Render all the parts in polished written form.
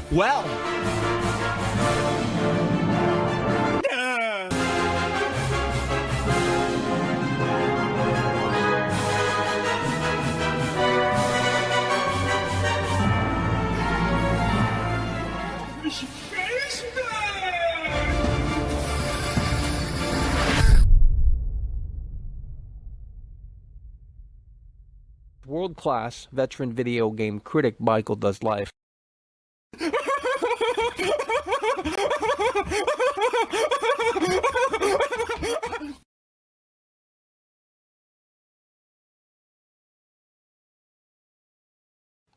Well. World-class veteran video game critic Michael Does Life.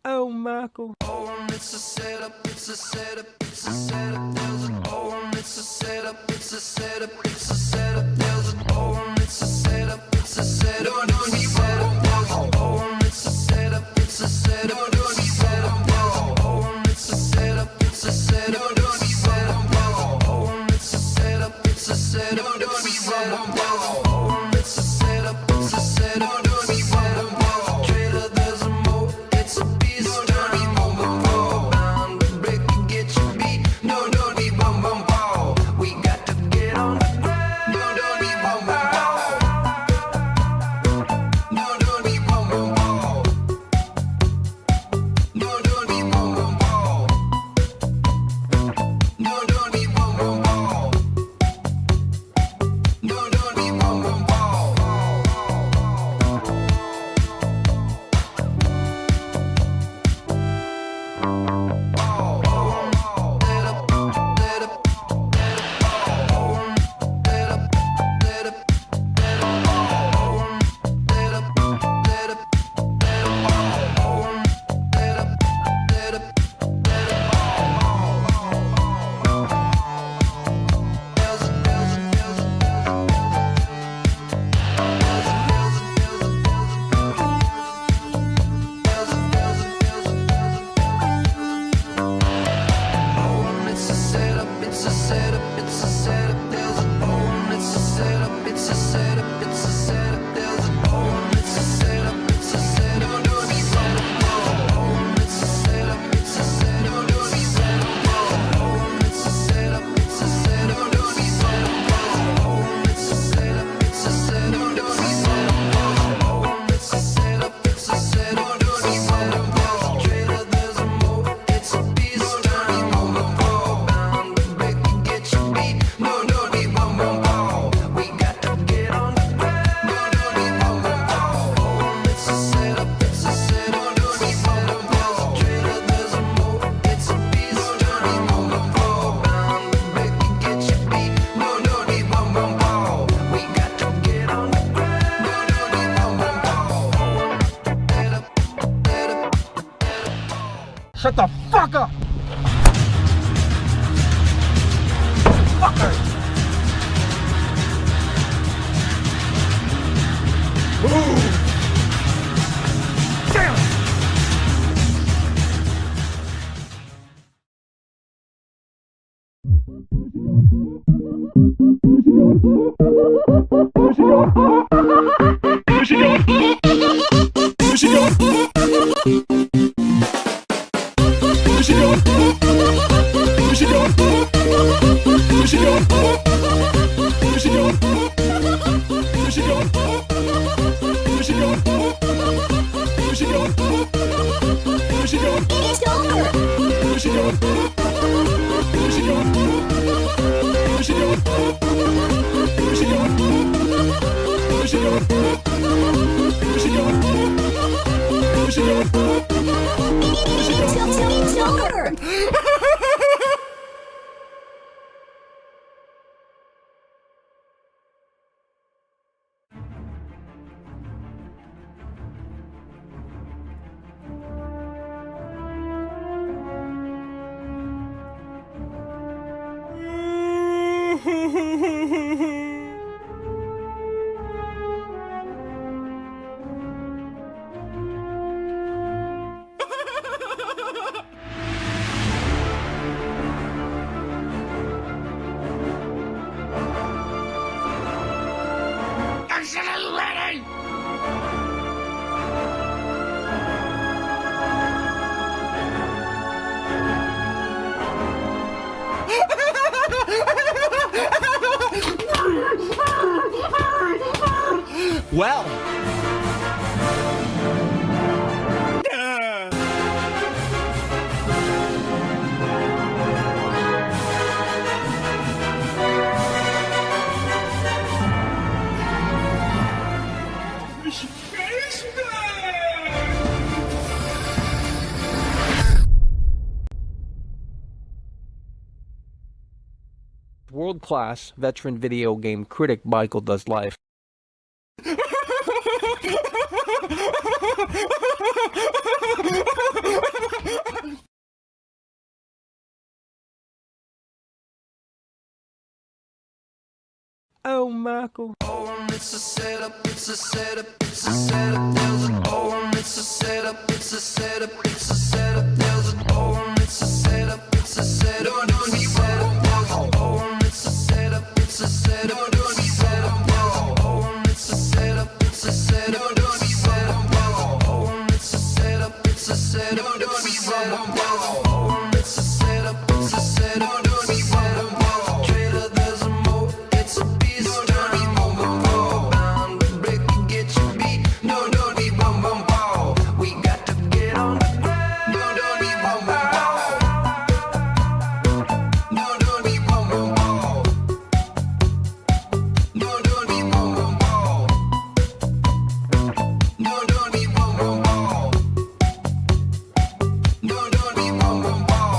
Oh, Michael. Oh, it's a setup, it's a setup, it's a setup. There's an oh, it's a setup, it's a setup, it's a setup. There's an oh, it's a setup, it's a setup, it's a setup. There's an oh, it's a setup, it's a setup, it's a setup. There's an oh, it's a setup, it's a setup, it's a setup. There's an oh, it's a setup, it's a setup, it's a setup. There's an oh, it's a setup, it's a setup, it's a setup. Trader, there's a mo, it's a beast. Shut the fuck up! Fucker! Move! Well, world-class veteran video game critic Michael Does Life. Oh, Michael. Oh, it's a setup, it's a setup, it's a setup. There's an oh, it's a setup, it's a setup, it's a setup. There's an oh, it's a setup, it's a setup. No, don't be setup. There's an oh, it's a setup, it's a setup. No, don't be setup. There's an oh, it's a setup, it's a setup. No, don't be setup. There's an oh, it's a setup, it's a setup. No, don't be setup. There's an oh, it's a setup, it's a setup. No, don't be setup. Trailer, there's a mo, it's a beast. Don't be boom boom boom. Bound to break and get your beat. No, don't be boom boom boom. We got to get on the ground. No, don't be boom boom boom. No, don't be boom boom boom. No, don't be boom boom boom. No, don't be boom boom boom. No, don't be boom boom boom.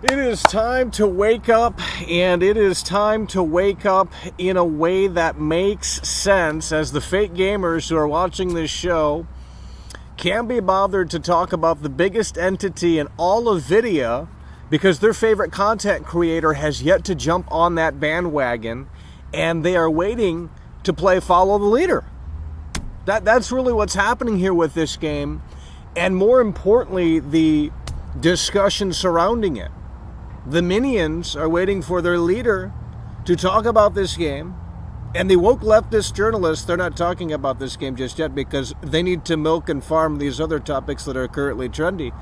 It is time to wake up, and it is time to wake up in a way that makes sense, as the fake gamers who are watching this show can't be bothered to talk about the biggest entity in all of vidya because their favorite content creator has yet to jump on that bandwagon, and they are waiting to play follow the leader. That's really what's happening here with this game, and more importantly, the discussion surrounding it. The minions are waiting for their leader to talk about this game, and the woke leftist journalists, they're not talking about this game just yet because they need to milk and farm these other topics that are currently trendy.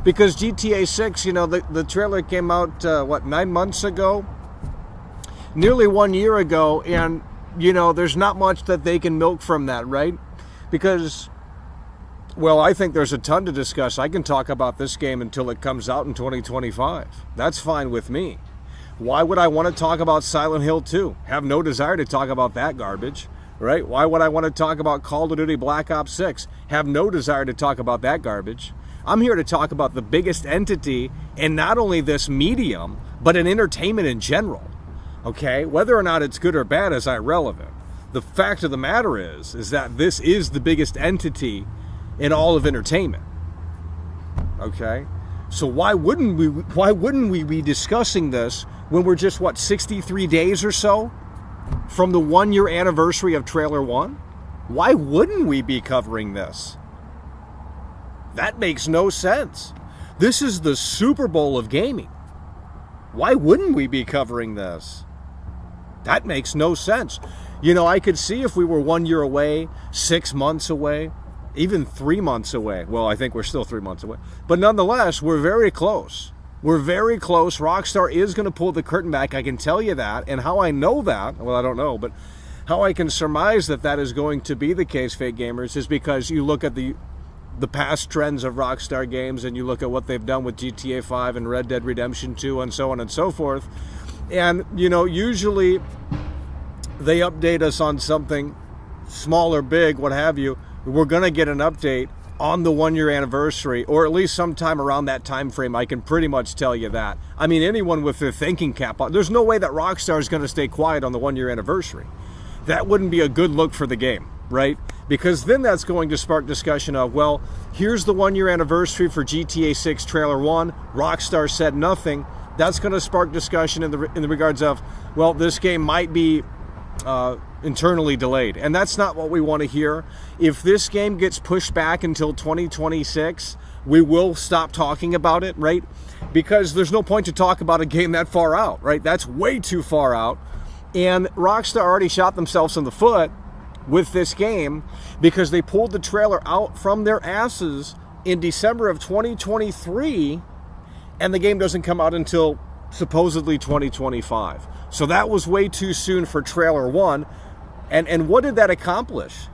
Because GTA 6, the trailer came out, 9 months ago? Nearly 1 year ago, and, there's not much that they can milk from that, right? Because, well, I think there's a ton to discuss. I can talk about this game until it comes out in 2025. That's fine with me. Why would I want to talk about Silent Hill 2? Have no desire to talk about that garbage, right? Why would I want to talk about Call of Duty Black Ops 6? Have no desire to talk about that garbage. I'm here to talk about the biggest entity in not only this medium, but in entertainment in general, okay? Whether or not it's good or bad is irrelevant. The fact of the matter is that this is the biggest entity in all of entertainment. Okay? So why wouldn't we be discussing this when we're just 63 days or so from the 1 year anniversary of trailer 1? Why wouldn't we be covering this? That makes no sense. This is the Super Bowl of gaming. Why wouldn't we be covering this? That makes no sense. I could see if we were 1 year away, 6 months away, even 3 months away. Well, I think we're still 3 months away. But nonetheless, we're very close. We're very close. Rockstar is going to pull the curtain back. I can tell you that. And how I know that, well, I don't know, but how I can surmise that is going to be the case, fake gamers, is because you look at the past trends of Rockstar games and you look at what they've done with GTA 5 and Red Dead Redemption 2 and so on and so forth. And, usually they update us on something small or big, what have you. We're going to get an update on the 1 year anniversary, or at least sometime around that time frame. I can pretty much tell you that. I mean, anyone with their thinking cap on, there's no way that Rockstar is going to stay quiet on the 1 year anniversary. That wouldn't be a good look for the game, right? Because then that's going to spark discussion of, well, here's the 1 year anniversary for GTA 6 trailer 1. Rockstar said nothing. That's going to spark discussion in the regards of, well, this game might be internally delayed, and that's not what we want to hear. If this game gets pushed back until 2026, we will stop talking about it, right? Because there's no point to talk about a game that far out, right? That's way too far out, and Rockstar already shot themselves in the foot with this game because they pulled the trailer out from their asses in December of 2023, and the game doesn't come out until supposedly 2025. So that was way too soon for trailer 1. And what did that accomplish?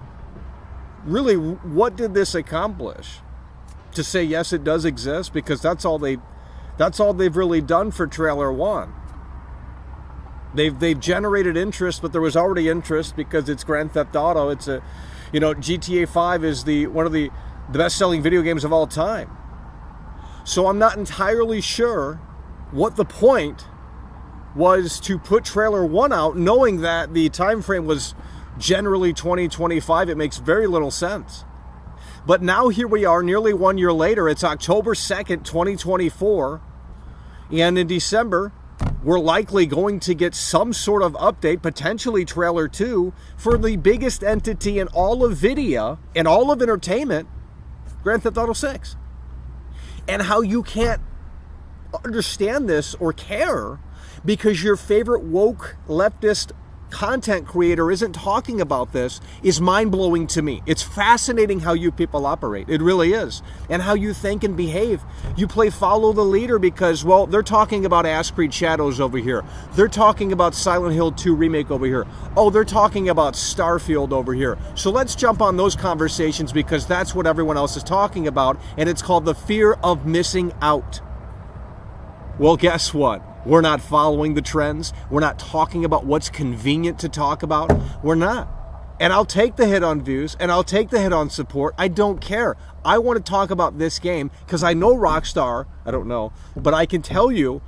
Really, what did this accomplish? To say yes, it does exist, because that's all they've really done for trailer 1. They've generated interest, but there was already interest because it's Grand Theft Auto. It's GTA 5 is one of the best-selling video games of all time. So I'm not entirely sure what the point was to put trailer 1 out knowing that the time frame was generally 2025. It makes very little sense. But now here we are, nearly 1 year later. It's October 2nd, 2024, and in December we're likely going to get some sort of update, potentially trailer 2, for the biggest entity in all of vidya, in all of entertainment, Grand Theft Auto 6. And how you can't understand this or care because your favorite woke leftist content creator isn't talking about this is mind-blowing to me. It's fascinating how you people operate. It really is. And how you think and behave. You play follow the leader because, well, they're talking about Ash Creed Shadows over here. They're talking about Silent Hill 2 remake over here. Oh, they're talking about Starfield over here. So let's jump on those conversations because that's what everyone else is talking about, and it's called the fear of missing out. Well, guess what? We're not following the trends. We're not talking about what's convenient to talk about. We're not. And I'll take the hit on views, and I'll take the hit on support. I don't care. I want to talk about this game because I know Rockstar. I don't know, but I can tell you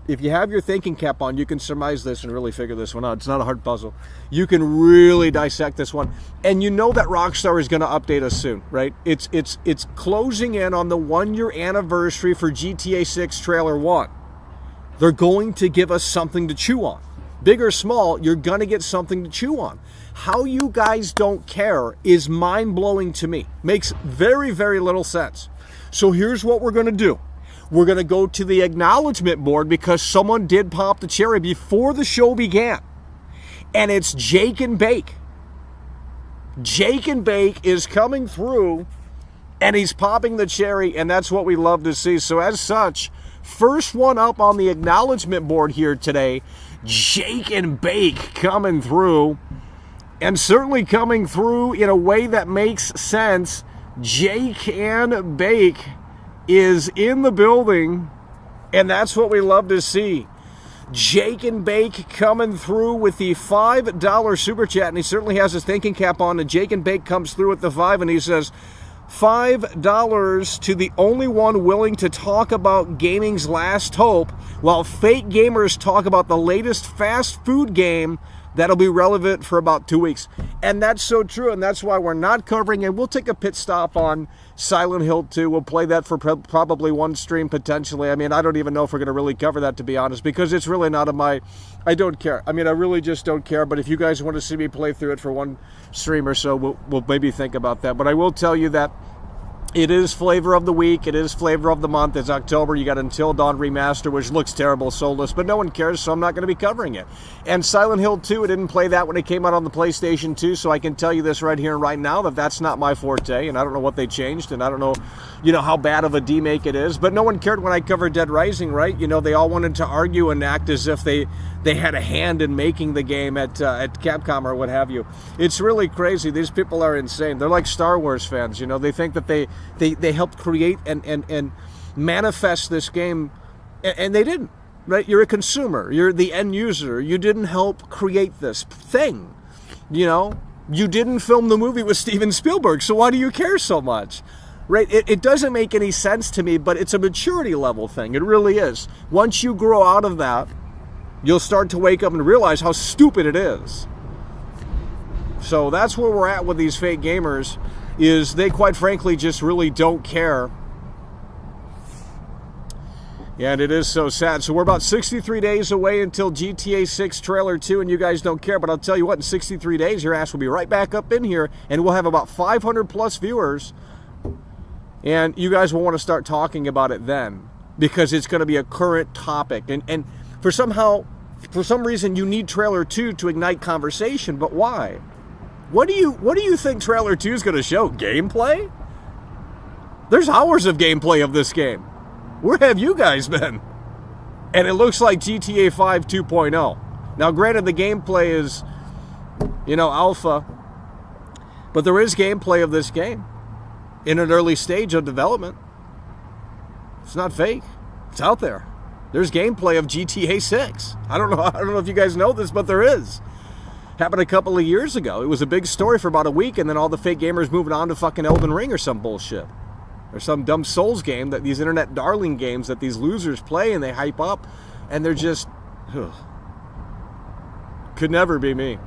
if you have your thinking cap on, you can surmise this and really figure this one out. It's not a hard puzzle. You can really dissect this one. And you know that Rockstar is going to update us soon, right? It's closing in on the 1-year anniversary for GTA 6 Trailer 1. They're going to give us something to chew on. Big or small, you're going to get something to chew on. How you guys don't care is mind-blowing to me. Makes very, very little sense. So here's what we're going to do. We're going to go to the acknowledgement board because someone did pop the cherry before the show began. And it's Jake and Bake. Jake and Bake is coming through and he's popping the cherry, and that's what we love to see. So as such, first one up on the acknowledgement board here today, Jake and Bake coming through. And certainly coming through in a way that makes sense. Jake and Bake is in the building, and that's what we love to see. Jake and Bake coming through with the $5 super chat, and he certainly has his thinking cap on, and Jake and Bake comes through with the 5, and he says, $5 to the only one willing to talk about gaming's last hope, while fake gamers talk about the latest fast food game that'll be relevant for about 2 weeks. And that's so true, and that's why we're not covering it. We'll take a pit stop on Silent Hill 2. We'll play that for probably one stream potentially. I mean, I don't even know if we're going to really cover that, to be honest, because it's really not I don't care. I mean, I really just don't care, but if you guys want to see me play through it for one stream or so, we'll maybe think about that. But I will tell you that it is flavor of the week. It is flavor of the month. It's October. You got Until Dawn Remaster, which looks terrible, soulless, but no one cares, so I'm not going to be covering it. And Silent Hill 2, I didn't play that when it came out on the PlayStation 2, so I can tell you this right here and right now that that's not my forte, and I don't know what they changed, and I don't know, how bad of a demake it is, but no one cared when I covered Dead Rising, right? They all wanted to argue and act as if they had a hand in making the game at Capcom or what have you. It's really crazy. These people are insane. They're like Star Wars fans, They think that they helped create and manifest this game, and they didn't, right? You're a consumer. You're the end user. You didn't help create this thing, You didn't film the movie with Steven Spielberg, so why do you care so much? Right? It doesn't make any sense to me, but it's a maturity level thing. It really is. Once you grow out of that, you'll start to wake up and realize how stupid it is. So that's where we're at with these fake gamers, is they quite frankly just really don't care. And it is so sad. So we're about 63 days away until GTA 6 Trailer 2, and you guys don't care, but I'll tell you what, in 63 days, your ass will be right back up in here, and we'll have about 500 plus viewers, and you guys will want to start talking about it then, because it's going to be a current topic. And for some reason, you need Trailer 2 to ignite conversation, but why? What do you think Trailer 2 is going to show? Gameplay? There's hours of gameplay of this game. Where have you guys been? And it looks like GTA 5 2.0. Now, granted, the gameplay is, alpha, but there is gameplay of this game in an early stage of development. It's not fake. It's out there. There's gameplay of GTA 6. I don't know if you guys know this, but there is. Happened a couple of years ago. It was a big story for about a week, and then all the fake gamers moving on to fucking Elden Ring or some bullshit. Or some dumb Souls game, that these internet darling games that these losers play and they hype up, and they're just... Could never be me.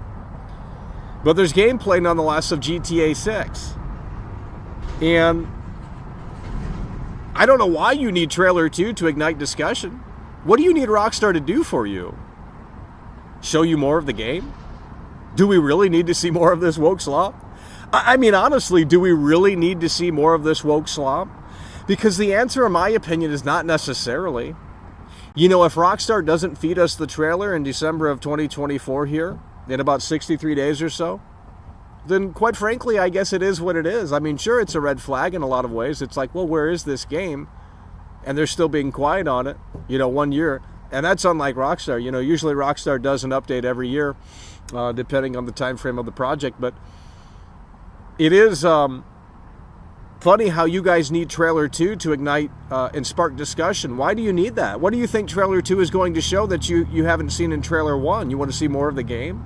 But there's gameplay nonetheless of GTA 6. And I don't know why you need Trailer 2 to ignite discussion. What do you need Rockstar to do for you? Show you more of the game? Do we really need to see more of this woke slop? I mean, honestly, do we really need to see more of this woke slop? Because the answer, in my opinion, is not necessarily. If Rockstar doesn't feed us the trailer in December of 2024 here, in about 63 days or so, then quite frankly, I guess it is what it is. I mean, sure, it's a red flag in a lot of ways. It's like, well, where is this game? And they're still being quiet on it, 1 year. And that's unlike Rockstar. Usually Rockstar does an update every year, depending on the time frame of the project. But it is funny how you guys need Trailer 2 to ignite and spark discussion. Why do you need that? What do you think Trailer 2 is going to show that you haven't seen in Trailer 1? You want to see more of the game?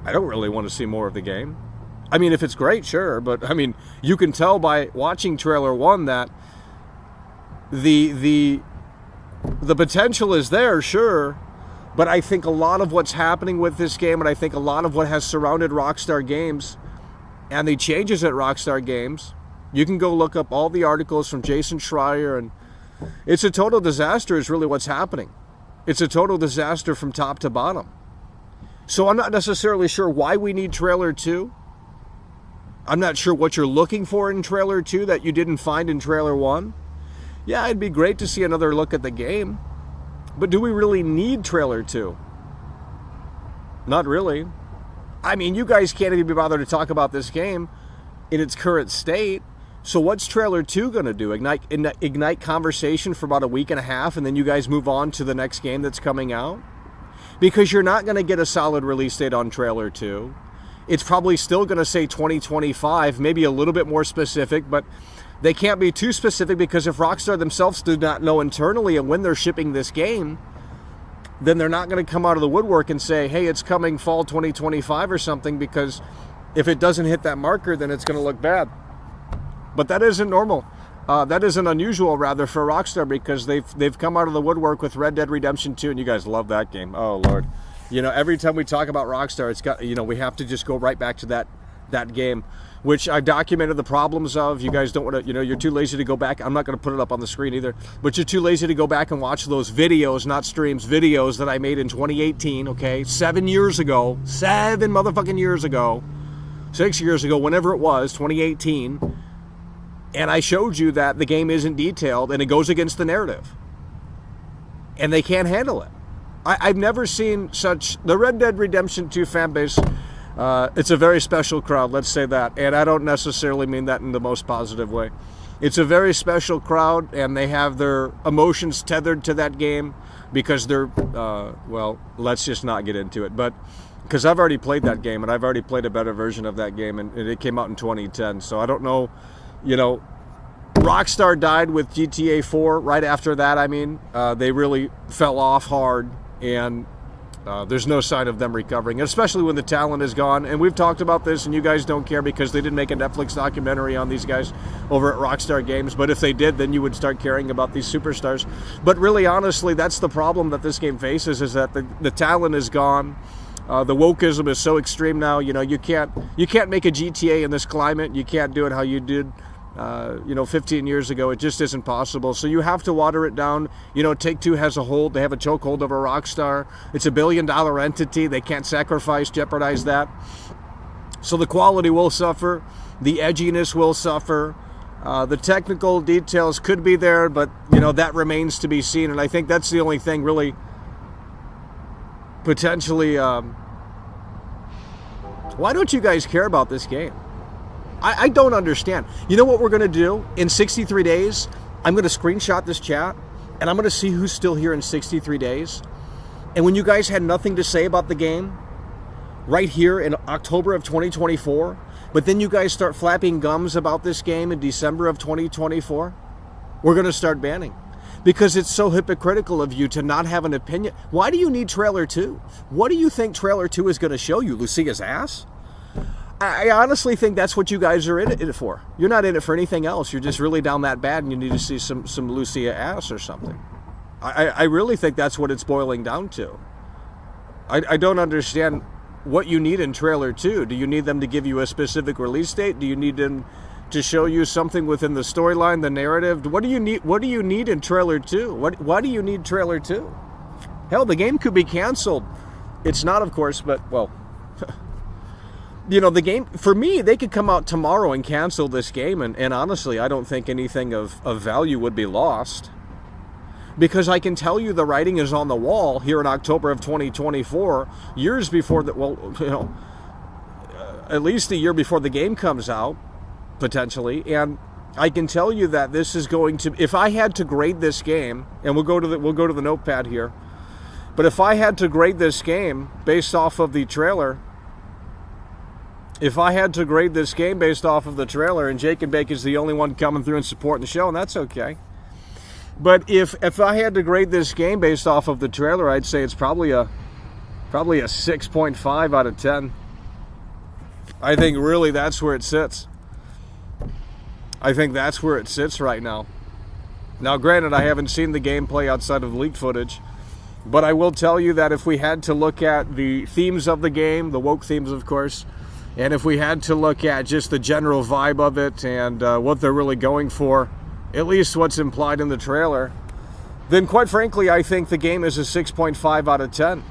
I don't really want to see more of the game. I mean, if it's great, sure, but I mean, you can tell by watching trailer 1 that the potential is there, sure, but I think a lot of what's happening with this game, and I think a lot of what has surrounded Rockstar Games and the changes at Rockstar Games, you can go look up all the articles from Jason Schreier, and it's a total disaster is really what's happening. It's a total disaster from top to bottom. So I'm not necessarily sure why we need trailer 2. I'm not sure what you're looking for in trailer 2 that you didn't find in trailer 1. Yeah, it'd be great to see another look at the game. But do we really need trailer 2? Not really. I mean, you guys can't even be bothered to talk about this game in its current state. So what's trailer 2 going to do? Ignite conversation for about a week and a half, and then you guys move on to the next game that's coming out? Because you're not going to get a solid release date on trailer 2. It's probably still going to say 2025, maybe a little bit more specific, but they can't be too specific because if Rockstar themselves do not know internally and when they're shipping this game, then they're not going to come out of the woodwork and say, hey, it's coming fall 2025 or something, because if it doesn't hit that marker, then it's going to look bad. But that isn't normal. That isn't unusual, rather, for Rockstar, because they've come out of the woodwork with Red Dead Redemption 2, and you guys love that game. Oh, Lord. You know, every time we talk about Rockstar, it's got, you know, we have to just go right back to that game, which I documented the problems of. You guys don't want to, you know, you're too lazy to go back. I'm not going to put it up on the screen either, but you're too lazy to go back and watch those videos, not streams, videos that I made in 2018, okay? 7 years ago, 7 motherfucking years ago, 6 years ago, whenever it was, 2018, and I showed you that the game isn't detailed and it goes against the narrative. And they can't handle it. I've never seen such... The Red Dead Redemption 2 fan base, it's a very special crowd, let's say that. And I don't necessarily mean that in the most positive way. It's a very special crowd, and they have their emotions tethered to that game because they're... well, let's just not get into it. But because I've already played that game, and I've already played a better version of that game, and it came out in 2010. So I don't know, you know... Rockstar died with GTA 4 right after that. I mean, they really fell off hard, and there's no sign of them recovering, especially when the talent is gone. And we've talked about this, and you guys don't care because they didn't make a Netflix documentary on these guys over at Rockstar Games. But if they did, then you would start caring about these superstars. But really, honestly, that's the problem that this game faces, is that the talent is gone. The wokeism is so extreme now. You know, you can't make a GTA in this climate. You can't do it how you did 15 years ago. It just isn't possible. So you have to water it down. You know, Take-Two has a hold. They have a chokehold over Rockstar. It's a $1 billion entity. They can't jeopardize that. So the quality will suffer. The edginess will suffer. The technical details could be there, but, you know, that remains to be seen. And I think that's the only thing really potentially... why don't you guys care about this game? I don't understand. You know what we're going to do? In 63 days, I'm going to screenshot this chat, and I'm going to see who's still here in 63 days. And when you guys had nothing to say about the game, right here in October of 2024, but then you guys start flapping gums about this game in December of 2024, we're going to start banning. Because it's so hypocritical of you to not have an opinion. Why do you need trailer 2? What do you think trailer 2 is going to show you? Lucia's ass? I honestly think that's what you guys are in it for. You're not in it for anything else. You're just really down that bad and you need to see some Lucia ass or something. I really think that's what it's boiling down to. I don't understand what you need in trailer 2. Do you need them to give you a specific release date? Do you need them to show you something within the storyline, the narrative? What do you need in trailer 2? Why do you need trailer 2? Hell, the game could be canceled. It's not, of course, but, well... You know, the game, for me, they could come out tomorrow and cancel this game, and honestly, I don't think anything of value would be lost. Because I can tell you the writing is on the wall here in October of 2024, years before at least a year before the game comes out, potentially, and I can tell you that this is going to, if I had to grade this game, and we'll go to the notepad here, but if I had to grade this game based off of the trailer, and Jake and Bake is the only one coming through and supporting the show, and that's okay. But if I had to grade this game based off of the trailer, I'd say it's probably a 6.5 out of 10. I think really that's where it sits. I think that's where it sits right now. Now, granted, I haven't seen the gameplay outside of leaked footage, but I will tell you that if we had to look at the themes of the game, the woke themes, of course, and if we had to look at just the general vibe of it and what they're really going for, at least what's implied in the trailer, then quite frankly, I think the game is a 6.5 out of 10.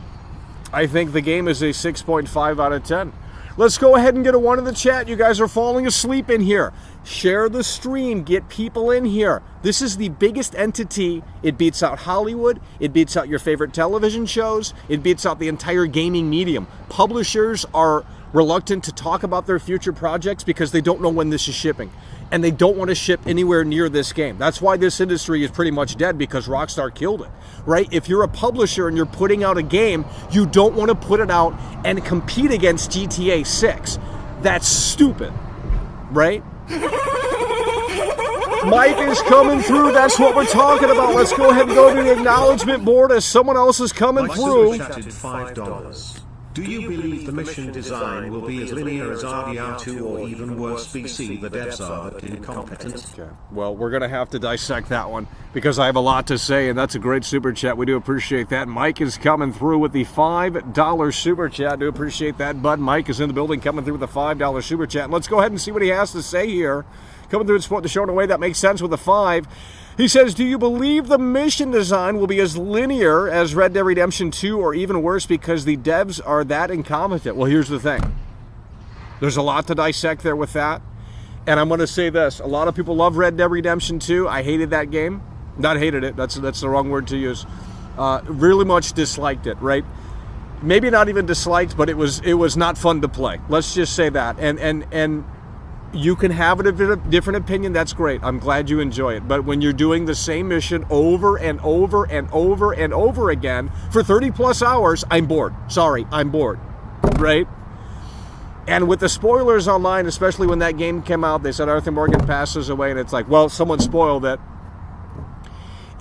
I think the game is a 6.5 out of 10. Let's go ahead and get a 1 in the chat. You guys are falling asleep in here. Share the stream. Get people in here. This is the biggest entity. It beats out Hollywood. It beats out your favorite television shows. It beats out the entire gaming medium. Publishers are reluctant to talk about their future projects because they don't know when this is shipping. And they don't want to ship anywhere near this game. That's why this industry is pretty much dead, because Rockstar killed it, right? If you're a publisher and you're putting out a game, you don't want to put it out and compete against GTA 6. That's stupid, right? Mike is coming through. That's what we're talking about. Let's go ahead and go to the acknowledgement board as someone else is coming through. $5. Do you believe the mission design will be as linear as RDR2 or even worse? BC, the devs are but incompetent. Okay. Well, we're going to have to dissect that one because I have a lot to say, and that's a great super chat. We do appreciate that. Mike is coming through with the $5 super chat. Do appreciate that, bud. Mike is in the building coming through with the $5 super chat. And let's go ahead and see what he has to say here. Coming through and supporting the show in a way that makes sense with a 5. He says, do you believe the mission design will be as linear as Red Dead Redemption 2 or even worse because the devs are that incompetent? Well, here's the thing. There's a lot to dissect there with that. And I'm going to say this. A lot of people love Red Dead Redemption 2. I hated that game. Not hated it. That's the wrong word to use. Really much disliked it, right? Maybe not even disliked, but it was not fun to play. Let's just say that. And you can have a different opinion. That's great. I'm glad you enjoy it. But when you're doing the same mission over and over and over and over again for 30 plus hours, I'm bored. Sorry, I'm bored. Right? And with the spoilers online, especially when that game came out, they said Arthur Morgan passes away, and it's like, well, someone spoiled it.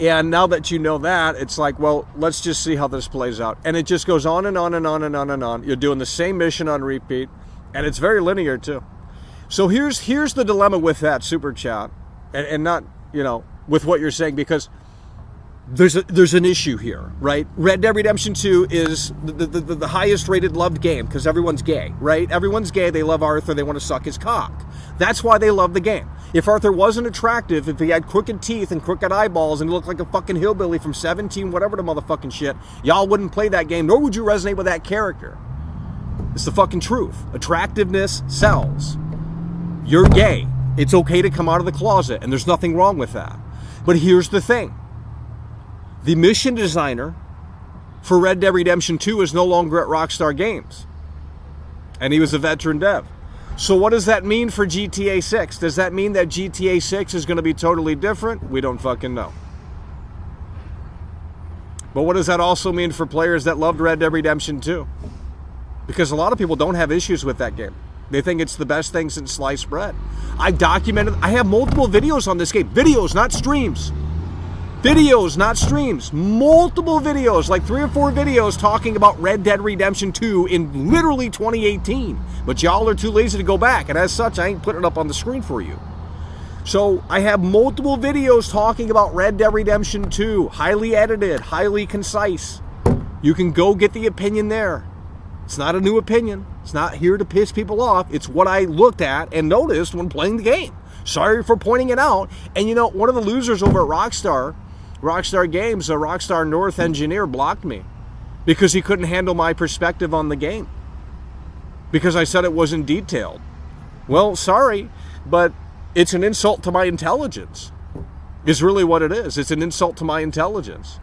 And now that you know that, it's like, well, let's just see how this plays out. And it just goes on and on and on and on and on. You're doing the same mission on repeat, and it's very linear too. So here's the dilemma with that super chat, and not, with what you're saying, because there's an issue here, right? Red Dead Redemption 2 is the highest rated loved game because everyone's gay, right? Everyone's gay. They love Arthur. They want to suck his cock. That's why they love the game. If Arthur wasn't attractive, if he had crooked teeth and crooked eyeballs and he looked like a fucking hillbilly from 17, whatever the motherfucking shit, y'all wouldn't play that game, nor would you resonate with that character. It's the fucking truth. Attractiveness sells. You're gay. It's okay to come out of the closet, and there's nothing wrong with that. But here's the thing. The mission designer for Red Dead Redemption 2 is no longer at Rockstar Games. And he was a veteran dev. So what does that mean for GTA 6? Does that mean that GTA 6 is going to be totally different? We don't fucking know. But what does that also mean for players that loved Red Dead Redemption 2? Because a lot of people don't have issues with that game. They think it's the best thing since sliced bread. I have multiple videos on this game. Videos, not streams. Videos, not streams. Multiple videos, like 3 or 4 videos talking about Red Dead Redemption 2 in literally 2018. But y'all are too lazy to go back, and as such, I ain't putting it up on the screen for you. So I have multiple videos talking about Red Dead Redemption 2. Highly edited, highly concise. You can go get the opinion there. It's not a new opinion. It's not here to piss people off. It's what I looked at and noticed when playing the game. Sorry for pointing it out. And one of the losers over at Rockstar Games, a Rockstar North engineer, blocked me because he couldn't handle my perspective on the game. Because I said it wasn't detailed. Well, sorry, but it's an insult to my intelligence. Is really what it is. It's an insult to my intelligence.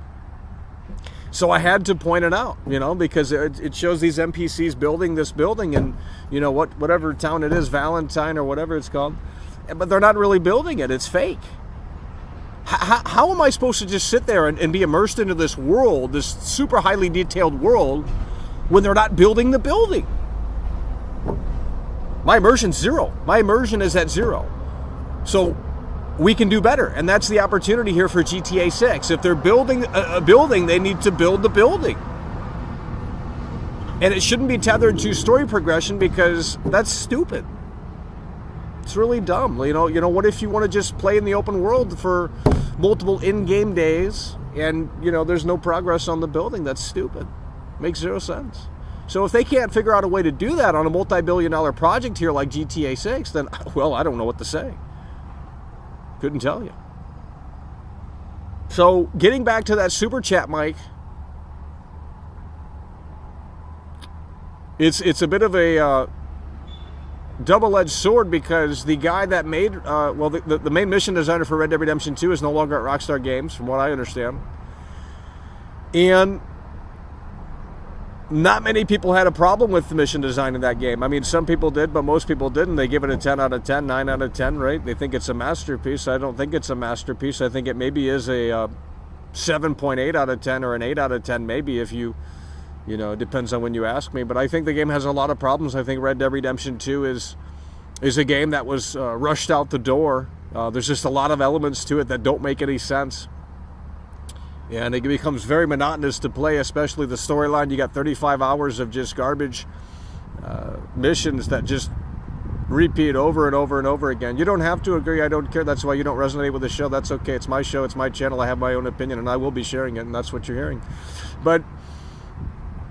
So I had to point it out, because it shows these NPCs building this building in, whatever town it is, Valentine or whatever it's called. But they're not really building it. It's fake. How am I supposed to just sit there and be immersed into this world, this super highly detailed world, when they're not building the building? My immersion's 0. My immersion is at 0. So we can do better, and that's the opportunity here for GTA 6. If they're building a building, they need to build the building. And it shouldn't be tethered to story progression because that's stupid. It's really dumb. You know, what if you want to just play in the open world for multiple in-game days and, there's no progress on the building? That's stupid. Makes zero sense. So if they can't figure out a way to do that on a multi-billion-dollar project here like GTA 6, then, well, I don't know what to say. Couldn't tell you. So getting back to that super chat, Mike, it's a bit of a double-edged sword because the guy that made, the main mission designer for Red Dead Redemption 2 is no longer at Rockstar Games, from what I understand. And not many people had a problem with the mission design in that game. I mean, some people did, but most people didn't. They give it a 10 out of 10, 9 out of 10, right? They think it's a masterpiece. I don't think it's a masterpiece. I think it maybe is a 7.8 out of 10 or an 8 out of 10, maybe, if it depends on when you ask me. But I think the game has a lot of problems. I think Red Dead Redemption 2 is a game that was rushed out the door. There's just a lot of elements to it that don't make any sense. And it becomes very monotonous to play, especially the storyline. You got 35 hours of just garbage missions that just repeat over and over and over again. You don't have to agree. I don't care. That's why you don't resonate with the show. That's okay. It's my show. It's my channel. I have my own opinion, and I will be sharing it, and that's what you're hearing. But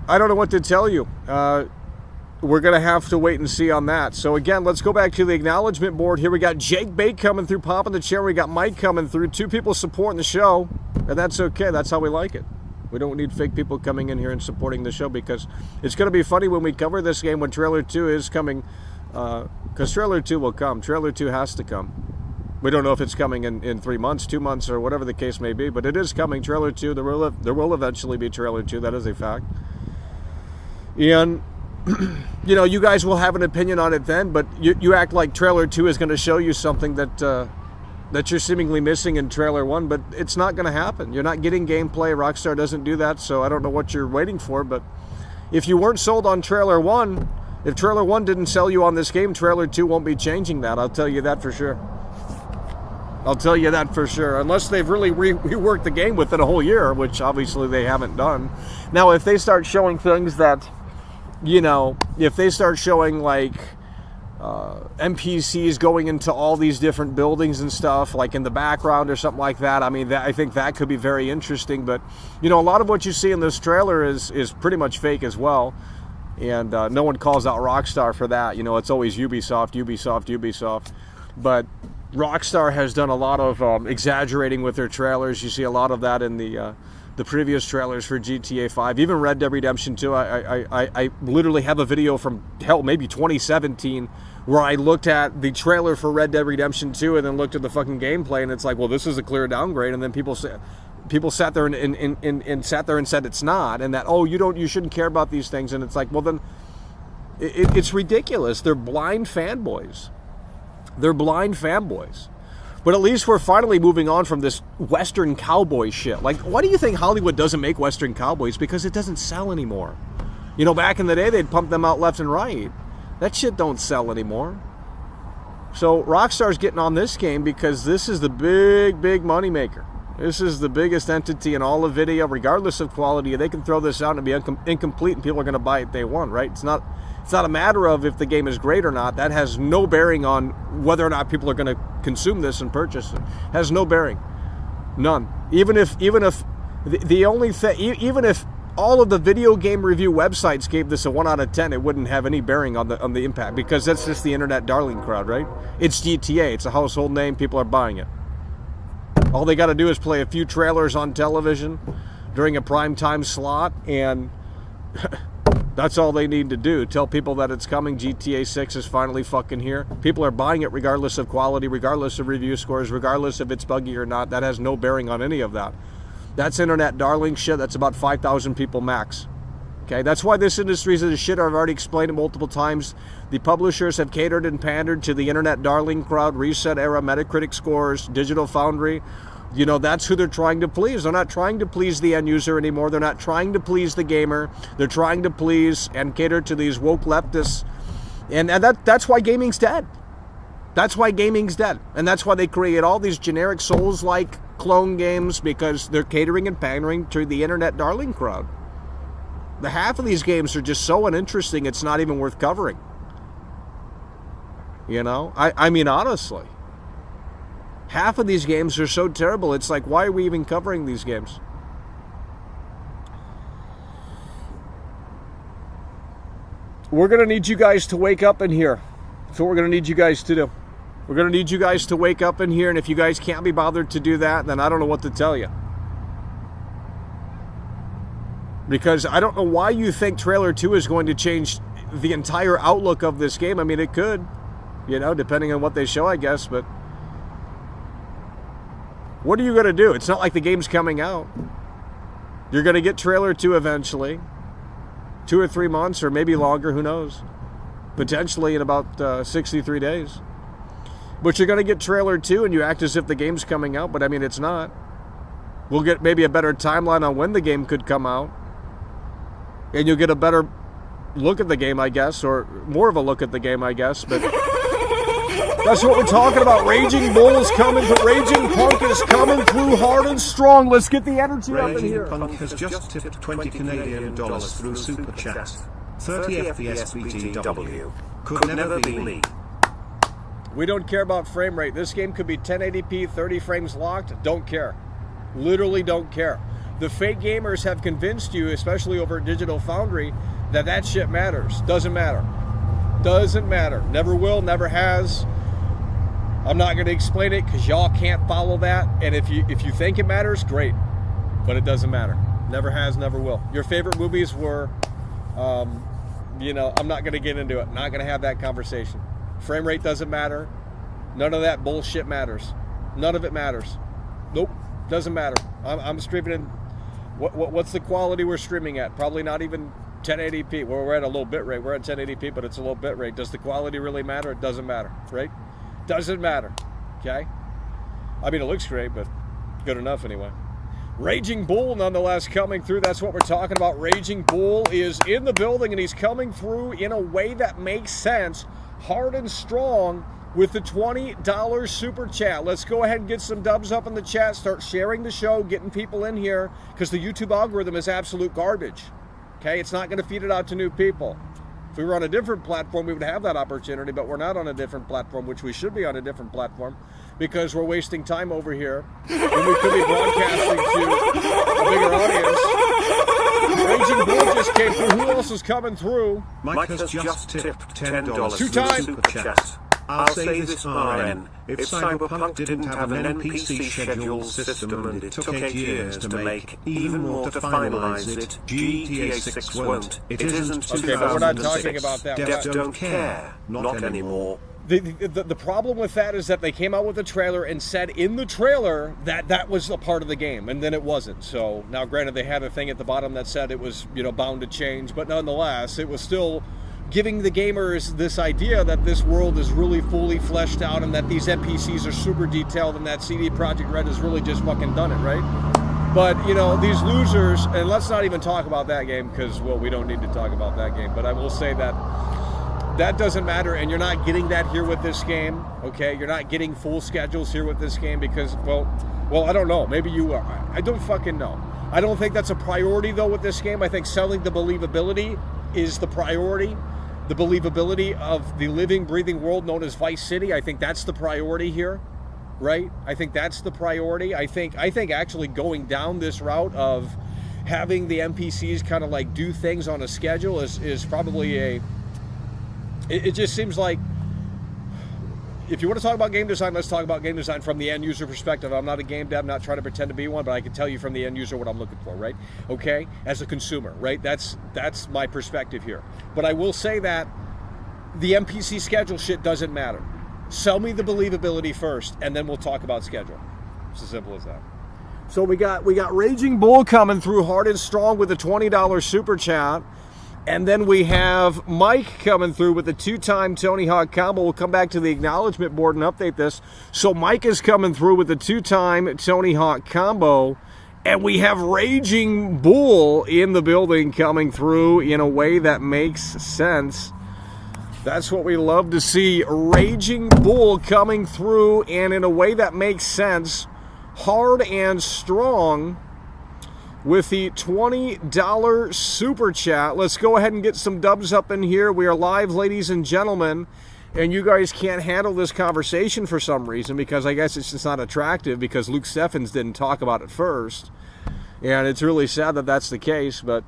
I don't know what to tell you. We're going to have to wait and see on that. So again, let's go back to the acknowledgement board here. We got Jake Bate coming through, popping the chair. We got Mike coming through. 2 people supporting the show, and that's okay. That's how we like it. We don't need fake people coming in here and supporting the show because it's going to be funny when we cover this game when Trailer 2 is coming, because Trailer 2 will come. Trailer 2 has to come. We don't know if it's coming in 3 months, 2 months, or whatever the case may be, but it is coming. Trailer 2, there will eventually be Trailer 2. That is a fact. And you guys will have an opinion on it then, but you act like Trailer 2 is going to show you something that you're seemingly missing in Trailer 1, but it's not going to happen. You're not getting gameplay. Rockstar doesn't do that, so I don't know what you're waiting for, but if you weren't sold on Trailer 1, if Trailer 1 didn't sell you on this game, Trailer 2 won't be changing that. I'll tell you that for sure. Unless they've really reworked the game within a whole year, which obviously they haven't done. Now, if they start showing things that, if they start showing like NPCs going into all these different buildings and stuff, like in the background or something like that, I mean, I think that could be very interesting. But, a lot of what you see in this trailer is pretty much fake as well. And no one calls out Rockstar for that. It's always Ubisoft. But Rockstar has done a lot of exaggerating with their trailers. You see a lot of that in the previous trailers for GTA 5, even Red Dead Redemption 2. I literally have a video from, maybe 2017, where I looked at the trailer for Red Dead Redemption 2 and then looked at the fucking gameplay, and it's like, well, this is a clear downgrade. And then people sat there and said it's not, and that, you shouldn't care about these things. And it's like, well, then it's ridiculous. They're blind fanboys. But at least we're finally moving on from this Western cowboy shit. Like, why do you think Hollywood doesn't make Western cowboys? Because it doesn't sell anymore. Back in the day, they'd pump them out left and right. That shit don't sell anymore. So Rockstar's getting on this game because this is the big money maker. This is the biggest entity in all of video, regardless of quality. They can throw this out and be incomplete, and people are going to buy it day one, right? It's not a matter of if the game is great or not. That has no bearing on whether or not people are going to consume this and purchase it. Has no bearing, none. Even if all of the video game review websites gave this a 1 out of 10, it wouldn't have any bearing on the impact, because that's just the internet darling crowd, right? It's GTA. It's a household name. People are buying it. All they got to do is play a few trailers on television during a prime time slot, and that's all they need to do. Tell people that it's coming. GTA 6 is finally fucking here. People are buying it regardless of quality, regardless of review scores, regardless if it's buggy or not. That has no bearing on any of that. That's internet darling shit. That's about 5,000 people max. Okay, that's why this industry is a shit. I've already explained it multiple times. The publishers have catered and pandered to the internet darling crowd, Reset Era, Metacritic scores, Digital Foundry. That's who they're trying to please. They're not trying to please the end user anymore. They're not trying to please the gamer. They're trying to please and cater to these woke leftists. And that's why gaming's dead. That's why gaming's dead. And that's why they create all these generic Souls-like clone games, because they're catering and pandering to the internet darling crowd. The half of these games are just so uninteresting, it's not even worth covering. You know? I mean, honestly. Half of these games are so terrible, it's like, why are we even covering these games? We're going to need you guys to wake up in here. That's what we're going to need you guys to do. We're going to need you guys to wake up in here, and if you guys can't be bothered to do that, then I don't know what to tell you. Because I don't know why you think Trailer 2 is going to change the entire outlook of this game. I mean, it could, you know, depending on what they show, I guess, but what are you going to do? It's not like the game's coming out. You're going to get Trailer 2 eventually. 2 or 3 months, or maybe longer, who knows? Potentially in about 63 days. But you're going to get Trailer 2 and you act as if the game's coming out, but I mean, it's not. We'll get maybe a better timeline on when the game could come out. And you'll get a better look at the game, I guess, or more of a look at the game, I guess, but that's what we're talking about. Raging Bull is coming, but Raging Punk is coming through hard and strong. Let's get the energy up in here. Raging Punk has just tipped 20 Canadian dollars through Super Chat. 30 FPS BTW. Could never be me. We don't care about frame rate. This game could be 1080p, 30 frames locked. Don't care. Literally don't care. The fake gamers have convinced you, especially over at Digital Foundry, that shit matters. Doesn't matter. Doesn't matter. Never will, never has. I'm not going to explain it because y'all can't follow that. And if you think it matters, great. But it doesn't matter. Never has, never will. Your favorite movies were, you know, I'm not going to get into it. Not going to have that conversation. Frame rate doesn't matter. None of that bullshit matters. None of it matters. Nope. Doesn't matter. I'm streaming in. What's the quality we're streaming at? Probably not even 1080p. Well, we're at a low bit rate. We're at 1080p, but it's a low bit rate. Does the quality really matter? It doesn't matter, right? Doesn't matter. Okay? I mean, it looks great, but good enough anyway. Raging Bull, nonetheless, coming through. That's what we're talking about. Raging Bull is in the building, and he's coming through in a way that makes sense. Hard and strong with the $20 super chat. Let's go ahead and get some dubs up in the chat. Start sharing the show, getting people in here, because the YouTube algorithm is absolute garbage. Okay, it's not going to feed it out to new people. If we were on a different platform, we would have that opportunity, but we're not on a different platform, which we should be on a different platform, because we're wasting time over here when we could be broadcasting to a bigger audience. Raging Bull just came through. Who else is coming through? Mike has just tipped $10 Two through times. Super Chat. I'll say this RN. If Cyberpunk didn't have an NPC schedule system and it took 8 years to make, even more to finalize it, GTA 6 won't. It isn't 2006. Okay, but we're not talking about that. Devs don't care. Not anymore. The problem with that is that they came out with a trailer and said in the trailer that was a part of the game, and then it wasn't. So now, granted, they had a thing at the bottom that said it was, you know, bound to change, but nonetheless, it was still giving the gamers this idea that this world is really fully fleshed out and that these NPCs are super detailed and that CD Projekt Red has really just fucking done it, right? But, you know, these losers, and let's not even talk about that game because, well, we don't need to talk about that game, but I will say that that doesn't matter, and you're not getting that here with this game, okay? You're not getting full schedules here with this game because, well, I don't know. Maybe you are. I don't fucking know. I don't think that's a priority, though, with this game. I think selling the believability is the priority. The believability of the living, breathing world known as Vice City. I think that's the priority here, right? I think that's the priority. I think actually going down this route of having the NPCs kind of like do things on a schedule is probably it just seems like, if you want to talk about game design, let's talk about game design from the end user perspective. I'm not a game dev, I'm not trying to pretend to be one, but I can tell you from the end user what I'm looking for, right? Okay, as a consumer, right? That's my perspective here. But I will say that the NPC schedule shit doesn't matter. Sell me the believability first, and then we'll talk about schedule. It's as simple as that. So we got Raging Bull coming through hard and strong with a $20 super chat. And then we have Mike coming through with a 2-time Tony Hawk combo. We'll come back to the acknowledgement board and update this. So Mike is coming through with a 2-time Tony Hawk combo. And we have Raging Bull in the building coming through in a way that makes sense. That's what we love to see. Raging Bull coming through and in a way that makes sense. Hard and strong. with the $20 super chat. Let's go ahead and get some dubs up in here. We are live, ladies and gentlemen, and you guys can't handle this conversation for some reason because I guess it's just not attractive because Luke Steffens didn't talk about it first. And it's really sad that that's the case, but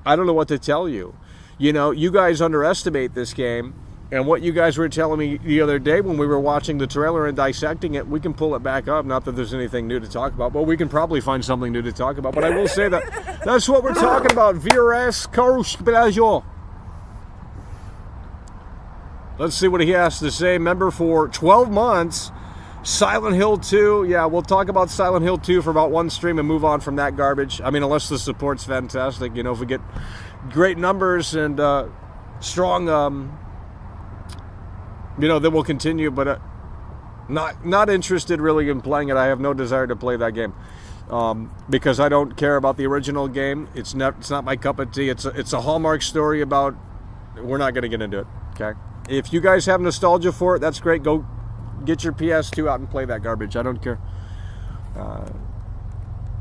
I don't know what to tell you. You know, you guys underestimate this game, and what you guys were telling me the other day when we were watching the trailer and dissecting it, we can pull it back up. Not that there's anything new to talk about, but we can probably find something new to talk about. But I will say that that's what we're talking about. VRS Karush Belajo. Let's see what he has to say. Member for 12 months. Silent Hill 2. Yeah, we'll talk about Silent Hill 2 for about one stream and move on from that garbage. I mean, unless the support's fantastic. You know, if we get great numbers and strong, you know, then we'll continue. But not interested really in playing it. I have no desire to play that game because I don't care about the original game. It's not my cup of tea. It's a Hallmark story about. We're not going to get into it. Okay. If you guys have nostalgia for it, that's great. Go get your PS2 out and play that garbage. I don't care.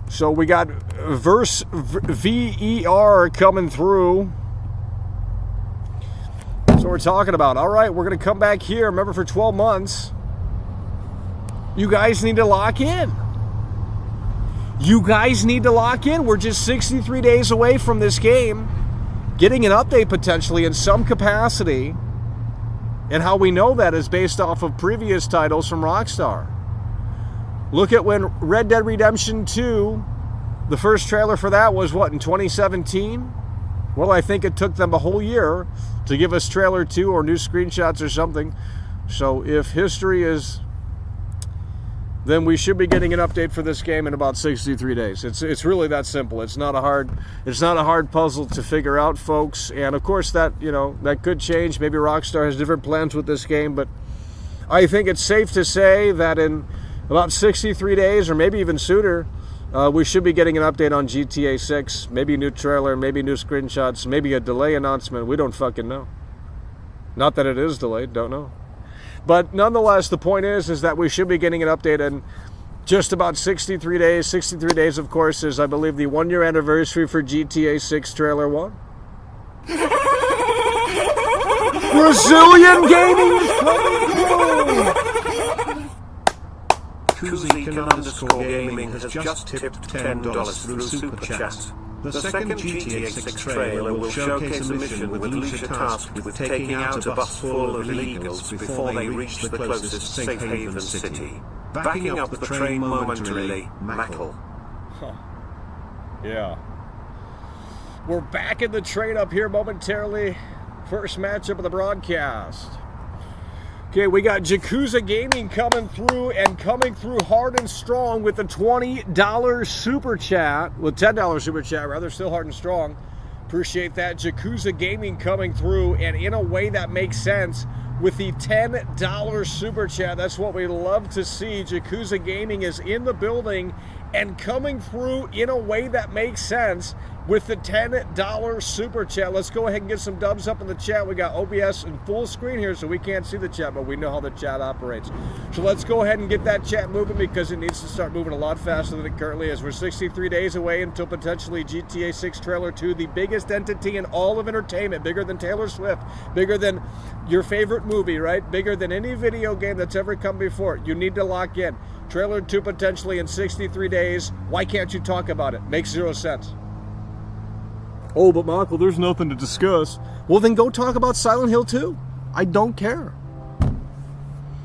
So we got Verse VER coming through. That's what we're talking about. All right, we're going to come back here. Remember, for 12 months, you guys need to lock in. You guys need to lock in. We're just 63 days away from this game getting an update potentially in some capacity. And how we know that is based off of previous titles from Rockstar. Look at when Red Dead Redemption 2, the first trailer for that was what, in 2017? Well, I think it took them a whole year to give us trailer 2 or new screenshots or something. So if history is, then we should be getting an update for this game in about 63 days. It's really that simple. It's not a hard puzzle to figure out, folks. And of course that, you know, that could change. Maybe Rockstar has different plans with this game, but I think it's safe to say that in about 63 days or maybe even sooner, we should be getting an update on GTA 6, maybe a new trailer, maybe new screenshots, maybe a delay announcement. We don't fucking know. Not that it is delayed, don't know. But nonetheless, the point is that we should be getting an update in just about 63 days. 63 days, of course, is, I believe, the 1-year anniversary for GTA 6 Trailer 1. Brazilian gaming is coming through! Kuzik_Gaming has just tipped $10 through Super Chat. The second GTA 6 trailer will showcase a mission with Lucia tasked with taking out a bus full of illegals before they reach the closest safe haven city. Backing up the train momentarily, Mackle. Huh. Yeah. We're backing the train up here momentarily. First matchup of the broadcast. Okay, we got Yakuza Gaming coming through and coming through hard and strong with the $20 super chat. With $10 super chat, rather, still hard and strong. Appreciate that. Yakuza Gaming coming through and in a way that makes sense with the $10 super chat. That's what we love to see. Yakuza Gaming is in the building and coming through in a way that makes sense with the $10 super chat. Let's go ahead and get some dubs up in the chat. We got OBS in full screen here, so we can't see the chat, but we know how the chat operates. So let's go ahead and get that chat moving because it needs to start moving a lot faster than it currently is. We're 63 days away until potentially GTA 6 Trailer 2, the biggest entity in all of entertainment, bigger than Taylor Swift, bigger than your favorite movie, right? Bigger than any video game that's ever come before. You need to lock in. Trailer 2 potentially in 63 days. Why can't you talk about it? Makes zero sense. Oh, but Michael, there's nothing to discuss. Well, then go talk about Silent Hill 2. I don't care.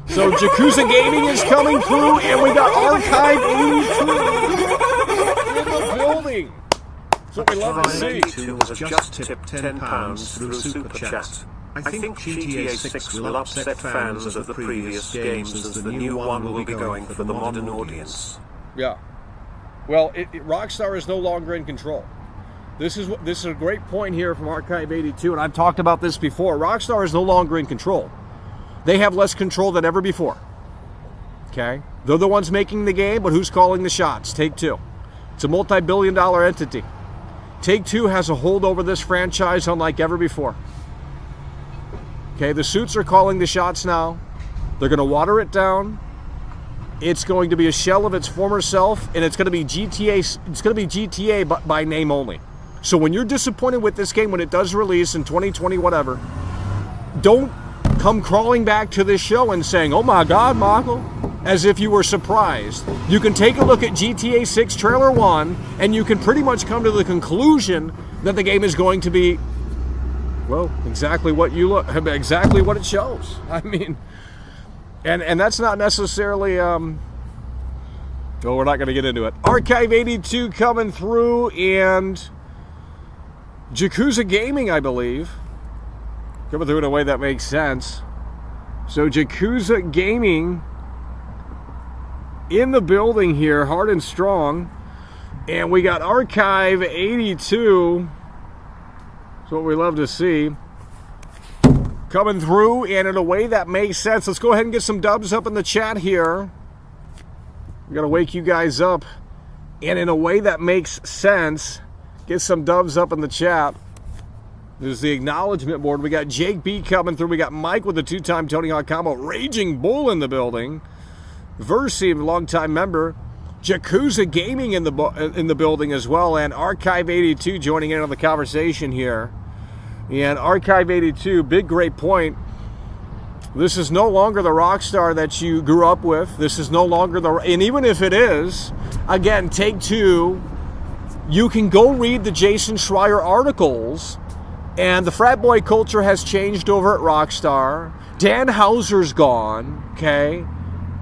So Yakuza Gaming is coming through, and we got Archive 82 in the building. That's what we love to see. 82 has just tipped £10 through Super Chat. I think GTA 6 will upset fans of the previous games as the new one will be going for the modern audience. Yeah. Well, Rockstar is no longer in control. This is a great point here from Archive 82, and I've talked about this before. Rockstar is no longer in control. They have less control than ever before. Okay? They're the ones making the game, but who's calling the shots? Take-Two. It's a multi-billion-dollar entity. Take-Two has a hold over this franchise unlike ever before. Okay, the suits are calling the shots now. They're going to water it down. It's going to be a shell of its former self, and it's going to be GTA. It's going to be GTA, but by name only. So when you're disappointed with this game when it does release in 2020, whatever, don't come crawling back to this show and saying, "Oh my God, Michael," as if you were surprised. You can take a look at GTA 6 Trailer 1, and you can pretty much come to the conclusion that the game is going to be, well, exactly what it shows. I mean, and that's not necessarily, well, we're not going to get into it. Archive 82 coming through, and Yakuza Gaming, I believe, coming through in a way that makes sense. So Yakuza Gaming in the building here, hard and strong. And we got Archive 82. That's what we love to see. Coming through, and in a way that makes sense. Let's go ahead and get some dubs up in the chat here. We got to wake you guys up. And in a way that makes sense, get some dubs up in the chat. There's the acknowledgement board. We got Jake B coming through. We got Mike with the 2-time Tony Hawk combo. Raging Bull in the building. Versi, longtime member. Yakuza Gaming in the building as well. And Archive 82 joining in on the conversation here. And Archive 82, big great point. This is no longer the Rockstar that you grew up with. This is no longer the... And even if it is, again, Take-Two, you can go read the Jason Schreier articles. And the frat boy culture has changed over at Rockstar. Dan Houser's gone, okay?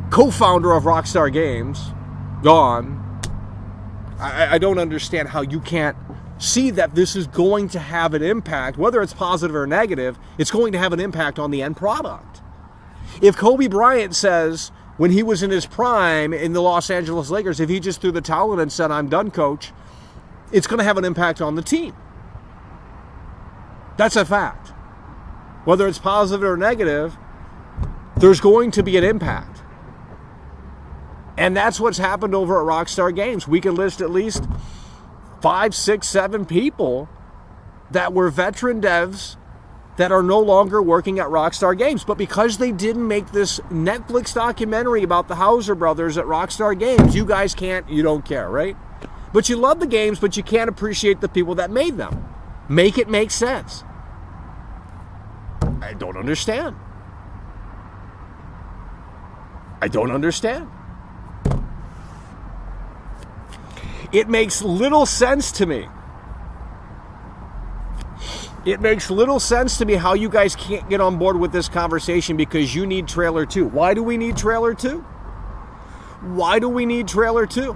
Co-founder of Rockstar Games, gone. I don't understand how you can't see that this is going to have an impact, whether it's positive or negative, it's going to have an impact on the end product. If Kobe Bryant says, when he was in his prime in the Los Angeles Lakers, if he just threw the towel in and said, "I'm done, coach," it's going to have an impact on the team. That's a fact. Whether it's positive or negative, there's going to be an impact. And that's what's happened over at Rockstar Games. We can list at least 5, 6, 7 people that were veteran devs that are no longer working at Rockstar Games. But because they didn't make this Netflix documentary about the Hauser brothers at Rockstar Games, you guys you don't care, right? But you love the games, but you can't appreciate the people that made them. Make it make sense. I don't understand. I don't understand. It makes little sense to me. It makes little sense to me how you guys can't get on board with this conversation because you need trailer 2. Why do we need trailer 2? Why do we need trailer 2?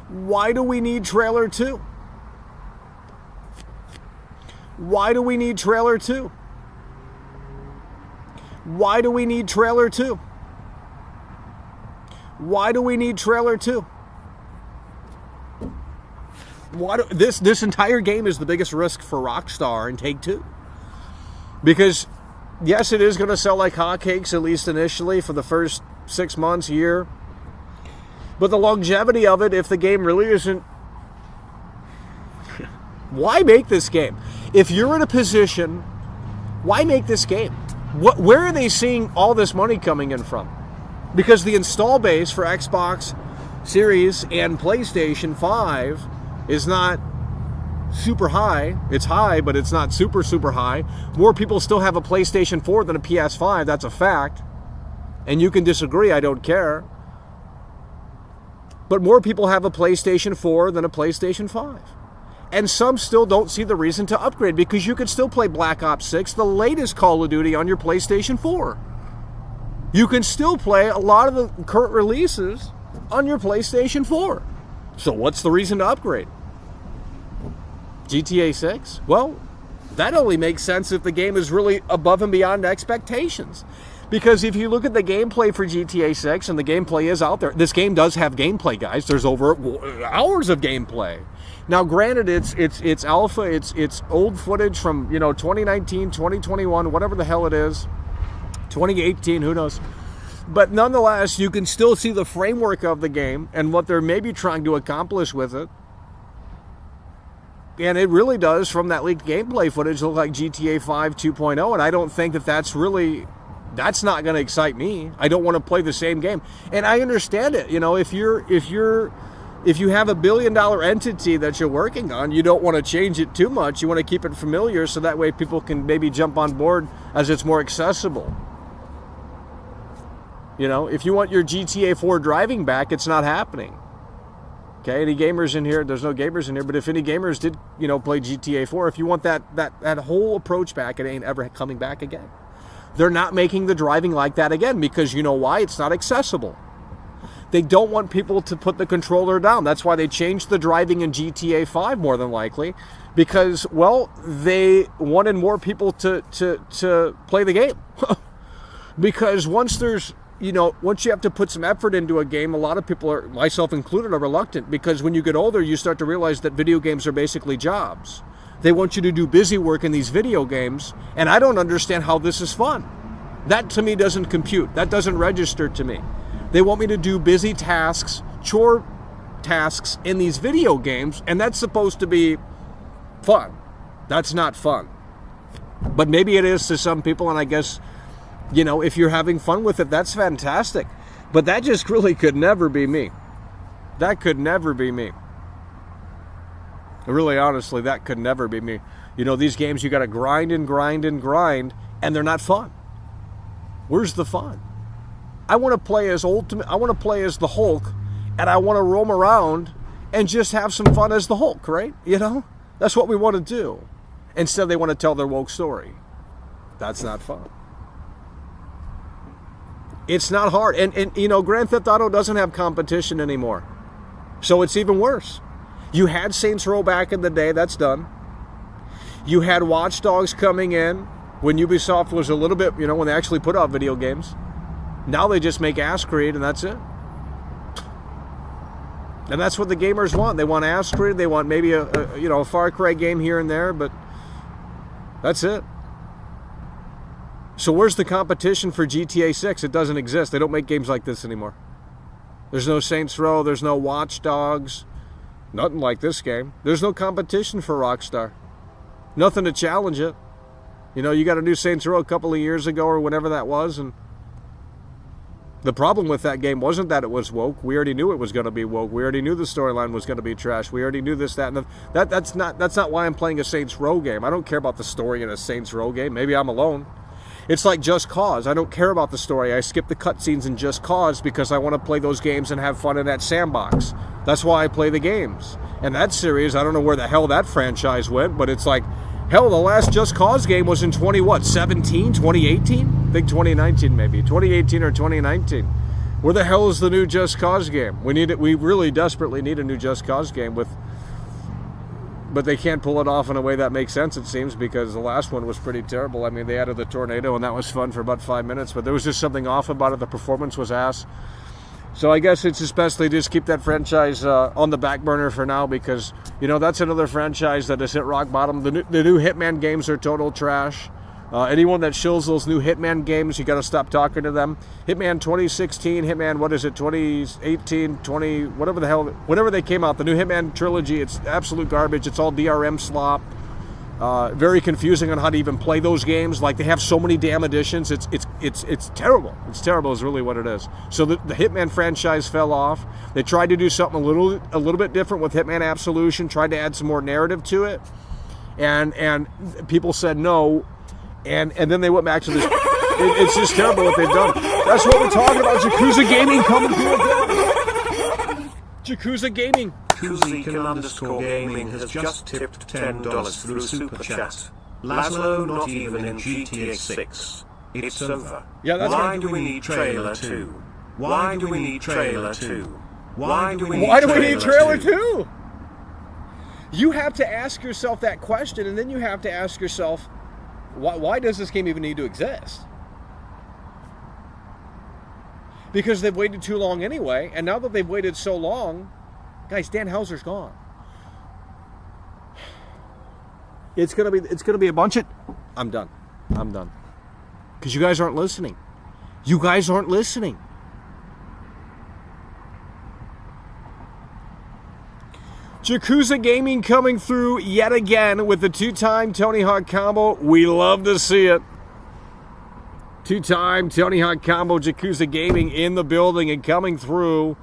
Why do we need trailer 2? Why do we need trailer 2? Why do we need trailer 2? Why do we need trailer 2? This entire game is the biggest risk for Rockstar and Take-Two. Because, yes, it is going to sell like hotcakes, at least initially, for the first 6 months, year. But the longevity of it, if the game really isn't... Why make this game? If you're in a position, why make this game? Where are they seeing all this money coming in from? Because the install base for Xbox Series and PlayStation 5 is not super high. It's high, but it's not super, super high. More people still have a PlayStation 4 than a PS5. That's a fact. And you can disagree. I don't care. But more people have a PlayStation 4 than a PlayStation 5. And some still don't see the reason to upgrade because you could still play Black Ops 6, the latest Call of Duty, on your PlayStation 4. You can still play a lot of the current releases on your PlayStation 4. So what's the reason to upgrade? GTA 6? Well, that only makes sense if the game is really above and beyond expectations. Because if you look at the gameplay for GTA 6, and the gameplay is out there, this game does have gameplay, guys. There's over hours of gameplay. Now, granted, it's alpha, it's old footage from 2019, 2021, whatever the hell it is, 2018, who knows. But nonetheless, you can still see the framework of the game and what they're maybe trying to accomplish with it. And it really does, from that leaked gameplay footage, look like GTA 5 2.0, and I don't think that that's really That's not going to excite me. I don't want to play the same game. And I understand it. If you have $1 billion entity that you're working on, you don't want to change it too much. You want to keep it familiar so that way people can maybe jump on board as it's more accessible. If you want your GTA 4 driving back, it's not happening. Okay, any gamers in here? There's no gamers in here, but if any gamers did, play GTA 4, if you want that whole approach back, it ain't ever coming back again. They're not making the driving like that again because you know why? It's not accessible. They don't want people to put the controller down. That's why they changed the driving in GTA 5 more than likely because, well, they wanted more people to play the game. Because once you have to put some effort into a game, a lot of people, myself included, are reluctant because when you get older, you start to realize that video games are basically jobs. They want you to do busy work in these video games, and I don't understand how this is fun. That to me doesn't compute. That doesn't register to me. They want me to do busy tasks, chore tasks in these video games, and that's supposed to be fun. That's not fun. But maybe it is to some people, and I guess, if you're having fun with it, that's fantastic. But that just really could never be me. That could never be me. Really, honestly, that could never be me. These games, you got to grind and grind and grind, and they're not fun. Where's the fun? I want to play as the Hulk, and I want to roam around and just have some fun as the Hulk, right? That's what we want to do. Instead, they want to tell their woke story. That's not fun. It's not hard. And Grand Theft Auto doesn't have competition anymore. So it's even worse. You had Saints Row back in the day. That's done. You had Watch Dogs coming in when Ubisoft was a little bit, when they actually put out video games. Now they just make ass creed and that's it. And that's what the gamers want. They want ass creed. They want maybe a Far Cry game here and there, but that's it. So where's the competition for GTA 6? It doesn't exist. They don't make games like this anymore. There's no Saints Row. There's no Watch Dogs. Nothing like this game. There's no competition for Rockstar. Nothing to challenge it. You got a new Saints Row a couple of years ago or whenever that was, and the problem with that game wasn't that it was woke. We already knew it was going to be woke. We already knew the storyline was going to be trash. We already knew this, that, and that's not why I'm playing a Saints Row game. I don't care about the story in a Saints Row game. Maybe I'm alone. It's like Just Cause. I don't care about the story. I skip the cutscenes in Just Cause because I want to play those games and have fun in that sandbox. That's why I play the games. And that series, I don't know where the hell that franchise went, but it's like, hell, the last Just Cause game was in 2018? I think 2019 maybe. 2018 or 2019. Where the hell is the new Just Cause game? We really desperately need a new Just Cause game but they can't pull it off in a way that makes sense, it seems, because the last one was pretty terrible. I mean, they added the tornado, and that was fun for about 5 minutes, but there was just something off about it. The performance was ass. So I guess it's just best they just keep that franchise on the back burner for now because, that's another franchise that has hit rock bottom. The new Hitman games are total trash. Anyone that shills those new Hitman games, you got to stop talking to them. Hitman 2016, Hitman, 2018, whatever they came out, the new Hitman trilogy, it's absolute garbage. It's all DRM slop. Very confusing on how to even play those games. Like, they have so many damn editions. It's terrible. It's terrible is really what it is. So the Hitman franchise fell off. They tried to do something a little bit different with Hitman Absolution, tried to add some more narrative to it. And people said no. And then they went back to this. It's just terrible what they've done. That's what we're talking about. Yakuza Gaming coming through. Yakuza Gaming. Kuzikan_gaming has just tipped $10 through Super Chat. Laszlo not even in GTA 6. It's over. Yeah, that's Why right. do we need trailer 2? Why do we need trailer 2? Why do we need trailer 2? You have to ask yourself that question, and then you have to ask yourself, why does this game even need to exist? Because they've waited too long anyway, and now that they've waited so long, guys, Dan Houser's gone. It's gonna be a bunch of. I'm done. Because you guys aren't listening. Yakuza Gaming coming through yet again with the 2-time Tony Hawk combo. We love to see it. Two-time Tony Hawk Combo Yakuza Gaming in the building and coming through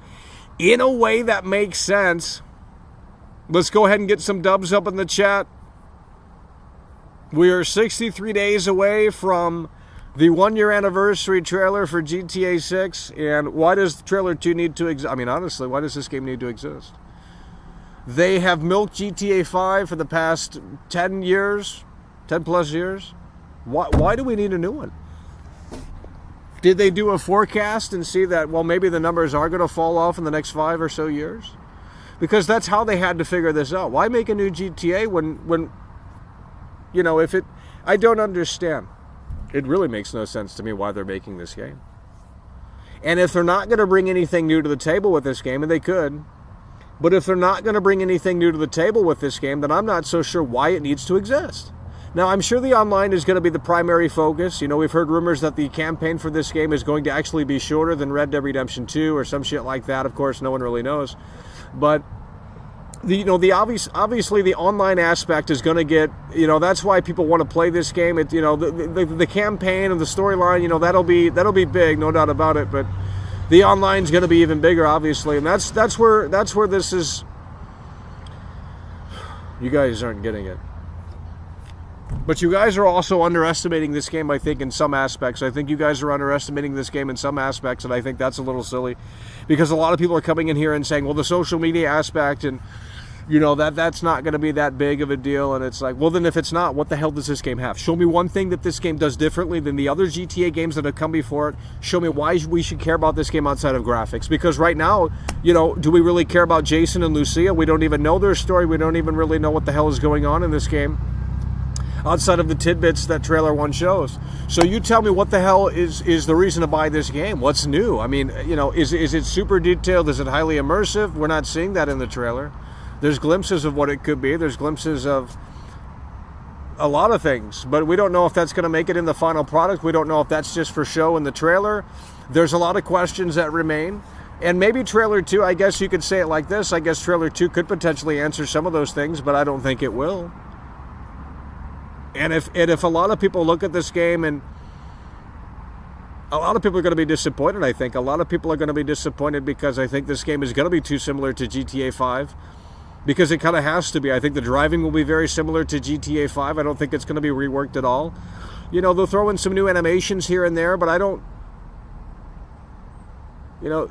in a way that makes sense. Let's go ahead and get some dubs up in the chat. We are 63 days away from the 1-year anniversary trailer for GTA 6. And why does trailer 2 need to exist? I mean, honestly, why does this game need to exist? They have milked GTA 5 for the past 10 years, 10 plus years. Why do we need a new one? Did they do a forecast and see that, well, maybe the numbers are going to fall off in the next 5 or so years? Because that's how they had to figure this out. Why make a new GTA when you know, if it... I don't understand. It really makes no sense to me why they're making this game. And if they're not going to bring anything new to the table with this game, and they could, but if they're not going to bring anything new to the table with this game, then I'm not so sure why it needs to exist. Now, I'm sure the online is going to be the primary focus. You know, we've heard rumors that the campaign for this game is going to actually be shorter than Red Dead Redemption 2 or some shit like that. Of course, no one really knows. But obviously the online aspect is going to get, you know, that's why people want to play this game. It, you know, the campaign and the storyline, you know, that'll be big, no doubt about it. But the online's going to be even bigger, obviously, and that's where this is. You guys aren't getting it. But you guys are also underestimating this game, I think, in some aspects. I think you guys are underestimating this game in some aspects, and I think that's a little silly. Because a lot of people are coming in here and saying, well, the social media aspect, and, you know, that's not going to be that big of a deal. And it's like, well, then if it's not, what the hell does this game have? Show me one thing that this game does differently than the other GTA games that have come before it. Show me why we should care about this game outside of graphics. Because right now, you know, do we really care about Jason and Lucia? We don't even know their story. We don't even really know what the hell is going on in this game, outside of the tidbits that trailer 1 shows. So you tell me what the hell is the reason to buy this game? What's new? I mean, you know, is it super detailed? Is it highly immersive? We're not seeing that in the trailer. There's glimpses of what it could be. There's glimpses of a lot of things, but we don't know if that's going to make it in the final product. We don't know if that's just for show in the trailer. There's a lot of questions that remain. And maybe trailer 2, I guess you could say it like this. I guess trailer 2 could potentially answer some of those things, but I don't think it will. And if a lot of people look at this game, and a lot of people are going to be disappointed, I think. A lot of people are going to be disappointed because I think this game is going to be too similar to GTA 5. Because it kind of has to be. I think the driving will be very similar to GTA 5. I don't think it's going to be reworked at all. You know, they'll throw in some new animations here and there, but I don't... You know,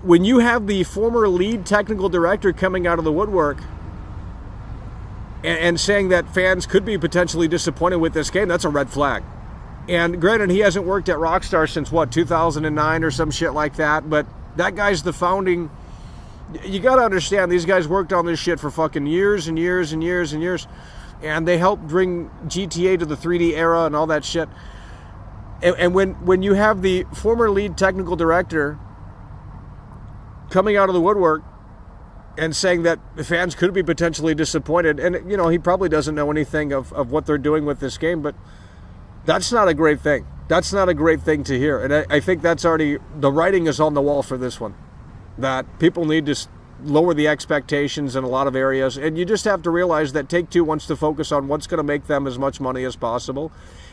when you have the former lead technical director coming out of the woodwork and saying that fans could be potentially disappointed with this game, that's a red flag. And granted, he hasn't worked at Rockstar since, 2009 or some shit like that, but that guy's the founding... You got to understand, these guys worked on this shit for fucking years and years and years and years, and they helped bring GTA to the 3D era and all that shit. And when you have the former lead technical director coming out of the woodwork and saying that fans could be potentially disappointed, and, you know, he probably doesn't know anything of what they're doing with this game, but that's not a great thing. That's not a great thing to hear. And I think that's already, the writing is on the wall for this one. That people need to lower the expectations in a lot of areas. And you just have to realize that Take-Two wants to focus on what's going to make them as much money as possible.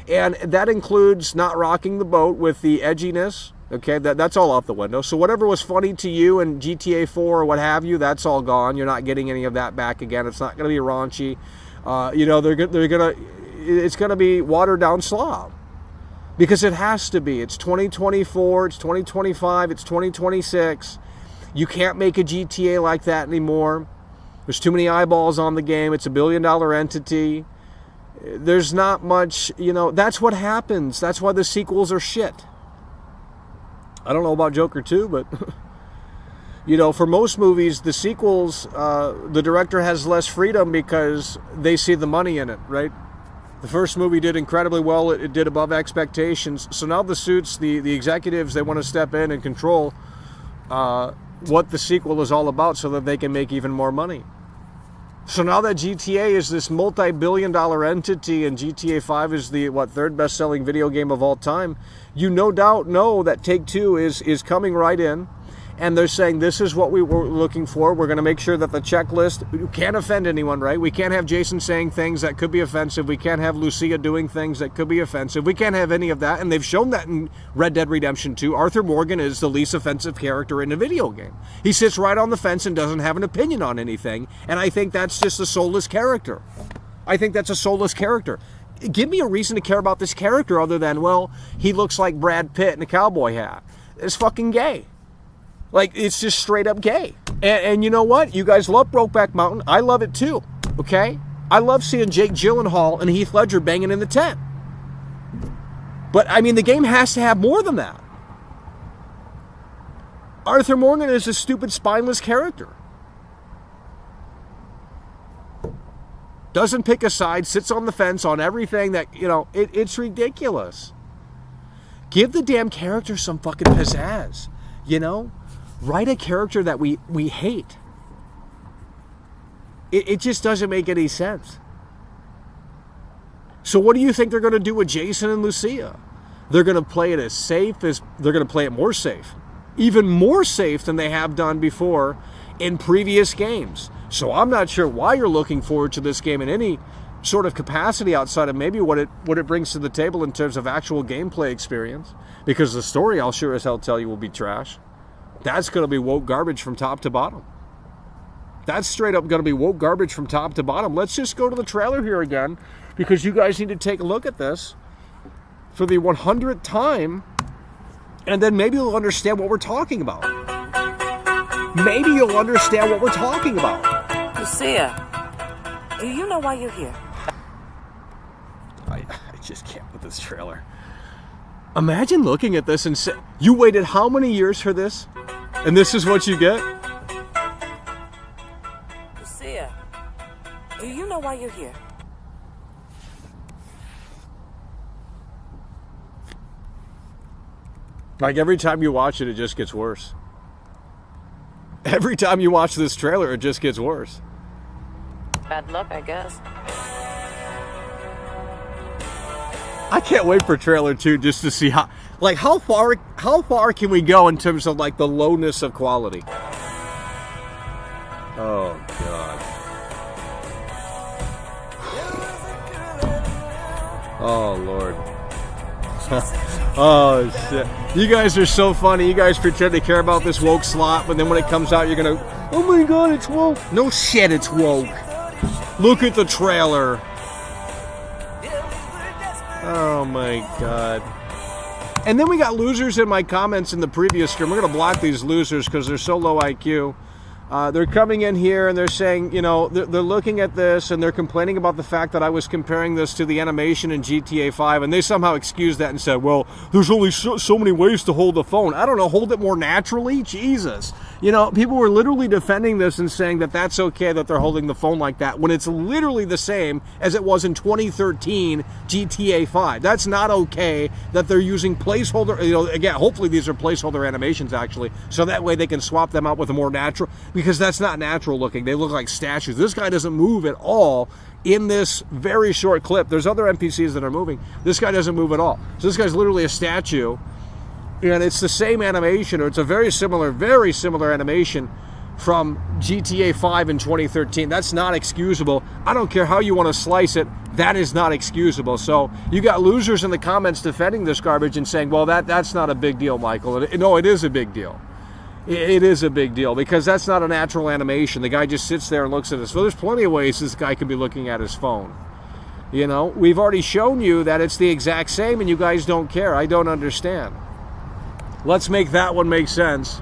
And that includes not rocking the boat with the edginess. Okay, that's all out the window. So whatever was funny to you in GTA 4 or what have you, that's all gone. You're not getting any of that back again. It's not going to be raunchy. You know, it's going to be watered down slob. Because it has to be. It's 2024, it's 2025, it's 2026. You can't make a GTA like that anymore. There's too many eyeballs on the game. It's $1 billion entity. There's not much, you know, that's what happens. That's why the sequels are shit. I don't know about Joker 2, but, you know, for most movies, the sequels, the director has less freedom because they see the money in it, right? The first movie did incredibly well. It did above expectations. So now the suits, the executives, they want to step in and control what the sequel is all about so that they can make even more money. So now that GTA is this multi-billion-dollar entity and GTA 5 is the, third best-selling video game of all time, you no doubt know that Take-Two is coming right in and they're saying this is what we were looking for. We're going to make sure that the checklist, we can't offend anyone, right? We can't have Jason saying things that could be offensive. We can't have Lucia doing things that could be offensive. We can't have any of that, and they've shown that in Red Dead Redemption 2. Arthur Morgan is the least offensive character in a video game. He sits right on the fence and doesn't have an opinion on anything, and I think that's just a soulless character. I think that's a soulless character. Give me a reason to care about this character other than, well, he looks like Brad Pitt in a cowboy hat. It's fucking gay. Like, it's just straight up gay. And you know what? You guys love Brokeback Mountain. I love it too, okay? I love seeing Jake Gyllenhaal and Heath Ledger banging in the tent. But, I mean, the game has to have more than that. Arthur Morgan is a stupid, spineless character. Doesn't pick a side, sits on the fence on everything that, you know, it's ridiculous. Give the damn character some fucking pizzazz, you know? Write a character that we hate. It just doesn't make any sense. So what do you think they're going to do with Jason and Lucia? They're going to play it as safe as, they're going to play it more safe. Even more safe than they have done before in previous games. So I'm not sure why you're looking forward to this game in any sort of capacity outside of maybe what it brings to the table in terms of actual gameplay experience. Because the story, I'll sure as hell tell you, will be trash. That's going to be woke garbage from top to bottom. That's straight up going to be woke garbage from top to bottom. Let's just go to the trailer here again, because you guys need to take a look at this for the 100th time, and then maybe you'll understand what we're talking about. Maybe you'll understand what we're talking about. Lucia, do you know why you're here? I just can't with this trailer. Imagine looking at this and say, you waited how many years for this? And this is what you get? Lucia, do you know why you're here? Like, every time you watch it, it just gets worse. Every time you watch this trailer, it just gets worse. Bad luck, I guess. I can't wait for trailer 2 just to see how far can we go in terms of like the lowness of quality. Oh god. Oh lord. Oh shit. You guys are so funny. You guys pretend to care about this woke slop, but then when it comes out you're gonna, oh my god, it's woke. No shit, it's woke. Look at the trailer. Oh my god. And then we got losers in my comments in the previous stream. We're going to block these losers because they're so low IQ. They're coming in here and they're saying, you know, they're looking at this and they're complaining about the fact that I was comparing this to the animation in GTA 5, and they somehow excused that and said, well, there's only so many ways to hold the phone. I don't know, hold it more naturally? Jesus. You know, people were literally defending this and saying that that's okay that they're holding the phone like that when it's literally the same as it was in 2013 GTA 5. That's not okay that they're using placeholder, you know, again, hopefully these are placeholder animations actually, so that way they can swap them out with a more natural, because that's not natural looking. They look like statues. This guy doesn't move at all in this very short clip. There's other NPCs that are moving. This guy doesn't move at all. So this guy's literally a statue, and it's the same animation, or it's a very similar animation from GTA 5 in 2013. That's not excusable. I don't care how you want to slice it. That is not excusable. So you got losers in the comments defending this garbage and saying, well, that's not a big deal, Michael. No, it is a big deal. It is a big deal because that's not a natural animation. The guy just sits there and looks at his phone. There's plenty of ways this guy could be looking at his phone. You know, we've already shown you that it's the exact same and you guys don't care. I don't understand. Let's make that one make sense.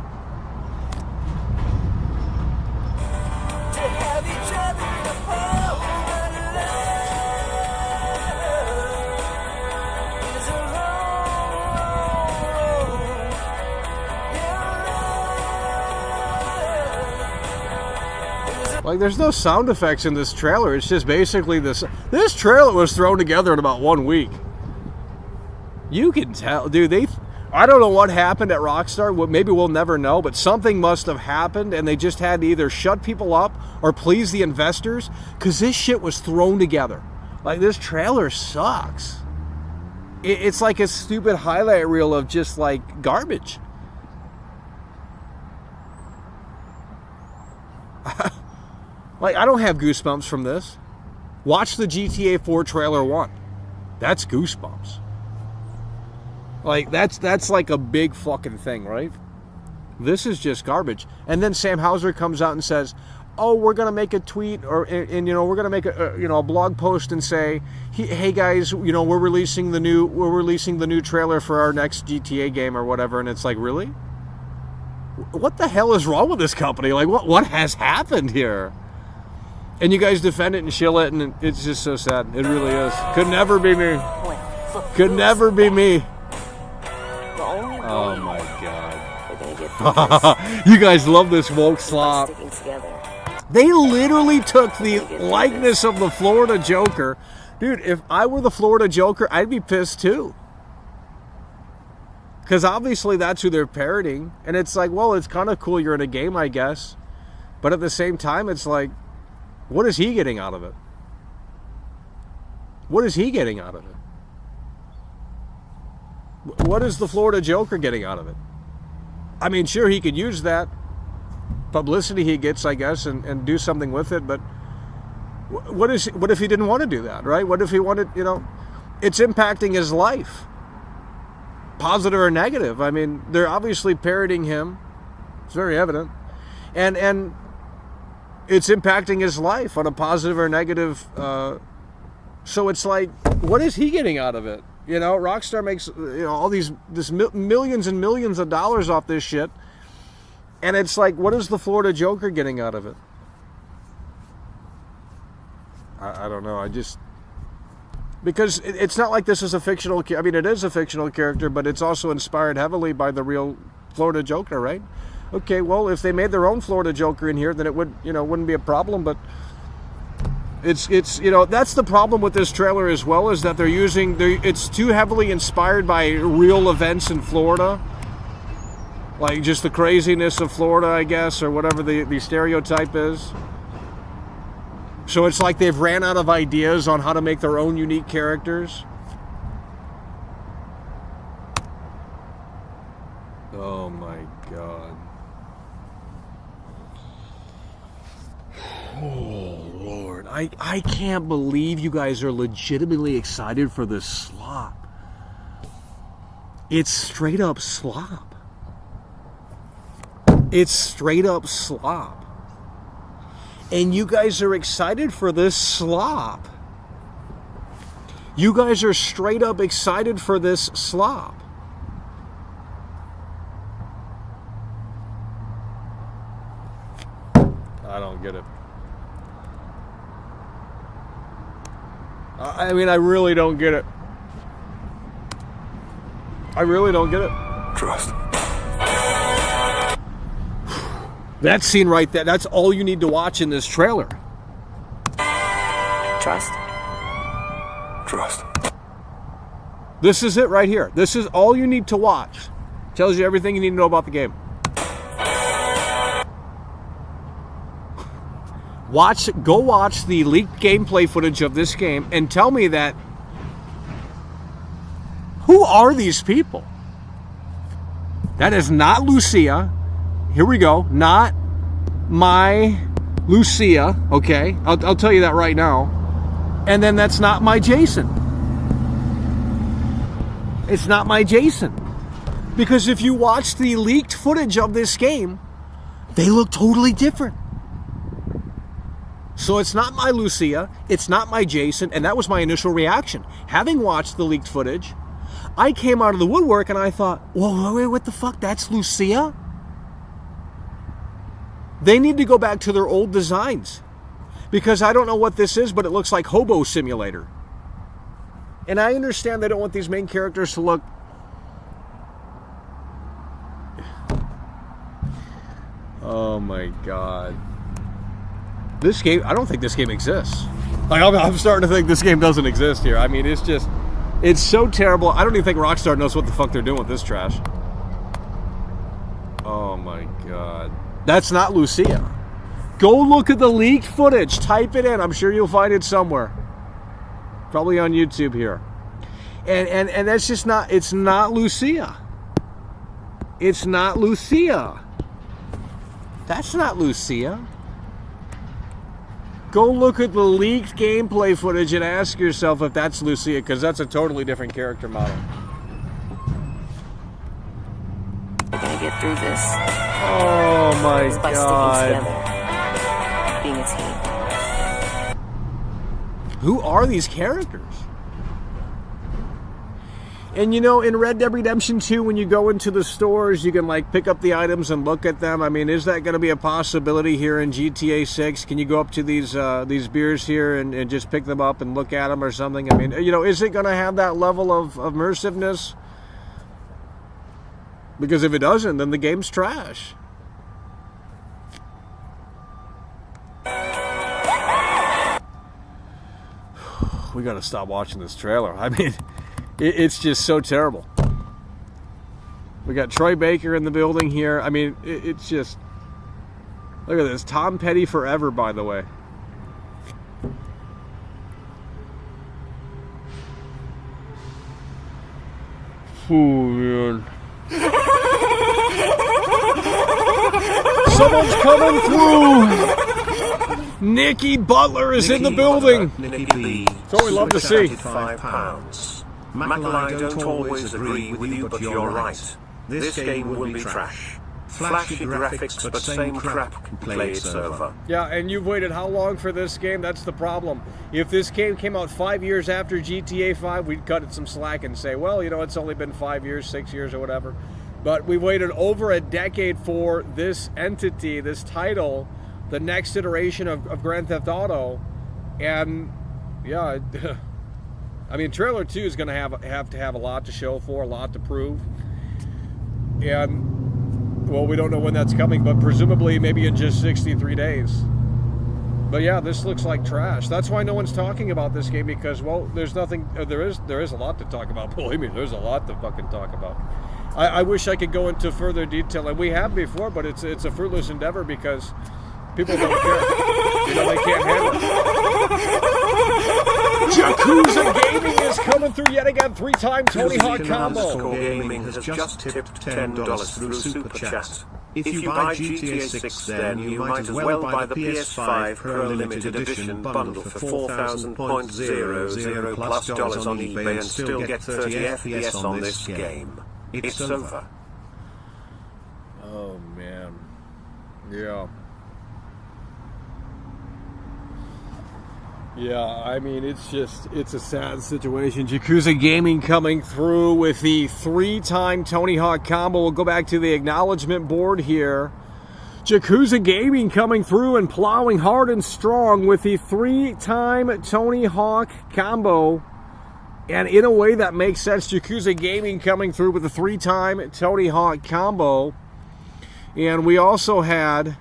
Like, there's no sound effects in this trailer. It's just basically this trailer was thrown together in about 1 week. You can tell, dude, I don't know what happened at Rockstar. Maybe we'll never know, but something must have happened and they just had to either shut people up or please the investors, because this shit was thrown together. Like, this trailer sucks. It's like a stupid highlight reel of just like garbage. Like, I don't have goosebumps from this. Watch the GTA 4 trailer 1. That's goosebumps. Like, that's like a big fucking thing, right? This is just garbage. And then Sam Houser comes out and says, "Oh, we're gonna make a tweet, and we're gonna make a blog post and say, hey guys, we're releasing the new trailer for our next GTA game or whatever." And it's like, really? What the hell is wrong with this company? Like, what has happened here? And you guys defend it and shill it, and it's just so sad. It really is. Could never be me. Could never be me. Oh my god. You guys love this woke slop. They literally took the likeness of the Florida Joker. Dude, if I were the Florida Joker, I'd be pissed too. Because obviously that's who they're parodying. And it's like, well, it's kind of cool you're in a game, I guess. But at the same time, it's like, what is he getting out of it? What is he getting out of it? What is the Florida Joker getting out of it? I mean, sure, he could use that publicity he gets, I guess, and do something with it, but what if he didn't want to do that, right? What if he wanted, it's impacting his life, positive or negative. I mean, they're obviously parodying him. It's very evident. And it's impacting his life on a positive or negative. So it's like, what is he getting out of it? Rockstar makes all this millions and millions of dollars off this shit. And it's like, what is the Florida Joker getting out of it? I don't know. Because it's not like this is a fictional... I mean, it is a fictional character, but it's also inspired heavily by the real Florida Joker, right? Okay, well, if they made their own Florida Joker in here, then it would, wouldn't be a problem, but... It's that's the problem with this trailer as well, is that it's too heavily inspired by real events in Florida. Like just the craziness of Florida, I guess, or whatever the stereotype is. So it's like they've ran out of ideas on how to make their own unique characters. Oh my god. Oh Lord. I can't believe you guys are legitimately excited for this slop. It's straight up slop. It's straight up slop. And you guys are excited for this slop. You guys are straight up excited for this slop. I don't get it. I mean, I really don't get it. I really don't get it. Trust. That scene right there, that's all you need to watch in this trailer. Trust. Trust. This is it right here. This is all you need to watch. Tells you everything you need to know about the game. Go watch the leaked gameplay footage of this game and tell me that. Who are these people? That is not Lucia. Here we go. Not my Lucia. Okay, I'll tell you that right now. And then that's not my Jason. It's not my Jason. Because if you watch the leaked footage of this game, they look totally different. So it's not my Lucia, it's not my Jason, and that was my initial reaction. Having watched the leaked footage, I came out of the woodwork and I thought, whoa, wait, what the fuck? That's Lucia? They need to go back to their old designs. Because I don't know what this is, but it looks like Hobo Simulator. And I understand they don't want these main characters to look... Oh my god. This game, I don't think this game exists. Like, I'm starting to think this game doesn't exist here. I mean, it's so terrible. I don't even think Rockstar knows what the fuck they're doing with this trash. Oh my god. That's not Lucia. Go look at the leaked footage. Type it in. I'm sure you'll find it somewhere. Probably on YouTube here. And that's just not, it's not Lucia. It's not Lucia. That's not Lucia. Go look at the leaked gameplay footage and ask yourself if that's Lucia, because that's a totally different character model. We're gonna get through this. Oh my By God. sticking together. Being a team. Who are these characters? And you know, in Red Dead Redemption 2, when you go into the stores, you can like pick up the items and look at them. I mean, is that going to be a possibility here in GTA 6? Can you go up to these beers here and just pick them up and look at them or something? I mean, you know, is it going to have that level of immersiveness? Because if it doesn't, then the game's trash. We got to stop watching this trailer. I mean... It's just so terrible. We got Troy Baker in the building here. I mean, it's just... Look at this. Tom Petty forever, by the way. Oh, man. Someone's coming through! Nikki Butler is in the building. That's what we love to see. £5. Mackay don't always agree with you, but you're right. This game will be trash. Flashy graphics, but same crap can play its over. Yeah, and you've waited how long for this game? That's the problem. If this game came out 5 years after GTA 5, we'd cut it some slack and say, well, you know, it's only been 5 years, 6 years, or whatever. But we waited over a decade for this entity, this title, the next iteration of Grand Theft Auto, and yeah, I mean, trailer 2 is going to have to have a lot to show for, a lot to prove, and well, we don't know when that's coming, but presumably maybe in just 63 days. But yeah, this looks like trash. That's why no one's talking about this game, because well, there's nothing. There is a lot to talk about. Believe me, there's a lot to fucking talk about. I wish I could go into further detail, and we have before, but it's a fruitless endeavor because people don't care. You know, they can't handle it. Yakuza Gaming is coming through yet again. 3-time Tony Hawk combo. Gaming has just tipped $10 through Super Chat. If you buy GTA 6, then you might as well buy the PS5 Pro Limited Edition bundle for 4,000.00 plus dollars on eBay and still get 30 FPS on this game. It's over. Oh man. Yeah. Yeah, I mean, it's a sad situation. Yakuza Gaming coming through with the 3-time Tony Hawk combo. We'll go back to the acknowledgement board here. Yakuza Gaming coming through and plowing hard and strong with the 3-time Tony Hawk combo. And in a way that makes sense, Yakuza Gaming coming through with the 3-time Tony Hawk combo. And we also had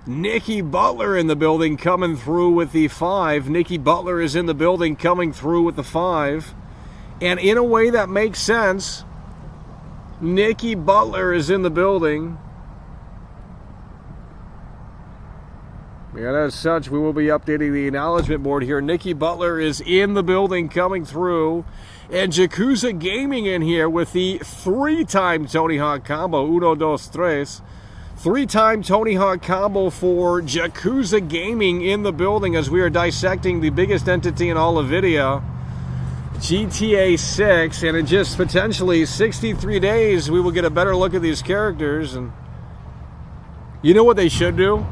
Nikki Butler in the building coming through with the 5. Nikki Butler is in the building coming through with the 5. And in a way that makes sense, Nikki Butler is in the building. And as such, we will be updating the acknowledgement board here. Nikki Butler is in the building coming through. And Yakuza Gaming in here with the 3-time Tony Hawk combo. 1, 2, 3. 3-time Tony Hawk combo for Yakuza Gaming in the building as we are dissecting the biggest entity in all of Vidya, GTA 6. And in just potentially 63 days, we will get a better look at these characters. And you know what they should do?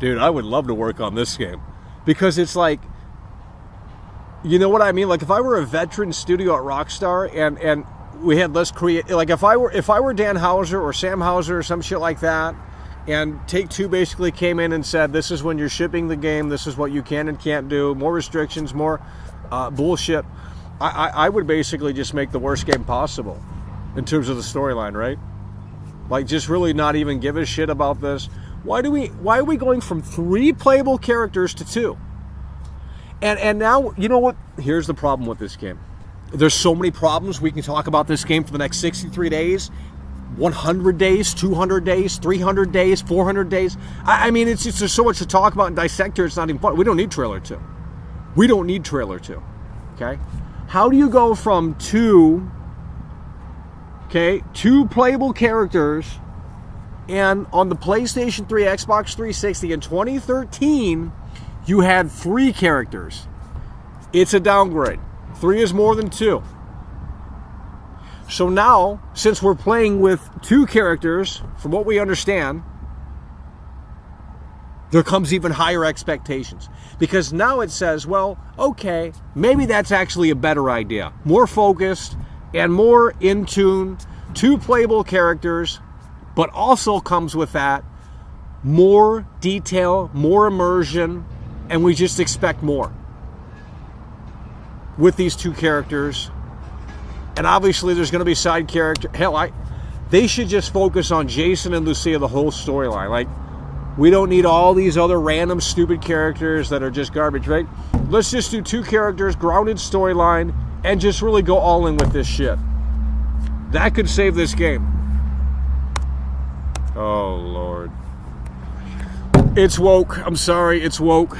Dude, I would love to work on this game because it's like, you know what I mean? Like if I were a veteran studio at Rockstar and we had less like if I were Dan Houser or Sam Houser or some shit like that, and Take-Two basically came in and said, this is when you're shipping the game, this is what you can and can't do, more restrictions, more bullshit. I would basically just make the worst game possible in terms of the storyline, right? Like just really not even give a shit about this. Why are we going from 3 playable characters to 2? And now, you know what? Here's the problem with this game. There's so many problems. We can talk about this game for the next 63 days, 100 days, 200 days, 300 days, 400 days. I mean, it's just, there's so much to talk about and dissect here, it's not even fun. We don't need trailer 2. We don't need trailer 2. Okay? How do you go from 2 playable characters And on the PlayStation 3, Xbox 360 in 2013, you had 3 characters. It's a downgrade. 3 is more than 2. So now, since we're playing with 2 characters, from what we understand, there comes even higher expectations. Because now it says, well, okay, maybe that's actually a better idea. More focused and more in tune, 2 playable characters, but also comes with that more detail, more immersion, and we just expect more with these 2 characters. And obviously there's going to be side character. Hell, they should just focus on Jason and Lucia the whole storyline. Like, we don't need all these other random stupid characters that are just garbage, right? Let's just do 2 characters, grounded storyline, and just really go all in with this shit. That could save this game. Oh, Lord. It's woke. I'm sorry, it's woke.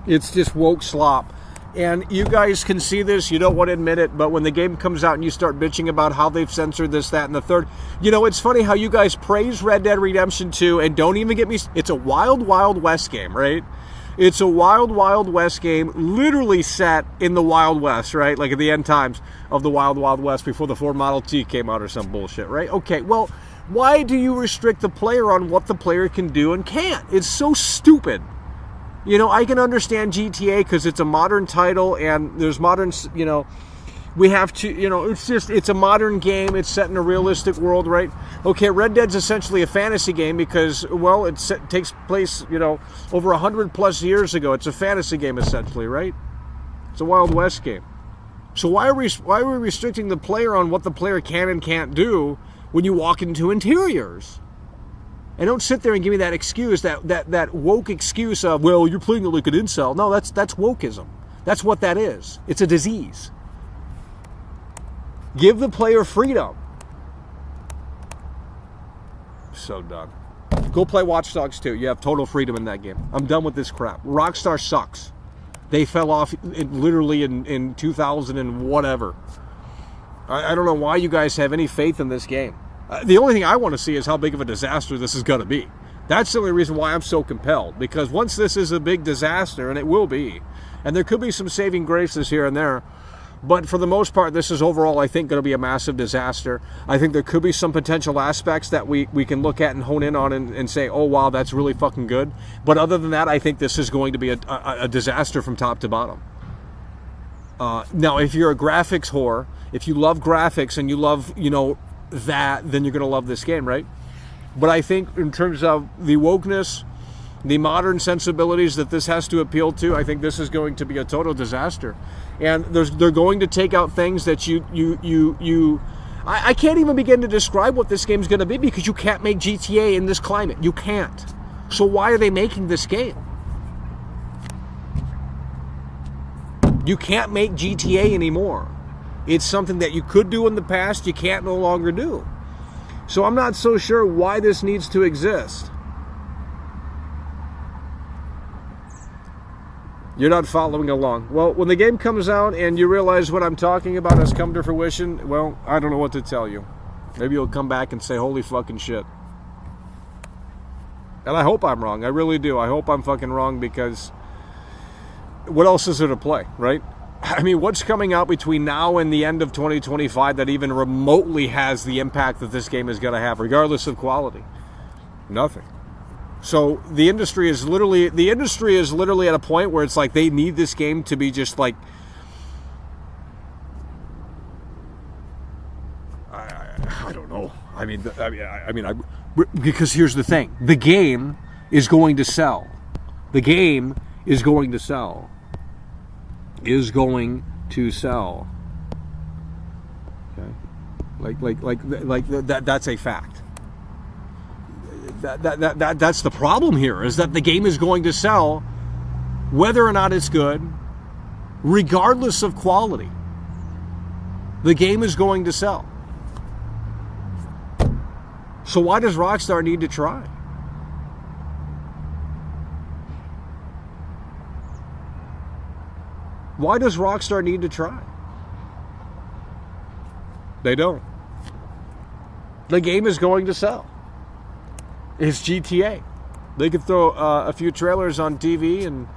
It's just woke slop. And you guys can see this, you don't want to admit it, but when the game comes out and you start bitching about how they've censored this, that, and the third, you know, it's funny how you guys praise Red Dead Redemption 2 and don't even get me... It's a Wild Wild West game, right? It's a Wild Wild West game, literally set in the Wild West, right? Like at the end times of the Wild Wild West before the Ford Model T came out or some bullshit, right? Okay, well, why do you restrict the player on what the player can do and can't? It's so stupid. You know, I can understand GTA because it's a modern title and there's modern, you know, we have to, you know, it's a modern game. It's set in a realistic world, right? Okay, Red Dead's essentially a fantasy game because, well, it takes place, you know, over 100 plus years ago. It's a fantasy game essentially, right? It's a Wild West game. So why are we restricting the player on what the player can and can't do when you walk into interiors? And don't sit there and give me that excuse, that woke excuse of, well, you're playing it like an incel. No, that's wokeism. That's what that is. It's a disease. Give the player freedom. So done. Go play Watch Dogs 2. You have total freedom in that game. I'm done with this crap. Rockstar sucks. They fell off literally in 2000 and whatever. I don't know why you guys have any faith in this game. The only thing I want to see is how big of a disaster this is going to be. That's the only reason why I'm so compelled. Because once this is a big disaster, and it will be, and there could be some saving graces here and there, but for the most part, this is overall, I think, going to be a massive disaster. I think there could be some potential aspects that we can look at and hone in on and say, oh, wow, that's really fucking good. But other than that, I think this is going to be a disaster from top to bottom. Now, if you're a graphics whore, if you love graphics and you love, you know, that, then you're going to love this game, right? But I think in terms of the wokeness, the modern sensibilities that this has to appeal to, I think this is going to be a total disaster. And they're going to take out things that I can't even begin to describe what this game's going to be because you can't make GTA in this climate. You can't. So why are they making this game? You can't make GTA anymore. It's something that you could do in the past, you can't no longer do. So I'm not so sure why this needs to exist. You're not following along. Well, when the game comes out and you realize what I'm talking about has come to fruition, well, I don't know what to tell you. Maybe you'll come back and say, holy fucking shit. And I hope I'm wrong. I really do. I hope I'm fucking wrong because what else is there to play, right? I mean, what's coming out between now and the end of 2025 that even remotely has the impact that this game is going to have, regardless of quality? Nothing. So the industry is literally at a point where it's like they need this game to be just like, I don't know. I mean, because here's the thing: the game is going to sell. The game is going to sell. Is going to sell. Okay, like that. That's a fact. That's the problem here, is that the game is going to sell whether or not it's good, regardless of quality. The game is going to sell. So why does Rockstar need to try? Why does Rockstar need to try? They don't. The game is going to sell. It's GTA. They could throw a few trailers on TV and,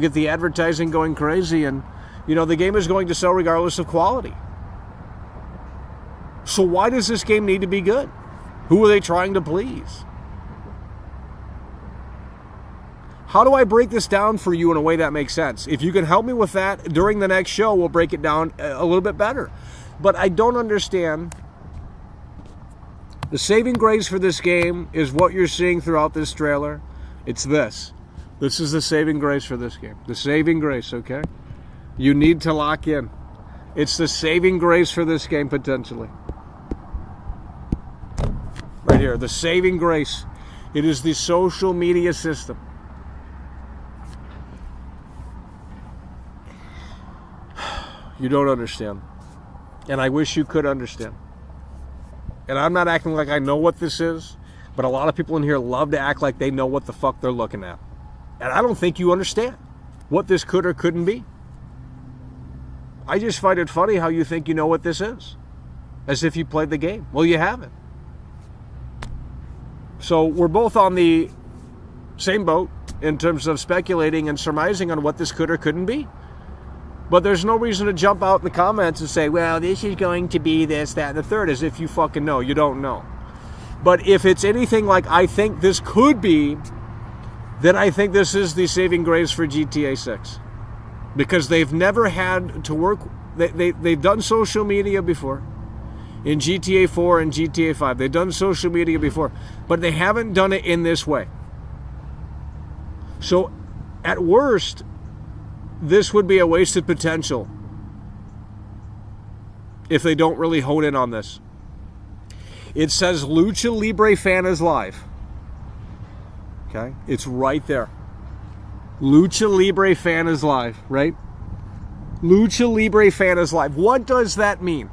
get the advertising going crazy, and, the game is going to sell regardless of quality. So why does this game need to be good? Who are they trying to please? How do I break this down for you in a way that makes sense? If you can help me with that during the next show, we'll break it down a little bit better. But I don't understand. The saving grace for this game is what you're seeing throughout this trailer. It's this. This is the saving grace for this game. The saving grace, okay? You need to lock in. It's the saving grace for this game, potentially. Right here, the saving grace. It is the social media system. You don't understand. And I wish you could understand. And I'm not acting like I know what this is, but a lot of people in here love to act like they know what the fuck they're looking at. And I don't think you understand what this could or couldn't be. I just find it funny how you think you know what this is. As if you played the game. Well, you haven't. So we're both on the same boat in terms of speculating and surmising on what this could or couldn't be. But there's no reason to jump out in the comments and say, well, this is going to be this, that, and the third, as if you fucking know. You don't know. But if it's anything like I think this could be, then I think this is the saving grace for GTA 6. Because they've never had to work... They've done social media before. In GTA 4 and GTA 5. They've done social media before. But they haven't done it in this way. So, at worst... this would be a wasted potential if they don't really hone in on this. It says Lucha Libre Fan is live. Okay? It's right there. Lucha Libre Fan is live, right? Lucha Libre Fan is live. What does that mean?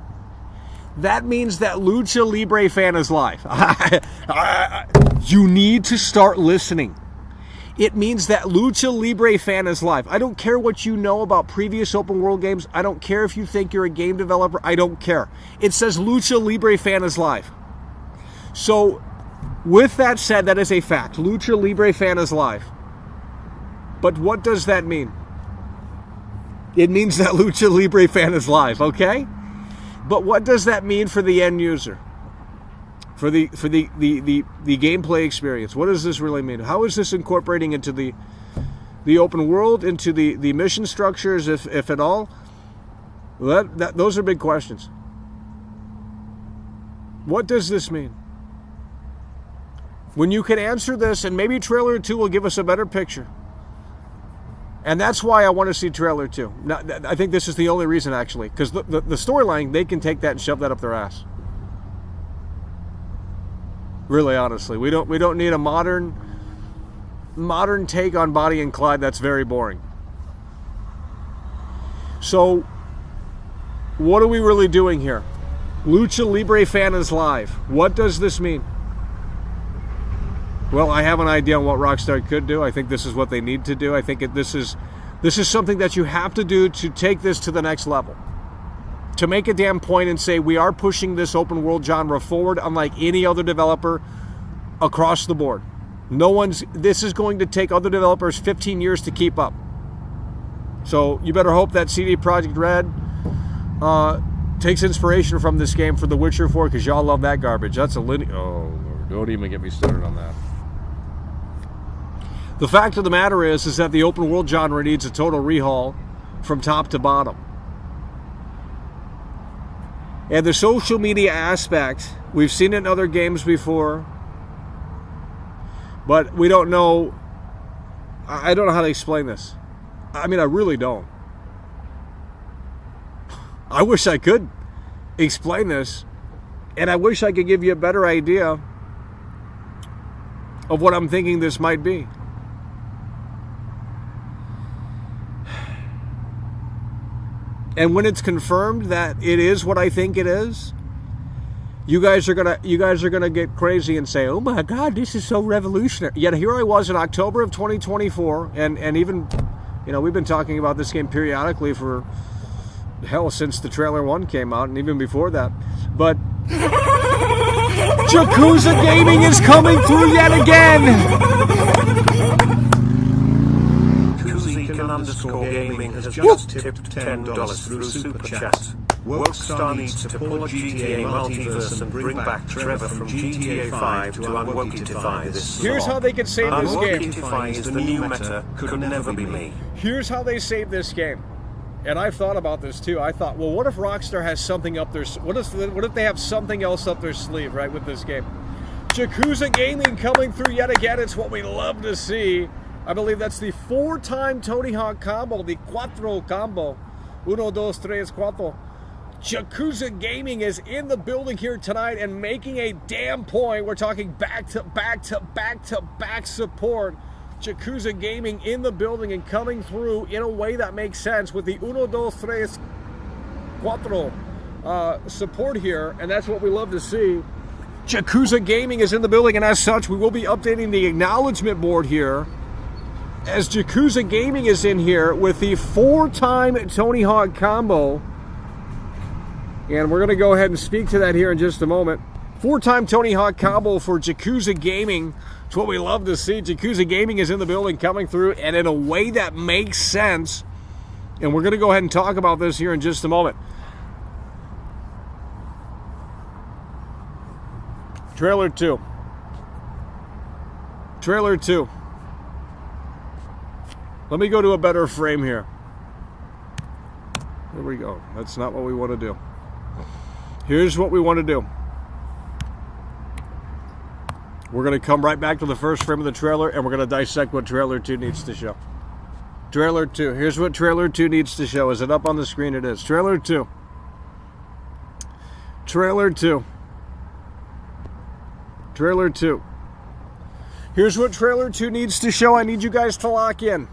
That means that Lucha Libre Fan is live. You need to start listening. It means that Lucha Libre Fan is live. I don't care what you know about previous open world games. I don't care if you think you're a game developer. I don't care. It says Lucha Libre Fan is live. So, with that said, that is a fact. Lucha Libre Fan is live. But what does that mean? It means that Lucha Libre Fan is live, okay? But what does that mean for the end user? For the gameplay experience. What does this really mean? How is this incorporating into the open world, into the mission structures, if at all? Those are big questions. What does this mean? When you can answer this, and maybe trailer 2 will give us a better picture. And that's why I want to see trailer 2. Now, I think this is the only reason, actually. Because the storyline, they can take that and shove that up their ass. Really, honestly, we don't need a modern take on Bonnie and Clyde. That's very boring. So, what are we really doing here? Lucha Libre Fan is live. What does this mean? Well, I have an idea on what Rockstar could do. I think this is what they need to do. I think this is something that you have to do to take this to the next level. To make a damn point and say we are pushing this open world genre forward unlike any other developer across the board. This is going to take other developers 15 years to keep up. So you better hope that CD Projekt Red takes inspiration from this game for The Witcher 4, because y'all love that garbage. That's a linear... Oh, Lord, don't even get me started on that. The fact of the matter is that the open world genre needs a total rehaul from top to bottom. And the social media aspect, we've seen it in other games before, but we don't know. I don't know how to explain this. I mean, I really don't. I wish I could explain this, and I wish I could give you a better idea of what I'm thinking this might be. And when it's confirmed that it is what I think it is, you guys are gonna get crazy and say, "Oh my God, this is so revolutionary!" Yet here I was in October of 2024, and even, we've been talking about this game periodically for hell since the trailer 1 came out, and even before that. But Yakuza Gaming is coming through yet again. Gaming has just tipped $10 through Super Chat. Rockstar needs to pull a GTA multiverse and bring back Trevor from GTA 5 to unwoketify this. Here's how they could save this game. Unwoketify is the new meta, could never be me. Here's how they save this game. And I've thought about this too. I thought, well, what if Rockstar has something up their... What if they have something else up their sleeve, right, with this game? Yakuza Gaming coming through yet again. It's what we love to see. I believe that's the 4-time Tony Hawk combo, the Cuatro combo. 1, 2, 3, 4. Yakuza Gaming is in the building here tonight and making a damn point. We're talking back-to-back support. Yakuza Gaming in the building and coming through in a way that makes sense with the 1, 2, 3, 4 support here, and that's what we love to see. Yakuza Gaming is in the building, and as such, we will be updating the acknowledgement board here as Yakuza Gaming is in here with the 4-time Tony Hawk combo. And we're going to go ahead and speak to that here in just a moment. 4-time Tony Hawk combo for Yakuza Gaming. It's what we love to see. Yakuza Gaming is in the building coming through and in a way that makes sense. And we're going to go ahead and talk about this here in just a moment. Trailer 2. Trailer 2. Let me go to a better frame here. There we go. That's not what we want to do. Here's what we want to do. We're going to come right back to the first frame of the trailer, and we're going to dissect what Trailer 2 needs to show. Trailer 2. Here's what Trailer 2 needs to show. Is it up on the screen? It is. Trailer 2. Trailer 2. Trailer 2. Here's what Trailer 2 needs to show. I need you guys to lock in.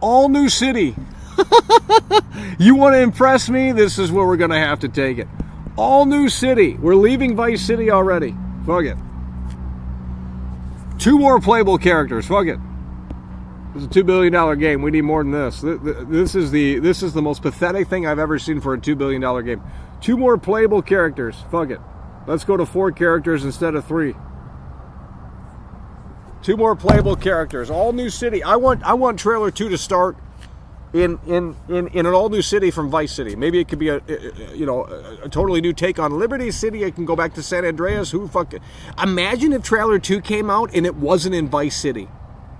All new city. You want to impress me? This is where we're going to have to take it. All new city. We're leaving Vice City already. Fuck it. 2 more playable characters. Fuck it. This is a $2 billion game. We need more than this. This is the most pathetic thing I've ever seen for a $2 billion game. 2 more playable characters. Fuck it. Let's go to 4 characters instead of 3. 2 more playable characters. All new city. I want Trailer 2 to start in an all new city from Vice City. Maybe it could be a totally new take on Liberty City. It can go back to San Andreas. Who fuck it? Imagine if Trailer 2 came out and it wasn't in Vice City.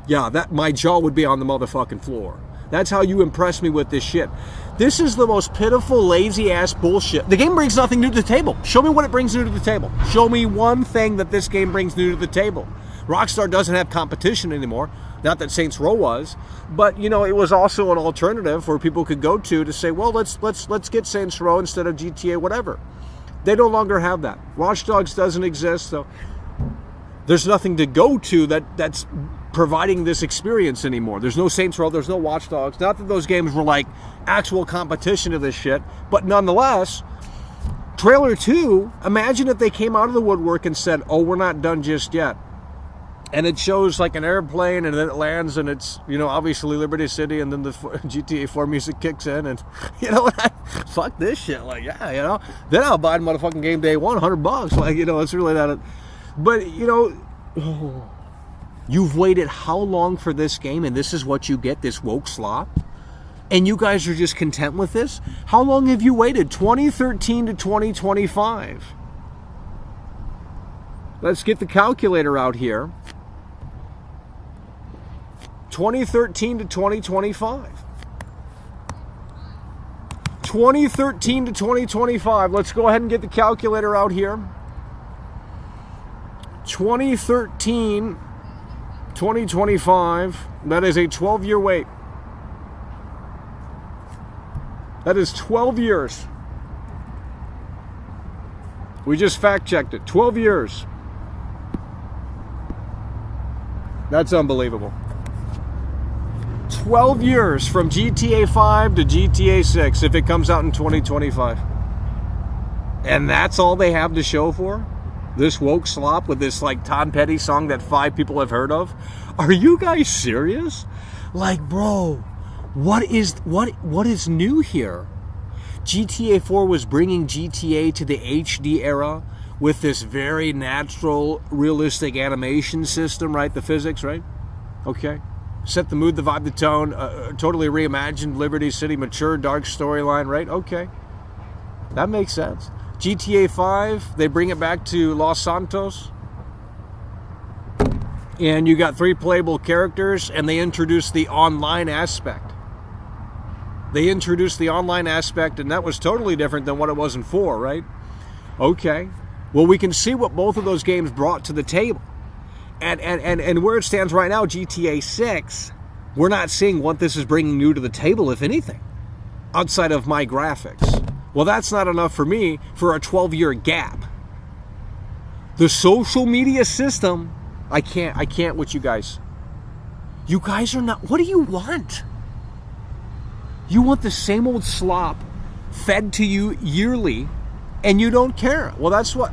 Yeah, that my jaw would be on the motherfucking floor. That's how you impress me with this shit. This is the most pitiful, lazy-ass bullshit. The game brings nothing new to the table. Show me what it brings new to the table. Show me one thing that this game brings new to the table. Rockstar doesn't have competition anymore. Not that Saints Row was, but it was also an alternative where people could go to say, well, let's get Saints Row instead of GTA, whatever. They no longer have that. Watch Dogs doesn't exist, so there's nothing to go to that's providing this experience anymore. There's no Saints Row, there's no Watch Dogs. Not that those games were like actual competition to this shit, but nonetheless, Trailer 2, imagine if they came out of the woodwork and said, oh, we're not done just yet. And it shows like an airplane, and then it lands, and it's, obviously Liberty City, and then the GTA 4 music kicks in, and, fuck this shit. Like, yeah, then I'll buy the motherfucking game day one, $100. Like, it's really not But, you've waited how long for this game, and this is what you get, this woke slop? And you guys are just content with this? How long have you waited? 2013 to 2025. Let's get the calculator out here. 2013 to 2025. 2013 to 2025. Let's go ahead and get the calculator out here. 2013, 2025. That is a 12-year wait. That is 12 years. We just fact-checked it. 12 years. That's unbelievable. 12 years from GTA 5 to GTA 6 if it comes out in 2025. And that's all they have to show for? This woke slop with this like Tom Petty song that 5 people have heard of? Are you guys serious? Like, bro, what is new here? GTA 4 was bringing GTA to the HD era with this very natural, realistic animation system, right? The physics, right? Okay. Set the mood, the vibe, the tone. Totally reimagined Liberty City, mature, dark storyline, right? Okay. That makes sense. GTA 5, they bring it back to Los Santos. And you got 3 playable characters, and they introduced the online aspect. They introduced the online aspect, and that was totally different than what it was in 4, right? Okay. Well, we can see what both of those games brought to the table. And where it stands right now, GTA 6, we're not seeing what this is bringing new to the table, if anything, outside of my graphics. Well, that's not enough for me for a 12-year gap. The social media system, I can't with you guys. You guys are not, what do you want? You want the same old slop fed to you yearly, and you don't care. Well, that's what...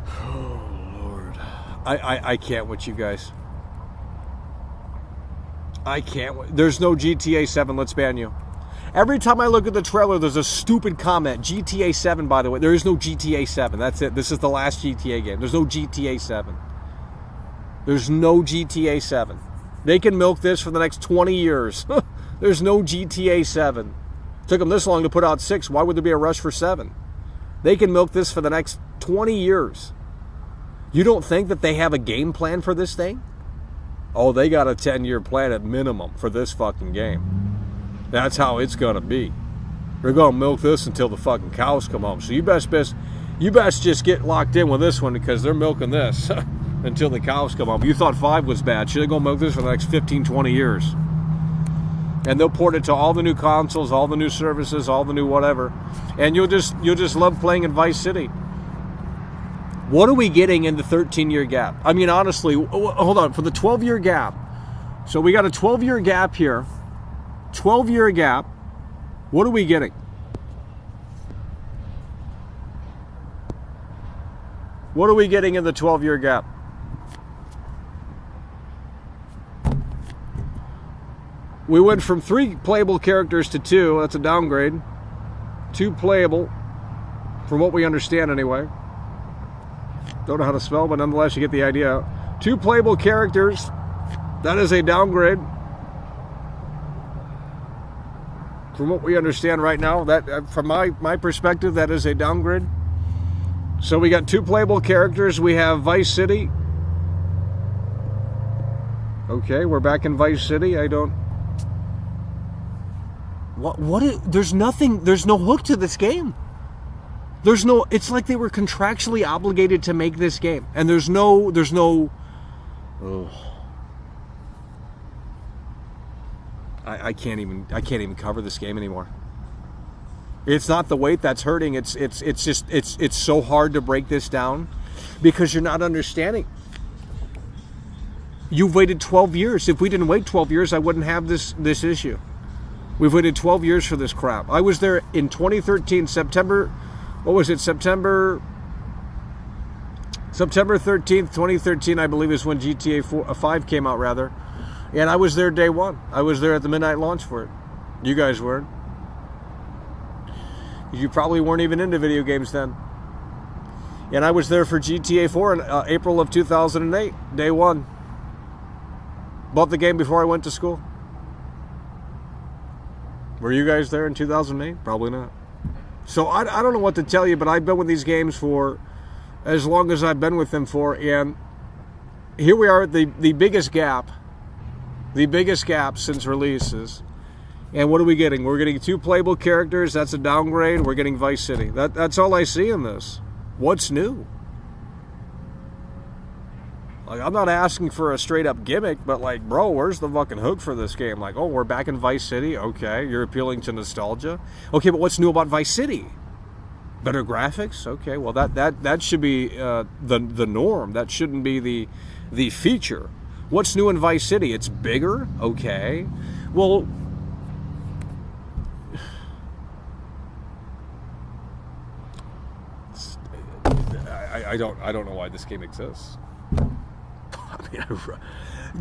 Oh, Lord. I can't with you guys. I can't. There's no GTA 7. Let's ban you. Every time I look at the trailer, there's a stupid comment. GTA 7, by the way. There is no GTA 7. That's it. This is the last GTA game. There's no GTA 7. There's no GTA 7. They can milk this for the next 20 years. There's no GTA 7. Took them this long to put out 6. Why would there be a rush for 7? They can milk this for the next 20 years. You don't think that they have a game plan for this thing? Oh, they got a 10-year plan at minimum for this fucking game. That's how it's going to be. They're going to milk this until the fucking cows come home. So you best just get locked in with this one, because they're milking this until the cows come home. You thought 5 was bad. Should they go milk this for the next 15, 20 years? And they'll port it to all the new consoles, all the new services, all the new whatever. And you'll just love playing in Vice City. What are we getting in the 13-year gap? I mean, honestly, hold on. For the 12-year gap, so we got a 12-year gap here. 12-year gap. What are we getting? What are we getting in the 12-year gap? We went from 3 playable characters to 2. That's a downgrade. 2 playable, from what we understand anyway. Don't know how to spell, but nonetheless, you get the idea. 2 playable characters. That is a downgrade. From what we understand right now, that from my perspective, that is a downgrade. So we got 2 playable characters. We have Vice City. Okay, we're back in Vice City. I don't... There's nothing, there's no hook to this game. There's no, it's like they were contractually obligated to make this game. And there's no, oh. I can't even cover this game anymore. It's not the weight that's hurting. It's so hard to break this down because you're not understanding. You've waited 12 years. If we didn't wait 12 years, I wouldn't have this issue. We've waited 12 years for this crap. I was there in 2013, September 13th, 2013, I believe, is when GTA 5 came out, rather. And I was there day one. I was there at the midnight launch for it. You guys weren't. You probably weren't even into video games then. And I was there for GTA 4 in April of 2008, day one. Bought the game before I went to school. Were you guys there in 2008? Probably not. So I don't know what to tell you, but I've been with these games for as long as I've been with them for, and here we are at the biggest gap since releases. And what are we getting? We're getting 2 playable characters. That's a downgrade. We're getting Vice City. That's all I see in this. What's new? Like, I'm not asking for a straight up gimmick, but like, bro, where's the fucking hook for this game? Like, oh, we're back in Vice City. Okay, you're appealing to nostalgia. Okay, but what's new about Vice City? Better graphics? Okay, well that should be the norm. That shouldn't be the feature. What's new in Vice City? It's bigger. Okay, well, I don't know why this game exists. I mean,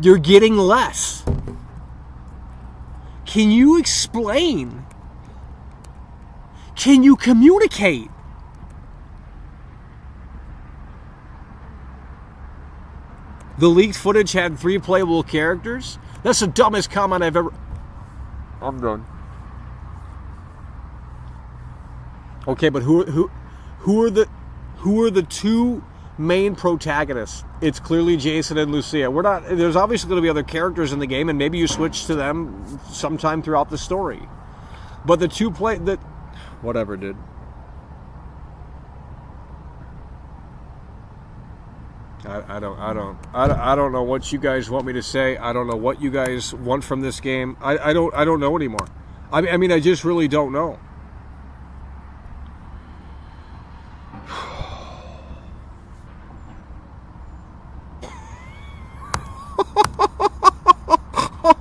you're getting less. Can you explain can you communicate? The leaked footage had 3 playable characters. That's the dumbest comment I've ever... I'm done. Okay, but who are the 2 main protagonists? It's clearly Jason and Lucia. There's obviously going to be other characters in the game, and maybe you switch to them sometime throughout the story. But the 2 whatever, dude. I don't know what you guys want me to say. I don't know what you guys want from this game. I don't know anymore. I mean, I just really don't know.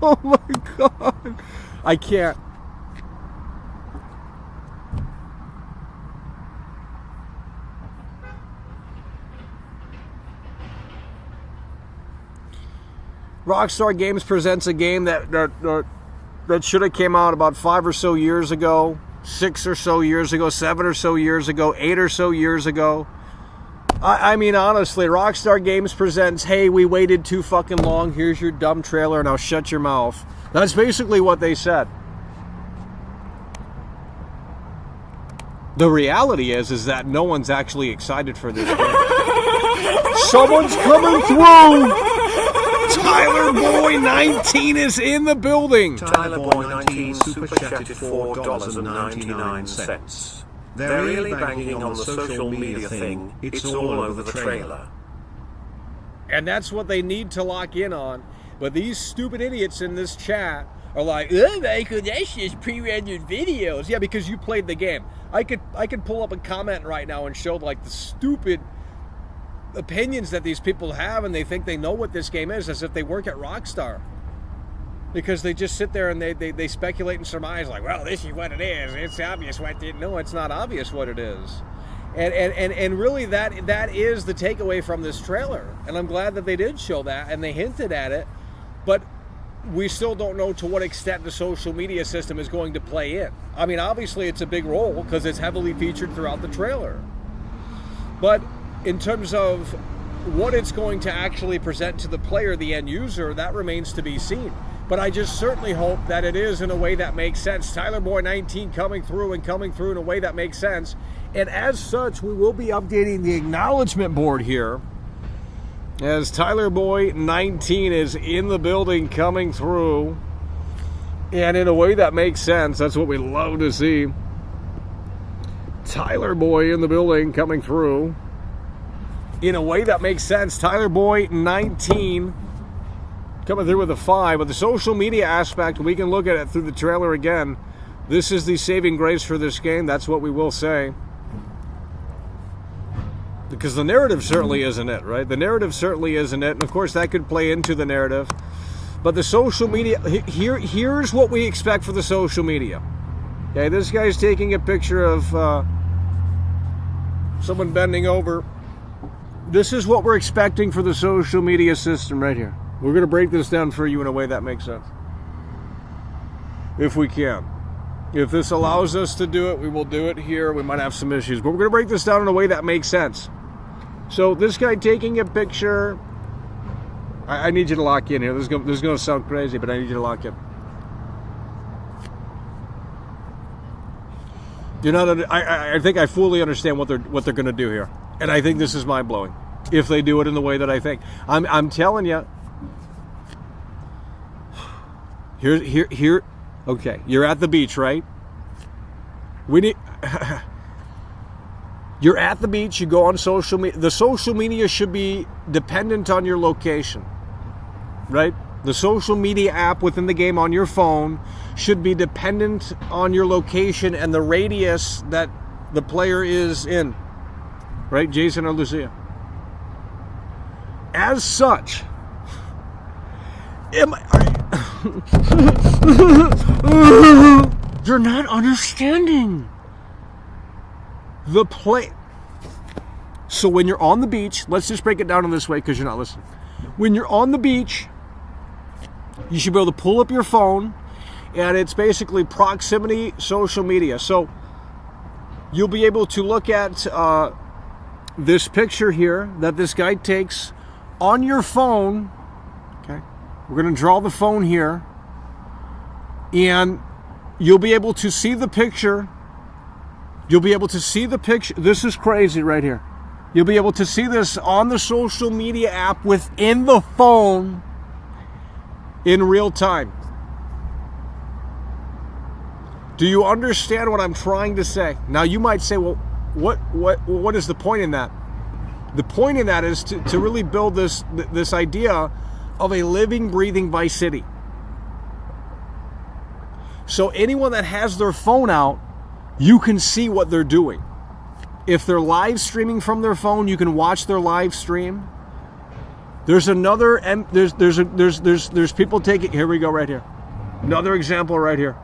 Oh my God. I can't. Rockstar Games presents a game that should have came out about 5 or so years ago, 6 or so years ago, 7 or so years ago, 8 or so years ago. I mean, honestly, Rockstar Games presents, hey, we waited too fucking long, here's your dumb trailer, now shut your mouth. That's basically what they said. The reality is that no one's actually excited for this game. Someone's coming through! Tyler Boy 19 is in the building. Tyler Boy 19 super chatted $4.99. They're really banging on the social media thing. It's all over the trailer. And that's what they need to lock in on. But these stupid idiots in this chat are like, oh, Michael, that's just pre-rendered videos. Yeah, because you played the game. I could pull up a comment right now and show like the stupid opinions that these people have, and they think they know what this game is, as if they work at Rockstar, because they just sit there and they speculate and surmise like, well, this is what it is, it's obvious what it... No, it's not obvious what it is. And really that is the takeaway from this trailer, and I'm glad that they did show that and they hinted at it, but we still don't know to what extent the social media system is going to play in. I mean, obviously it's a big role because it's heavily featured throughout the trailer, but in terms of what it's going to actually present to the player, the end user, that remains to be seen. But I just certainly hope that it is in a way that makes sense. Tyler Boy 19 coming through in a way that makes sense. And as such, we will be updating the acknowledgement board here, as Tyler Boy 19 is in the building coming through. And in a way that makes sense. That's what we love to see. Tyler Boy in the building coming through. In a way that makes sense. Tyler Boy 19 coming through with a 5. But the social media aspect, we can look at it through the trailer again. This is the saving grace for this game. That's what we will say. Because the narrative certainly isn't it, right? The narrative certainly isn't it. And of course that could play into the narrative. But the social media, here's what we expect for the social media. Okay, this guy's taking a picture of someone bending over. This is what we're expecting for the social media system right here. We're going to break this down for you in a way that makes sense. If we can. If this allows us to do it, we will do it here. We might have some issues, but we're going to break this down in a way that makes sense. So this guy taking a picture. I need you to lock in here. This is going to sound crazy, but I need you to lock in. You're not. I think I fully understand what they're going to do here. And I think this is mind-blowing if they do it in the way that I think. I'm telling you. Here. Okay, you're at the beach, right? You're at the beach. You go on social media. The social media should be dependent on your location, right? The social media app within the game on your phone should be dependent on your location and the radius that the player is in. Right, Jason or Lucia? As such, you're not understanding the play. So when you're on the beach, let's just break it down in this way because you're not listening. When you're on the beach, you should be able to pull up your phone, and it's basically proximity social media. So you'll be able to look at this picture here that this guy takes on your phone. Okay, we're going to draw the phone here, and you'll be able to see the picture. You'll be able to see the picture. This is crazy right here. You'll be able to see this on the social media app within the phone in real time. Do you understand what I'm trying to say? Now you might say, well, what is the point in that? The point in that is to really build this idea of a living, breathing Vice City. So anyone that has their phone out, you can see what they're doing. If they're live streaming from their phone, you can watch their live stream. There's another, and there's people taking. Here we go, right here. Another example right here.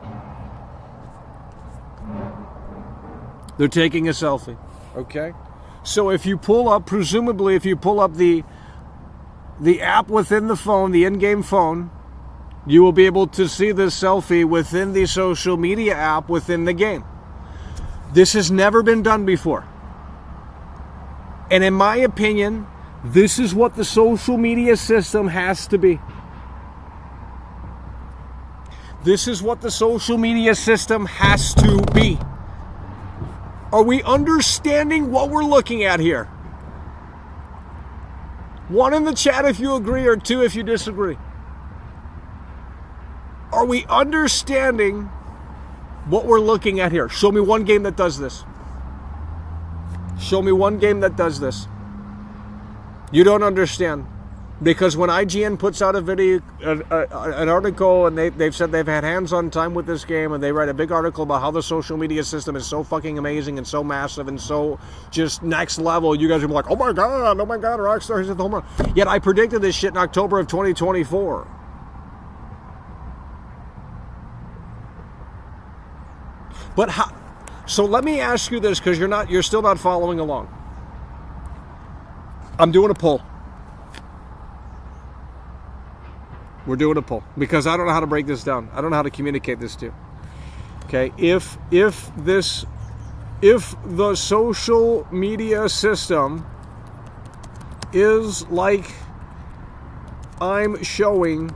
They're taking a selfie. Okay, so if you pull up, presumably, if you pull up the app within the phone, the in-game phone, you will be able to see this selfie within the social media app within the game. This has never been done before. And in my opinion, this is what the social media system has to be. This is what the social media system has to be. Are we understanding what we're looking at here? 1 in the chat if you agree, or 2 if you disagree. Are we understanding what we're looking at here? Show me one game that does this. Show me one game that does this. You don't understand. Because when IGN puts out a video, an article, and they've said they've had hands-on time with this game, and they write a big article about how the social media system is so fucking amazing and so massive and so just next level, you guys are like, oh my god, Rockstar has hit the home run. Yet I predicted this shit in October of 2024. But how? So let me ask you this, because you're still not following along. I'm doing a poll. We're doing a poll because I don't know how to break this down. I don't know how to communicate this to you. Okay, if the social media system is like I'm showing,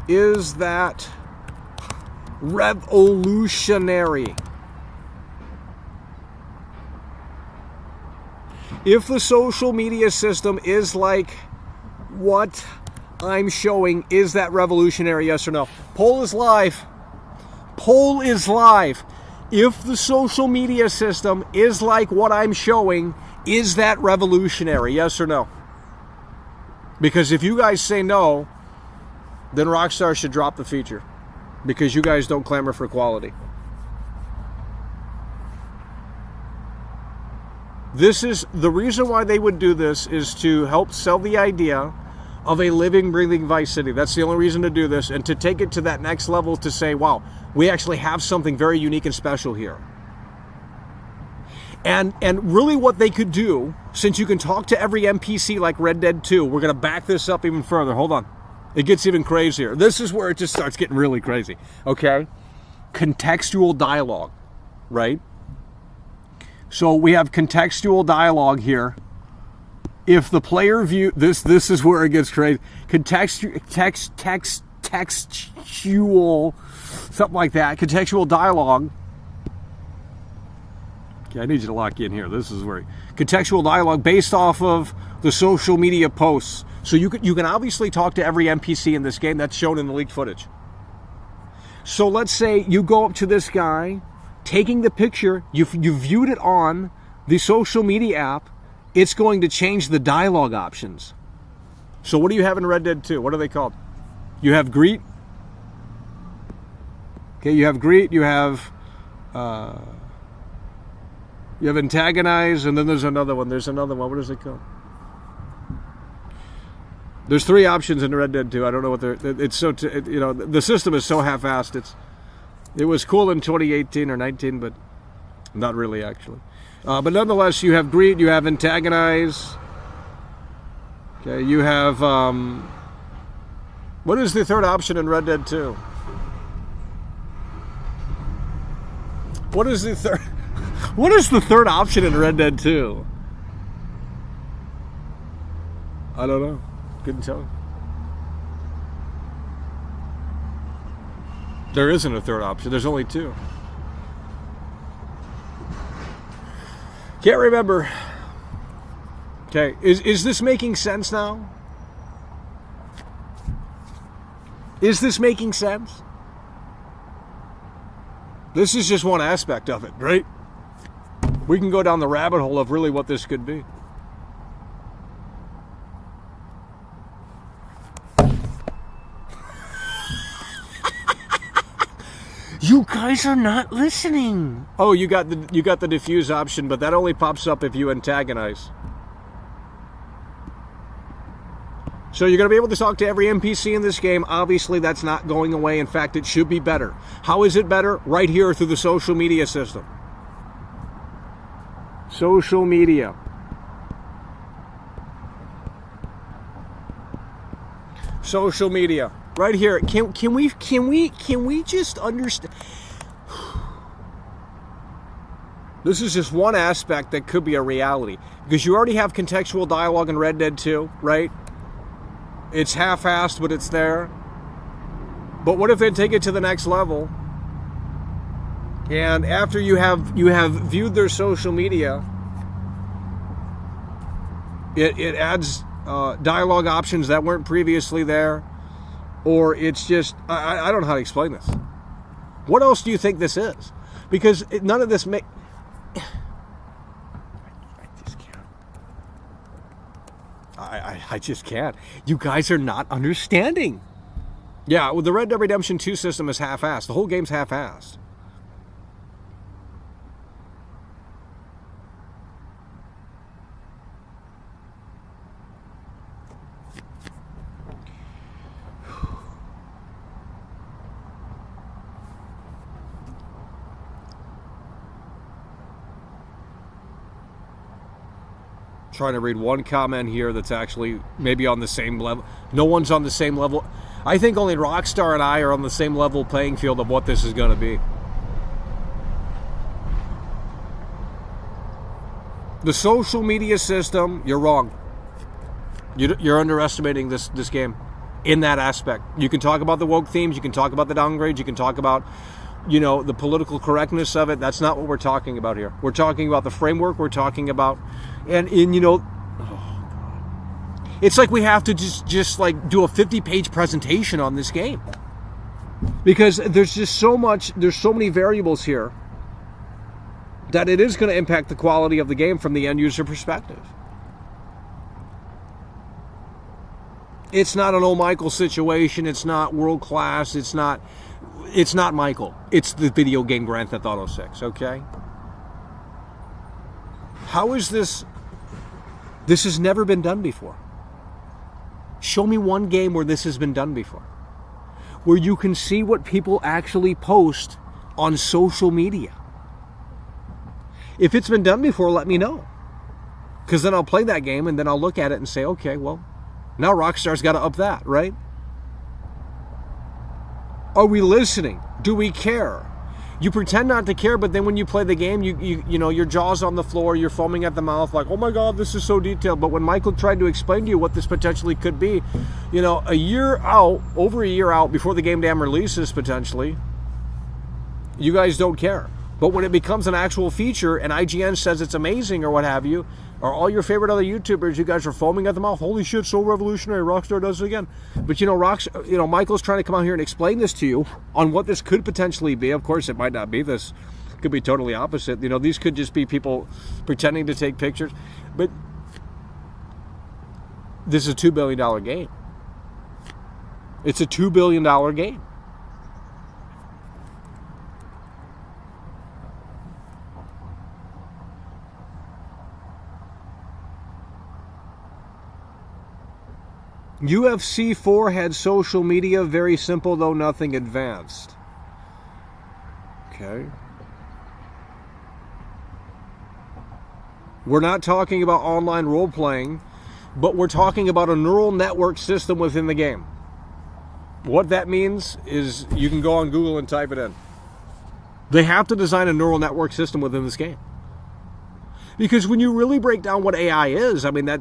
is that revolutionary? If the social media system is like what I'm showing, is that revolutionary, yes or no? Poll is live. Poll is live. If the social media system is like what I'm showing, is that revolutionary, yes or no? Because if you guys say no, then Rockstar should drop the feature, because you guys don't clamor for quality. This is the reason why they would do this, is to help sell the idea of a living, breathing Vice City. That's the only reason to do this, and to take it to that next level, to say, wow, we actually have something very unique and special here. And really what they could do, since you can talk to every NPC like Red Dead 2, we're going to back this up even further. Hold on. It gets even crazier. This is where it just starts getting really crazy. Okay? Contextual dialogue, right? So we have contextual dialogue here. If the player view this is where it gets crazy. Textual, something like that. Contextual dialogue. Okay, I need you to lock in here. This is where contextual dialogue based off of the social media posts. So you can obviously talk to every NPC in this game. That's shown in the leaked footage. So let's say you go up to this guy, taking the picture, you viewed it on the social media app, it's going to change the dialogue options. So what do you have in Red Dead 2? What are they called? You have greet. Okay, you have greet, you have antagonize, and then there's another one. There's another one. What is it called? There's 3 options in Red Dead 2. I don't know what they're. It's so the system is so half-assed. It was cool in 2018 or 19, but not really actually. But nonetheless, you have greet, you have antagonize. Okay, you have what is the third option in Red Dead 2? What is the third? What is the third option in Red Dead 2? I don't know. Couldn't tell you. There isn't a third option. There's only two. Can't remember. Okay, is this making sense now? Is this making sense? This is just one aspect of it, right? We can go down the rabbit hole of really what this could be. You guys are not listening. Oh, you got the diffuse option, but that only pops up if you antagonize. So you're going to be able to talk to every NPC in this game. Obviously, that's not going away. In fact, it should be better. How is it better? Right here through the social media system. Social media. Social media. Right here. Can we just understand? This is just one aspect that could be a reality. Because you already have contextual dialogue in Red Dead 2, right? It's half-assed, but it's there. But what if they take it to the next level? And after you have viewed their social media, it adds dialogue options that weren't previously there. Or it's just, I don't know how to explain this. What else do you think this is? Because none of this I just can't. I just can't. You guys are not understanding. Yeah, well, the Red Dead Redemption 2 system is half-assed. The whole game's half-assed. Trying to read one comment here that's actually maybe on the same level. No one's on the same level. I think only Rockstar and I are on the same level playing field of what this is going to be. The social media system, you're wrong. You're underestimating this game in that aspect. You can talk about the woke themes, you can talk about the downgrades, you can talk about, the political correctness of it. That's not what we're talking about here. We're talking about the framework. We're talking about, it's like we have to just like do a 50-page presentation on this game. Because there's just so many variables here that it is going to impact the quality of the game from the end user perspective. It's not an old Michael situation. It's not world class. It's not Michael. It's the video game Grand Theft Auto 6, okay? How is this? This has never been done before. Show me one game where this has been done before. Where you can see what people actually post on social media. If it's been done before, let me know. Because then I'll play that game and then I'll look at it and say, okay, well, now Rockstar's got to up that, right? Are we listening? Do we care? You pretend not to care, but then when you play the game, you know your jaw's on the floor, you're foaming at the mouth, like, oh my God, this is so detailed. But when Michael tried to explain to you what this potentially could be, over a year out, before the game damn releases potentially, you guys don't care. But when it becomes an actual feature and IGN says it's amazing or what have you, or all your favorite other YouTubers, you guys are foaming at the mouth. Holy shit, so revolutionary. Rockstar does it again. But Michael's trying to come out here and explain this to you on what this could potentially be. Of course, it might not be this. It could be totally opposite. These could just be people pretending to take pictures. But this is a $2 billion game. It's a $2 billion game. UFC 4 had social media, very simple though nothing advanced. Okay. We're not talking about online role-playing, but we're talking about a neural network system within the game. What that means is you can go on Google and type it in. They have to design a neural network system within this game. Because when you really break down what AI is, I mean, that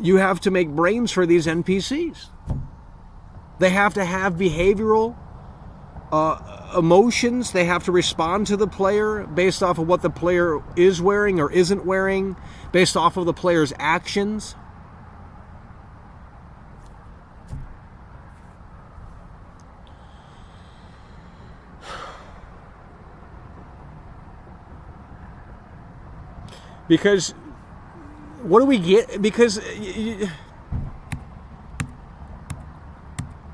you have to make brains for these NPCs. They have to have behavioral emotions. They have to respond to the player based off of what the player is wearing or isn't wearing, based off of the player's actions. Because what do we get? Because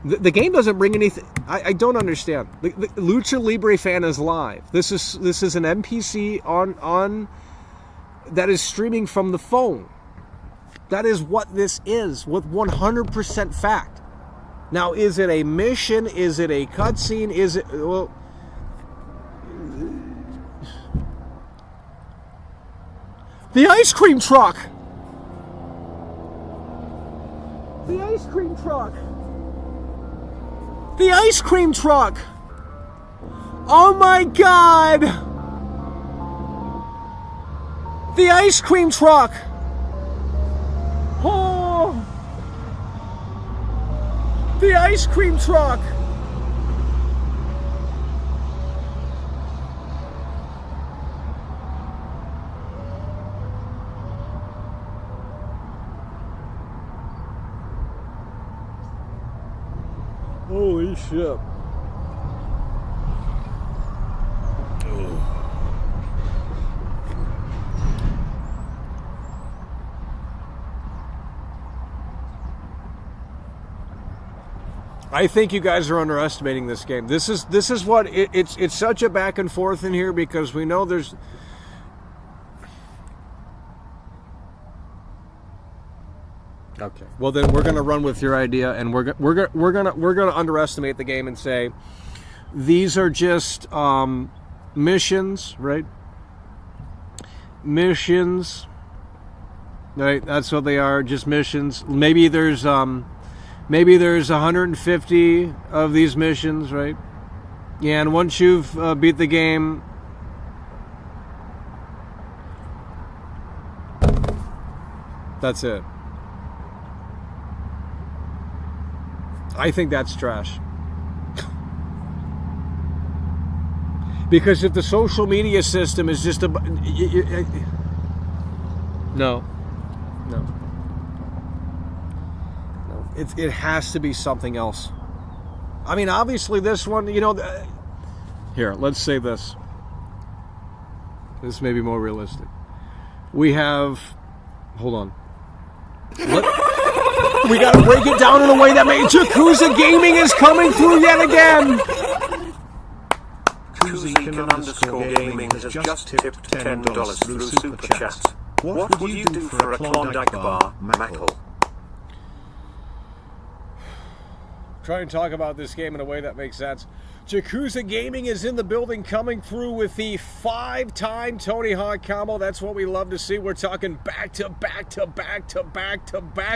the game doesn't bring anything. I don't understand. The Lucha Libre fan is live. This is an NPC on that is streaming from the phone. That is what this is, with 100% fact. Now, is it a mission? Is it a cutscene? Is it, well, the ice cream truck! The ice cream truck! The ice cream truck! Oh my God! The ice cream truck! Oh! The ice cream truck! Holy shit. I think you guys are underestimating this game. This is what it's such a back and forth in here, because we know there's okay. Well, then we're gonna run with your idea, and we're gonna underestimate the game and say these are just missions, right? Missions, right? That's what they are, just missions. Maybe there's 150 of these missions, right? Yeah, and once you've beat the game, that's it. I think that's trash. Because if the social media system is just no. It has to be something else. I mean, obviously this one, here, let's say this. This may be more realistic. We have, hold on. We gotta break it down in a way that makes Yakuza Gaming is coming through yet again. Kuzikan_gaming has just tipped $10 through Super Chat. What would you do for a Klondike bar, Mackle? Try and talk about this game in a way that makes sense. Yakuza Gaming is in the building, coming through with the 5-time Tony Hawk combo. That's what we love to see. We're talking back-to-back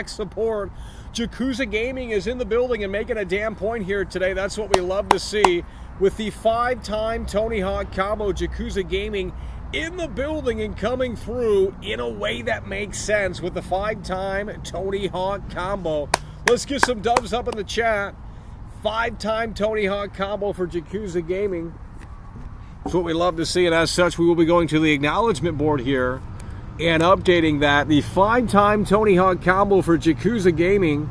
support. Yakuza Gaming is in the building and making a damn point here today. That's what we love to see. With the 5-time Tony Hawk combo, Yakuza Gaming in the building and coming through in a way that makes sense with the 5-time Tony Hawk combo. Let's get some dubs up in the chat. 5-time Tony Hawk combo for Yakuza Gaming. That's what we love to see, and as such, we will be going to the acknowledgement board here and updating that. The 5-time Tony Hawk combo for Yakuza Gaming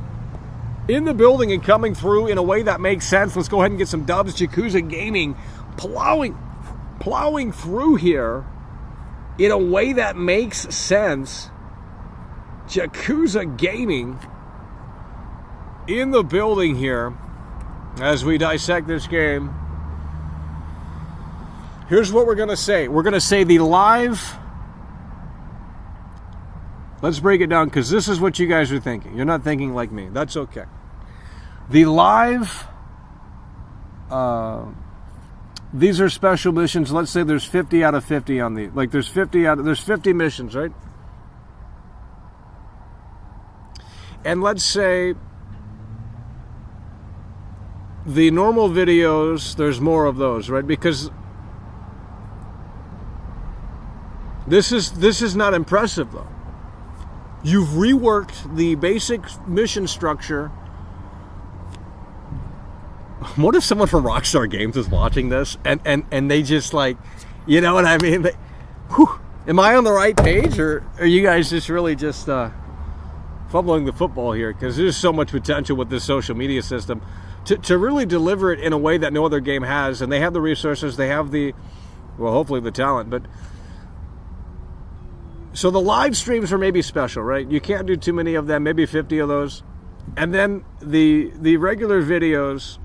in the building and coming through in a way that makes sense. Let's go ahead and get some dubs. Yakuza Gaming plowing through here in a way that makes sense. Yakuza Gaming in the building here as we dissect this game. Here's what we're going to say. We're going to say the live... Let's break it down, because this is what you guys are thinking. You're not thinking like me. That's okay. The live... these are special missions. Let's say there's 50 out of 50 on the... Like, there's 50 missions, right? And let's say... the normal videos, there's more of those, right? Because This is not impressive, though. You've reworked the basic mission structure. What if someone from Rockstar Games is watching this and they just like, you know what I mean? Am I on the right page, or are you guys just really just fumbling the football here? Because there's so much potential with this social media system to really deliver it in a way that no other game has. And they have the resources, they have the, well, hopefully the talent. But so the live streams are maybe special, right? You can't do too many of them, maybe 50 of those. And then the regular videos,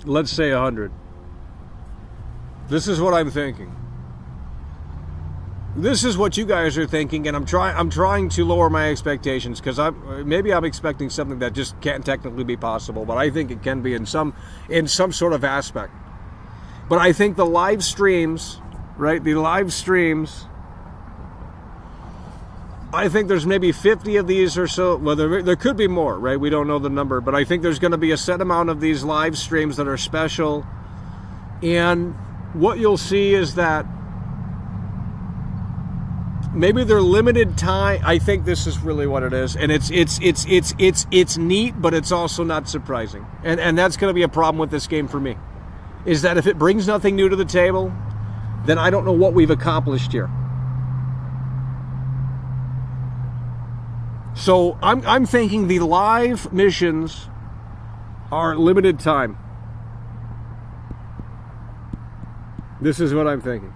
let's say 100. This is what I'm thinking. This is what you guys are thinking, and I'm trying to lower my expectations, because maybe I'm expecting something that just can't technically be possible, but I think it can be in some sort of aspect. But I think the live streams, right? The live streams, I think there's maybe 50 of these or so. Well, there could be more, right? We don't know the number, but I think there's going to be a set amount of these live streams that are special. And what you'll see is that maybe they're limited time. I think this is really what it is, and it's neat, but it's also not surprising. And that's going to be a problem with this game for me, is that if it brings nothing new to the table, then I don't know what we've accomplished here. So I'm thinking the live missions are limited time. This is what I'm thinking.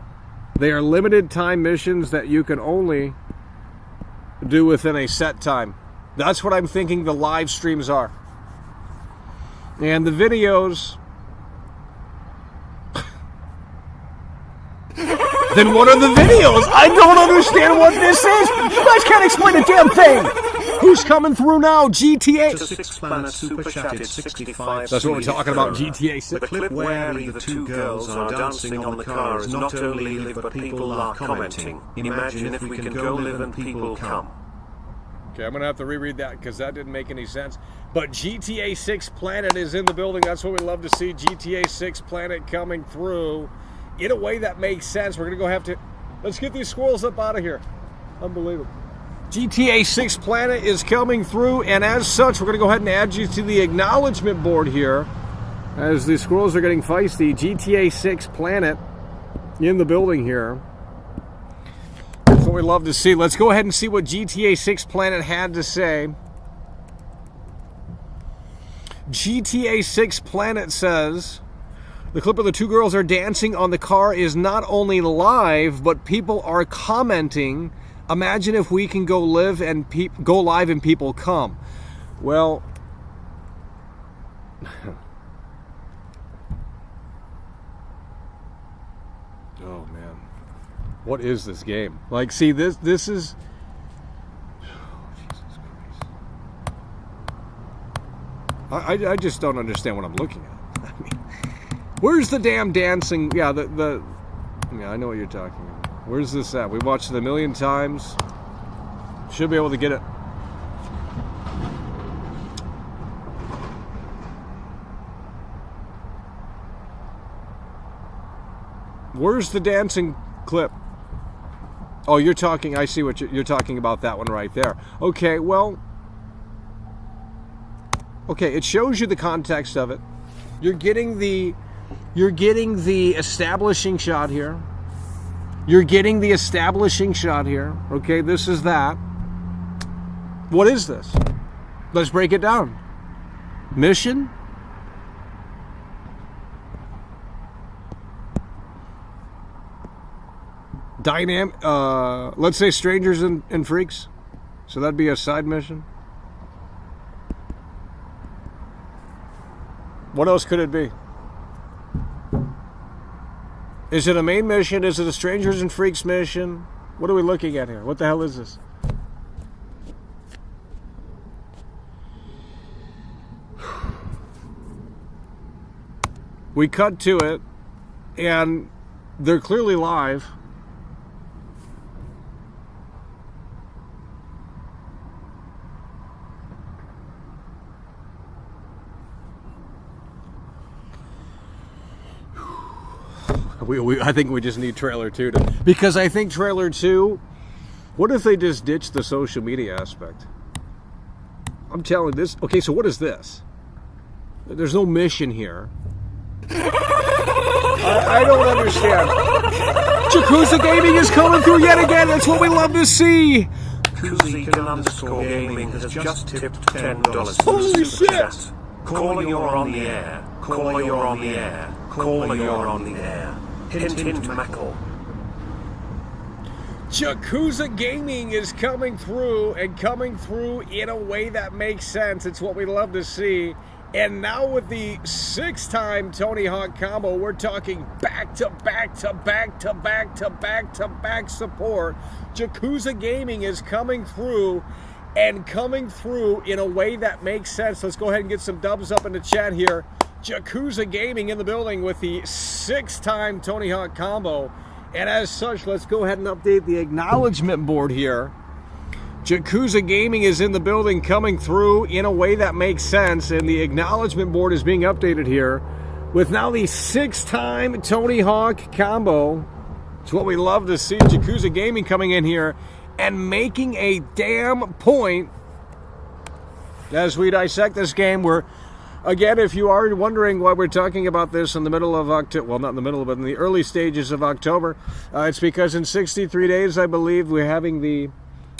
They are limited time missions that you can only do within a set time. That's what I'm thinking the live streams are. And the videos... Then what are the videos? I don't understand what this is. You guys can't explain a damn thing. Who's coming through now? GTA. Six Planet Super Chatted 65. That's what we're talking about, GTA 6. The clip where the two girls are dancing on the car is not only live, but people are commenting. Imagine if we can go live and people come. Okay, I'm going to have to reread that because that didn't make any sense. But GTA 6 Planet is in the building. That's what we love to see. GTA 6 Planet coming through in a way that makes sense. We're going to go have to... Let's get these squirrels up out of here. Unbelievable. GTA 6 Planet is coming through, and as such, we're going to go ahead and add you to the acknowledgement board here. As the squirrels are getting feisty, GTA 6 Planet in the building here. That's what we love to see. Let's go ahead and see what GTA 6 Planet had to say. GTA 6 Planet says... The clip of the two girls are dancing on the car is not only live, but people are commenting. Imagine if we can go live and go live and people come. Well, oh man, what is this game? Like, see, this is. Oh, Jesus Christ! I just don't understand what I'm looking at. I mean, where's the damn dancing? Yeah, yeah, I know what you're talking about. Where's this at? We watched it a million times. Should be able to get it. Where's the dancing clip? Oh, you're talking, I see what you're talking about, that one right there. Okay, well, okay, it shows you the context of it. You're getting the establishing shot here. You're getting the establishing shot here. Okay, this is that. What is this? Let's break it down. Mission. Let's say strangers and freaks. So that'd be a side mission. What else could it be? Is it a main mission? Is it a Strangers and Freaks mission? What are we looking at here? What the hell is this? We cut to it, and they're clearly live. I think we just need trailer 2 because I think trailer 2. What if they just ditch the social media aspect? I'm telling you this. Okay, so what is this? There's no mission here. I don't understand. Yakuza Gaming is coming through yet again. That's what we love to see. Yakuza_gaming has just tipped $10. Holy shit! Caller, you're on the air. Caller, you're on the air. Caller, you're on the air. Hint, hint, Mackle. Yakuza Gaming is coming through and coming through in a way that makes sense. It's what we love to see. And now with the 6-time Tony Hawk combo, we're talking back-to-back support. Yakuza Gaming is coming through and coming through in a way that makes sense. Let's go ahead and get some dubs up in the chat here. Yakuza Gaming in the building with the 6-time Tony Hawk combo. And as such, let's go ahead and update the acknowledgement board here. Yakuza Gaming is in the building coming through in a way that makes sense. And the acknowledgement board is being updated here with now the 6-time Tony Hawk combo. It's what we love to see. Yakuza Gaming coming in here and making a damn point as we dissect this game. We're, again, if you are wondering why we're talking about this in the middle of October, well, not in the middle, but in the early stages of October, it's because in 63 days, I believe, we're having the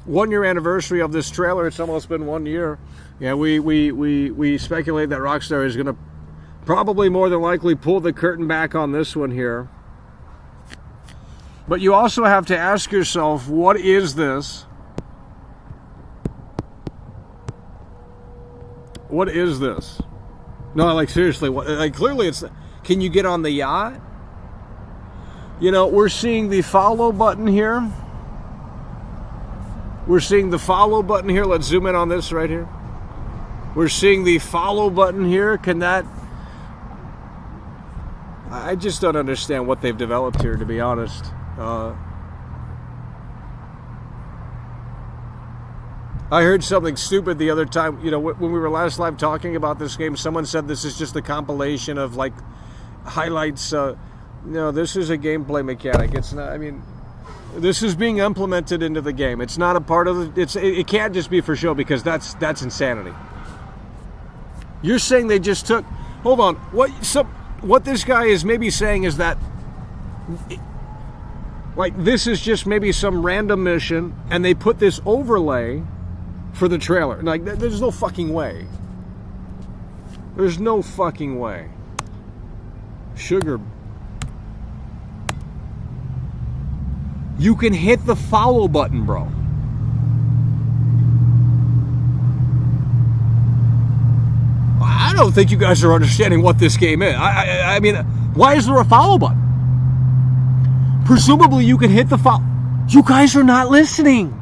1-year anniversary of this trailer. It's almost been 1 year. Yeah, we speculate that Rockstar is going to probably more than likely pull the curtain back on this one here. But you also have to ask yourself, what is this? What is this? No, like seriously, what? Like clearly, it's. Can you get on the yacht? You know, we're seeing the follow button here. We're seeing the follow button here. Let's zoom in on this right here. We're seeing the follow button here. Can that? I just don't understand what they've developed here, to be honest. I heard something stupid the other time, you know, when we were last live talking about this game. Someone said this is just a compilation of like highlights. No, this is a gameplay mechanic. It's not. I mean, this is being implemented into the game. It's not a part of the. It can't just be for show because that's insanity. You're saying they just took. Hold on. What this guy is maybe saying is that. Like, this is just maybe some random mission, and they put this overlay for the trailer. Like, there's no fucking way. There's no fucking way. Sugar. You can hit the follow button, bro. I don't think you guys are understanding what this game is. I mean, why is there a follow button? Presumably you can hit the follow. You guys are not listening.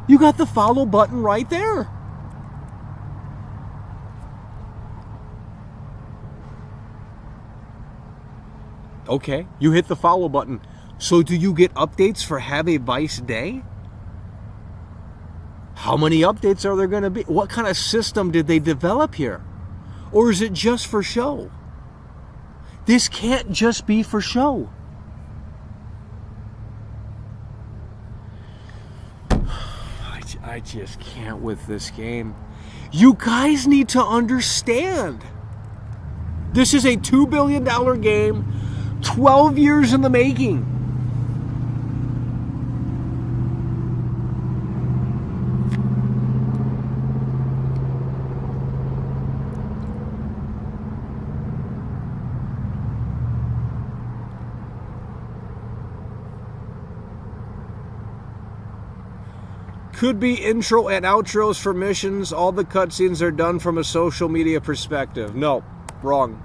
You got the follow button right there. Okay, you hit the follow button. So do you get updates for Have a Vice Day? How many updates are there going to be? What kind of system did they develop here? Or is it just for show? This can't just be for show. I just can't with this game. You guys need to understand. This is a $2 billion game, 12 years in the making. Could be intro and outros for missions. All the cutscenes are done from a social media perspective. No, wrong.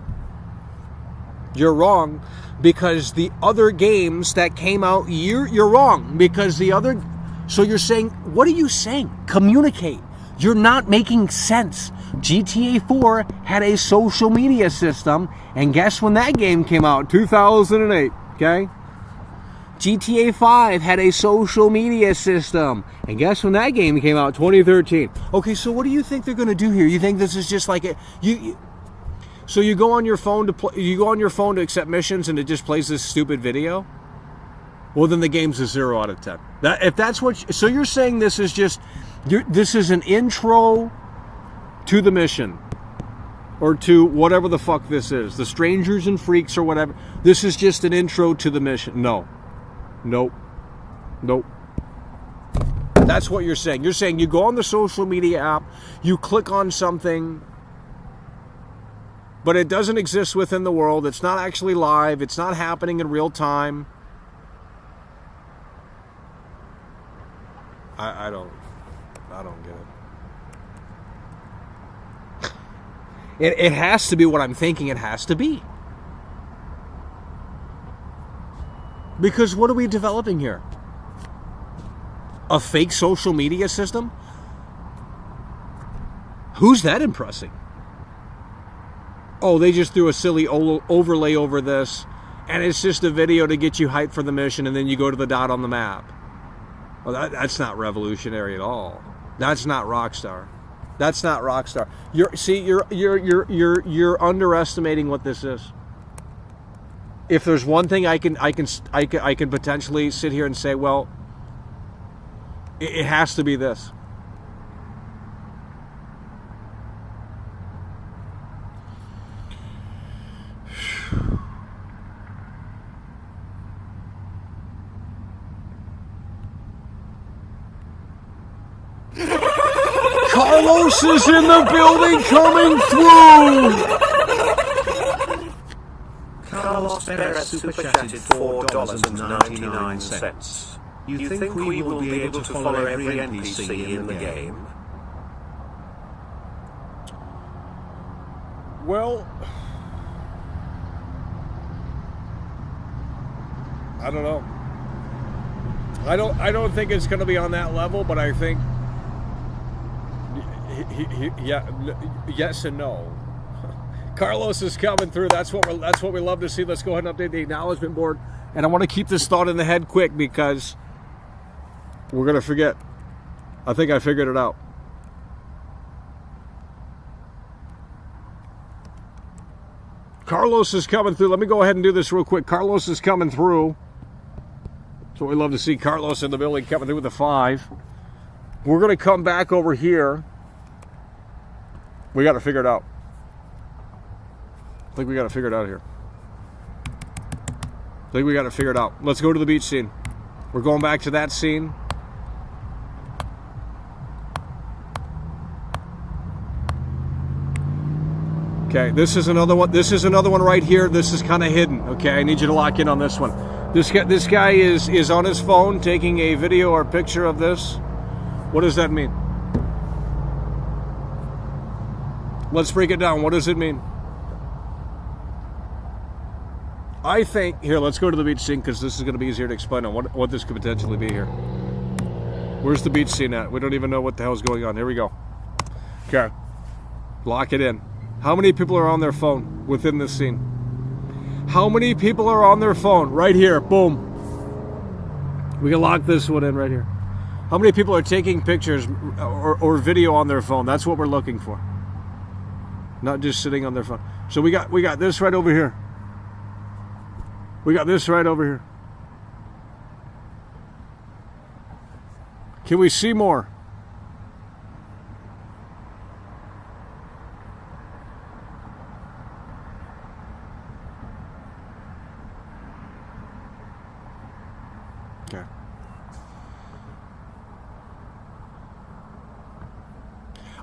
You're wrong because the other games that came out, you're wrong because the other. So you're saying, what are you saying? Communicate. You're not making sense. GTA 4 had a social media system, and guess when that game came out? 2008. Okay. GTA 5 had a social media system. And guess when that game came out? 2013. Okay, so what do you think they're going to do here? You think this is just like a... So you go on your phone to accept missions, and it just plays this stupid video. Well, then the game's a 0 out of 10. So you're saying this is just this is an intro to the mission, or to whatever the fuck this is, the Strangers and Freaks or whatever. This is just an intro to the mission. No, nope. That's what you're saying. You're saying you go on the social media app, you click on something, but it doesn't exist within the world. It's not actually live. It's not happening in real time. I don't get it. It has to be what I'm thinking it has to be. Because what are we developing here? A fake social media system? Who's that impressing? Oh, they just threw a silly overlay over this, and it's just a video to get you hyped for the mission, and then you go to the dot on the map. Well, that's not revolutionary at all. That's not Rockstar. That's not Rockstar. You're underestimating what this is. If there's one thing I can potentially sit here and say, well, it has to be this. Carlos is in the building coming through. Carlos Perez super chatted $4.99. You think we will be able to follow every NPC in the game? Well, I don't know. I don't think it's going to be on that level, but I think yes and no. Carlos is coming through. That's what we love to see. Let's go ahead and update the acknowledgement board. And I want to keep this thought in the head quick because we're going to forget. I think I figured it out. Carlos is coming through. Let me go ahead and do this real quick. Carlos is coming through. That's what we love to see. Carlos in the building coming through with a 5. We're going to come back over here. We got to figure it out. I think we got to figure it out here. I think we got to figure it out. Let's go to the beach scene. We're going back to that scene. Okay, this is another one. This is another one right here. This is kind of hidden. Okay, I need you to lock in on this one. This guy is on his phone taking a video or picture of this. What does that mean? Let's break it down. What does it mean? I think, here, let's go to the beach scene because this is going to be easier to explain on what this could potentially be here. Where's the beach scene at? We don't even know what the hell is going on. Here we go. Okay. Lock it in. How many people are on their phone within this scene? How many people are on their phone? Right here. Boom. We can lock this one in right here. How many people are taking pictures or video on their phone? That's what we're looking for. Not just sitting on their phone. So we got this right over here. We got this right over here. Can we see more? Okay.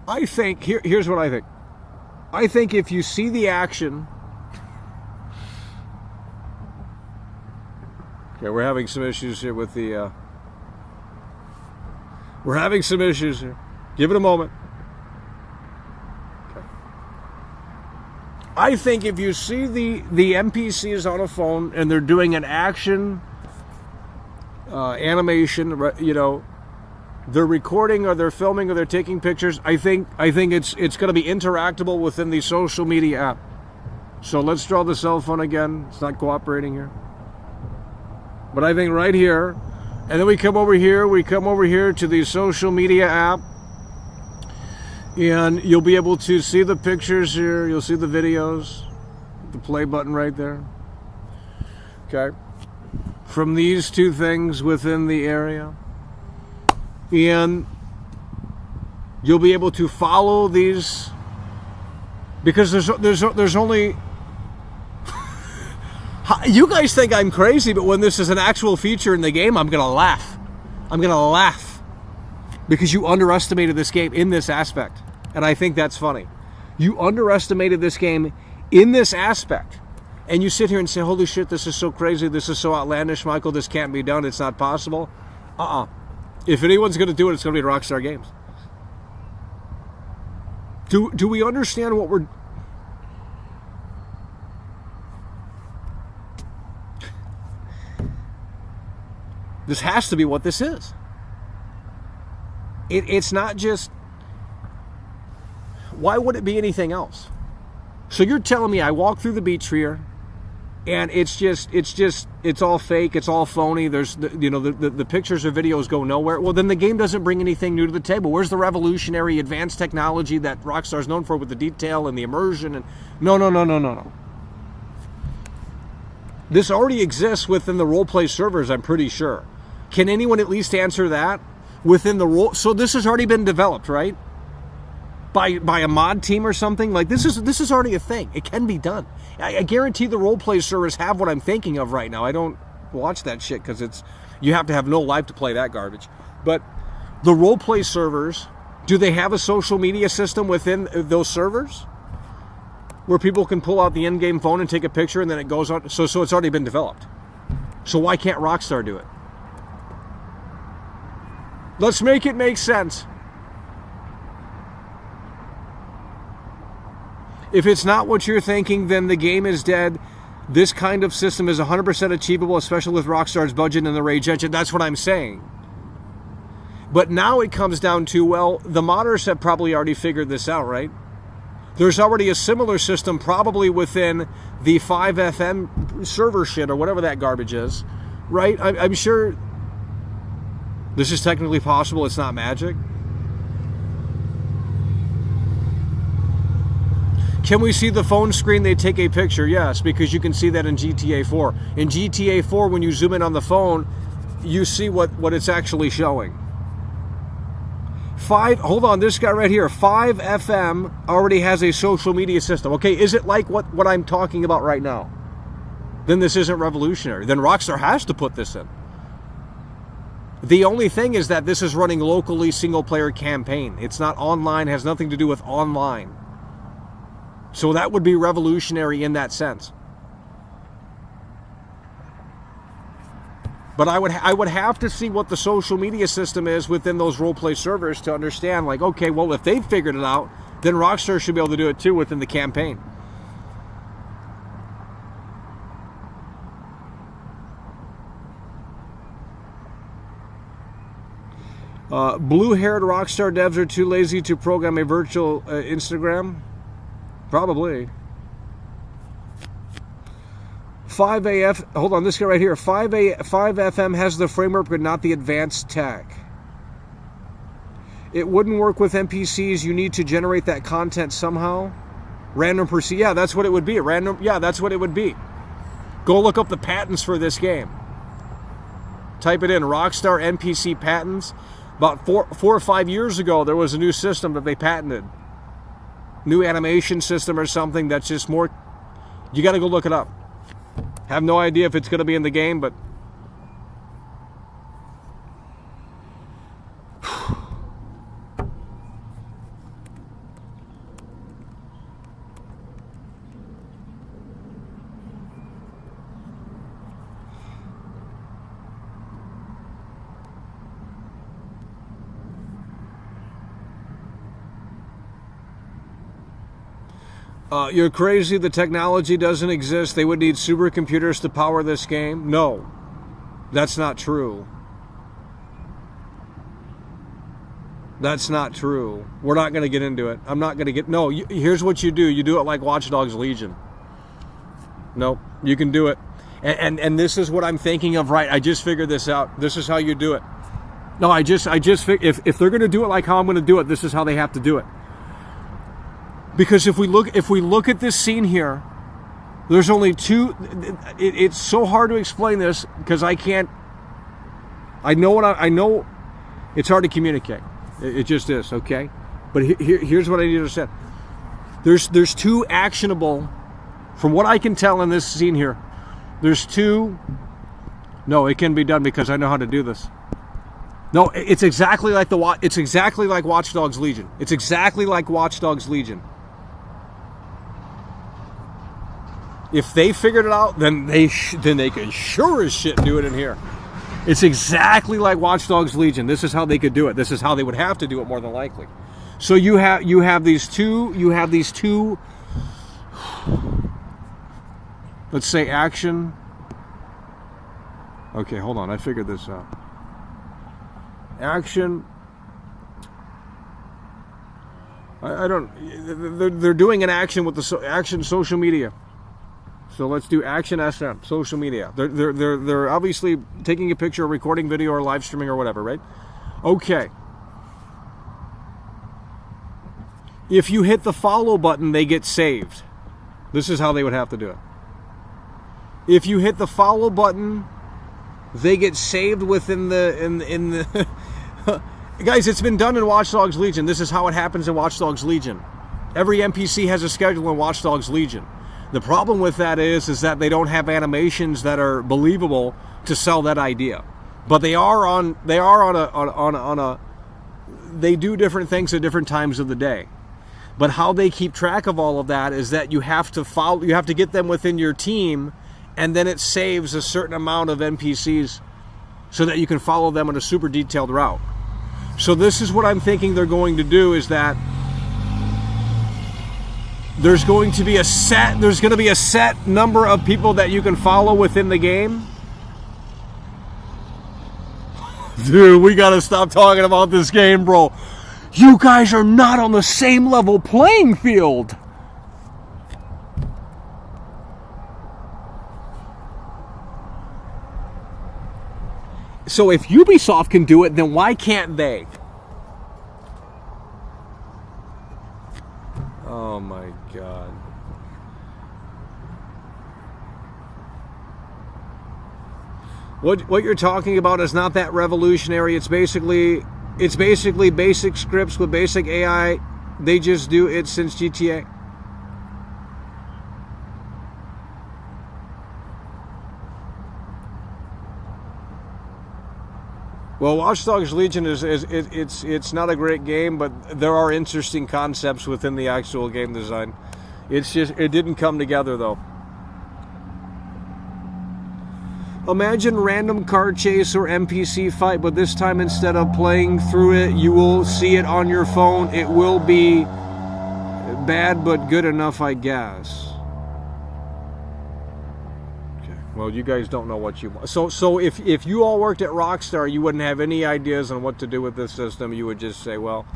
I think, here's what I think. I think if you see the action... Okay, we're having some issues here with the... We're having some issues here. Give it a moment. Okay. I think if you see the NPCs on a phone and they're doing an action animation, you know, they're recording or they're filming or they're taking pictures, I think it's going to be interactable within the social media app. So let's draw the cell phone again. It's not cooperating here. But I think right here, and then we come over here to the social media app, And you'll be able to see the pictures here. You'll see the videos. The play button right there. Okay. From these two things within the area. And you'll be able to follow these, because there's only you guys think I'm crazy, but when this is an actual feature in the game, I'm gonna laugh. I'm gonna laugh because you underestimated this game in this aspect, and I think that's funny. You underestimated this game in this aspect, and you sit here and say, holy shit, this is so crazy, this is so outlandish, Michael, this can't be done, it's not possible. If anyone's going to do it, it's going to be Rockstar Games. Do we understand what we're... This has to be what this is. It's not just... Why would it be anything else? So you're telling me I walk through the beach here, and it's all fake, it's all phony, there's, the pictures or videos go nowhere. Well, then the game doesn't bring anything new to the table. Where's the revolutionary advanced technology that Rockstar's known for with the detail and the immersion? And no. This already exists within the roleplay servers, I'm pretty sure. Can anyone at least answer that? Within the role, so this has already been developed, right? By a mod team or something? Like, this is already a thing. It can be done. I guarantee the roleplay servers have what I'm thinking of right now. I don't watch that shit because you have to have no life to play that garbage. But the roleplay servers, do they have a social media system within those servers where people can pull out the in-game phone and take a picture and then it goes on? So it's already been developed. So why can't Rockstar do it? Let's make it make sense. If it's not what you're thinking, then the game is dead. This kind of system is 100% achievable, especially with Rockstar's budget and the Rage engine. That's what I'm saying. But now it comes down to, well, the modders have probably already figured this out, right? There's already a similar system probably within the 5FM server shit or whatever that garbage is, right? I'm sure this is technically possible. It's not magic. Can we see the phone screen? They take a picture. Yes, because you can see that in GTA 4. In GTA 4, when you zoom in on the phone, you see what it's actually showing. Hold on, this guy right here, 5FM already has a social media system. Okay, is it like what I'm talking about right now? Then this isn't revolutionary. Then Rockstar has to put this in. The only thing is that this is running locally, single-player campaign. It's not online, has nothing to do with online. So that would be revolutionary in that sense. But I would have to see what the social media system is within those roleplay servers to understand, like, okay, well, if they've figured it out, then Rockstar should be able to do it too within the campaign. Blue-haired Rockstar devs are too lazy to program a virtual Instagram. Probably. 5AF, hold on, this guy right here. 5FM has the framework but not the advanced tech. It wouldn't work with NPCs. You need to generate that content somehow. Random perceive. Yeah, that's what it would be. Random. Yeah, that's what it would be. Go look up the patents for this game. Type it in, Rockstar NPC patents. About 4 or 5 years ago, there was a new system that they patented. New animation system or something that's just more... You got to go look it up. Have no idea if it's going to be in the game, but... You're crazy. The technology doesn't exist. They would need supercomputers to power this game. No, that's not true. That's not true. We're not going to get into it. I'm not going to get... No, here's what you do. You do it like Watch Dogs Legion. Nope, you can do it. And this is what I'm thinking of, right? I just figured this out. This is how you do it. No, I just figured if they're going to do it like how I'm going to do it, this is how they have to do it. Because if we look at this scene here, there's only two. It's so hard to explain this because I can't. I know it's hard to communicate. It just is, okay? But here's what I need to understand. There's two actionable, from what I can tell in this scene here, there's two. No, it can be done because I know how to do this. No, it's exactly like it's exactly like Watch Dogs Legion. It's exactly like Watch Dogs Legion. If they figured it out, then they can sure as shit do it in here. It's exactly like Watch Dogs Legion. This is how they could do it. This is how they would have to do it more than likely. So you have these two. Let's say action. Okay, hold on. I figured this out. Action. I don't. They're doing an action with the action social media. So let's do action SM, social media. They're obviously taking a picture, recording video, or live streaming or whatever, right? Okay. If you hit the follow button, they get saved. This is how they would have to do it. If you hit the follow button, they get saved within the Guys, it's been done in Watch Dogs Legion. This is how it happens in Watch Dogs Legion. Every NPC has a schedule in Watch Dogs Legion. The problem with that is that they don't have animations that are believable to sell that idea. But they do different things at different times of the day. But how they keep track of all of that is that you have to get them within your team, and then it saves a certain amount of NPCs so that you can follow them on a super detailed route. So this is what I'm thinking they're going to do, is that there's going to be a set number of people that you can follow within the game. Dude, we gotta stop talking about this game, bro. You guys are not on the same level playing field. So if Ubisoft can do it, then why can't they? Oh my God. What you're talking about is not that revolutionary. It's basically basic scripts with basic AI. They just do it since GTA. Well, Watch Dogs Legion it's not a great game, but there are interesting concepts within the actual game design. It's just, it didn't come together though. Imagine random car chase or NPC fight, but this time instead of playing through it, you will see it on your phone. It will be bad but good enough, I guess. Well, you guys don't know what you want. So if you all worked at Rockstar, you wouldn't have any ideas on what to do with this system. You would just say, well,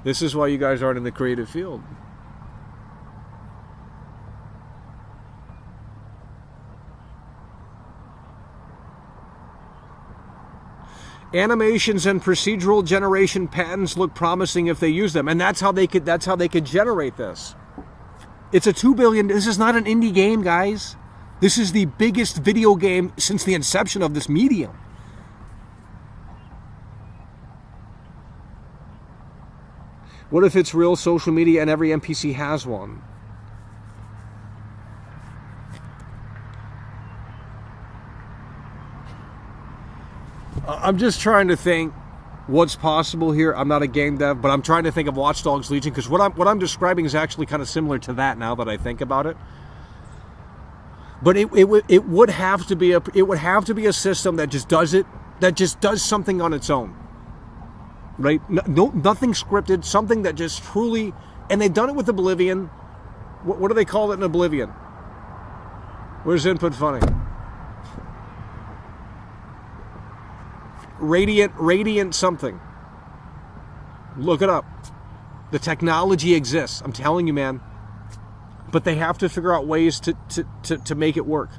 this is why you guys aren't in the creative field. Animations and procedural generation patterns look promising if they use them, and that's how they could generate this. It's a $2 billion. This is not an indie game, guys. This is the biggest video game since the inception of this medium. What if it's real social media and every NPC has one? I'm just trying to think what's possible here. I'm not a game dev, but I'm trying to think of Watch Dogs Legion, because what I'm describing is actually kind of similar to that now that I think about it. But it would have to be a system that just does something on its own, right? No, nothing scripted, something that just truly, and they've done it with Oblivion. What do they call it in Oblivion? Where's Input Funny? Radiant something. Look it up. The technology exists. I'm telling you, man. But they have to figure out ways to make it work.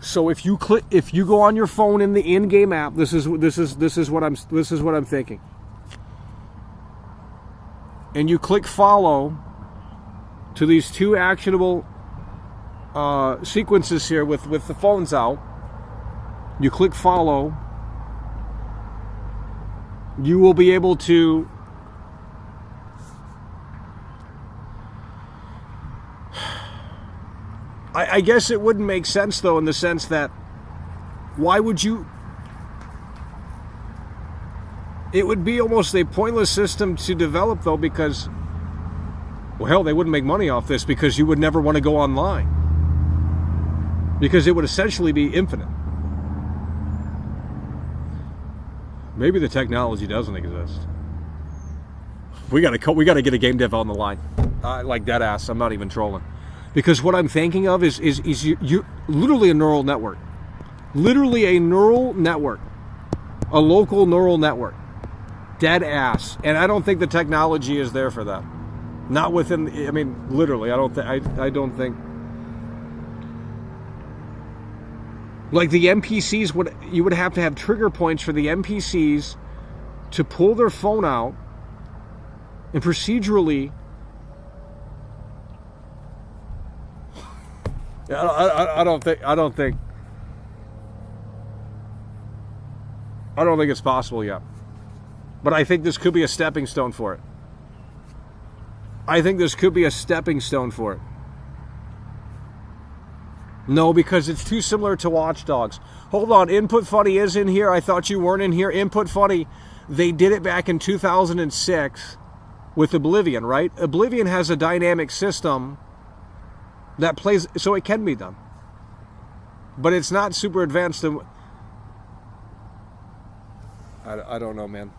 So if you go on your phone in the in-game app, this is what I'm thinking. and you click follow to these two actionable sequences here with the phones out, you click follow, you will be able to I guess it wouldn't make sense, though, in the sense that why would you... It would be almost a pointless system to develop, though, because, well, hell, they wouldn't make money off this because you would never want to go online. Because it would essentially be infinite. Maybe the technology doesn't exist. We gotta get a game dev on the line. Like dead ass. I'm not even trolling. Because what I'm thinking of is you literally a neural network. Literally a neural network. A local neural network. Dead ass. And I don't think the technology is there for that. Not within, I mean, literally, I don't think. Like the NPCs, you would have to have trigger points for the NPCs to pull their phone out and procedurally. I don't think it's possible yet. But I think this could be a stepping stone for it. No, because it's too similar to Watch Dogs. Hold on, Input Funny is in here. I thought you weren't in here. Input Funny, they did it back in 2006 with Oblivion, right? Oblivion has a dynamic system that plays, so it can be done. But it's not super advanced. I don't know, man.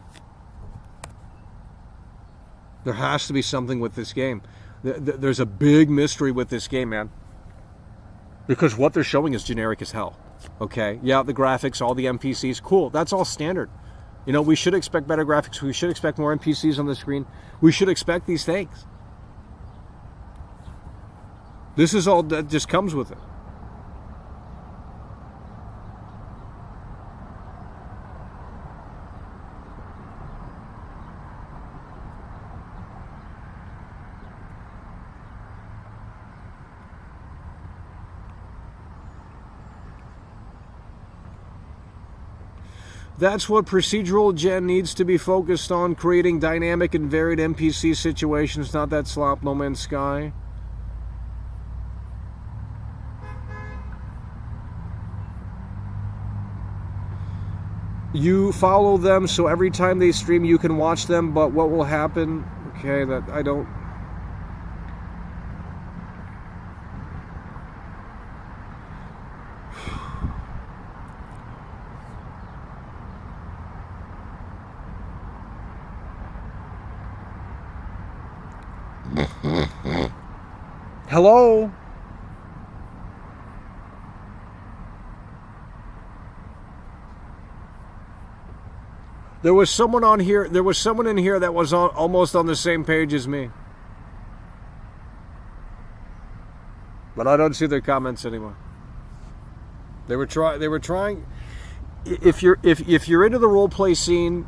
There has to be something with this game. There's a big mystery with this game, man. Because what they're showing is generic as hell. Okay? Yeah, the graphics, all the NPCs, cool. That's all standard. You know, we should expect better graphics. We should expect more NPCs on the screen. We should expect these things. This is all that just comes with it. That's what procedural gen needs to be focused on, creating dynamic and varied NPC situations, not that slop No Man's Sky. You follow them, so every time they stream you can watch them, but what will happen? Okay, that I don't... Hello? There was someone on here, there was someone in here that was almost on the same page as me. But I don't see their comments anymore. They were trying if you're into the role play scene,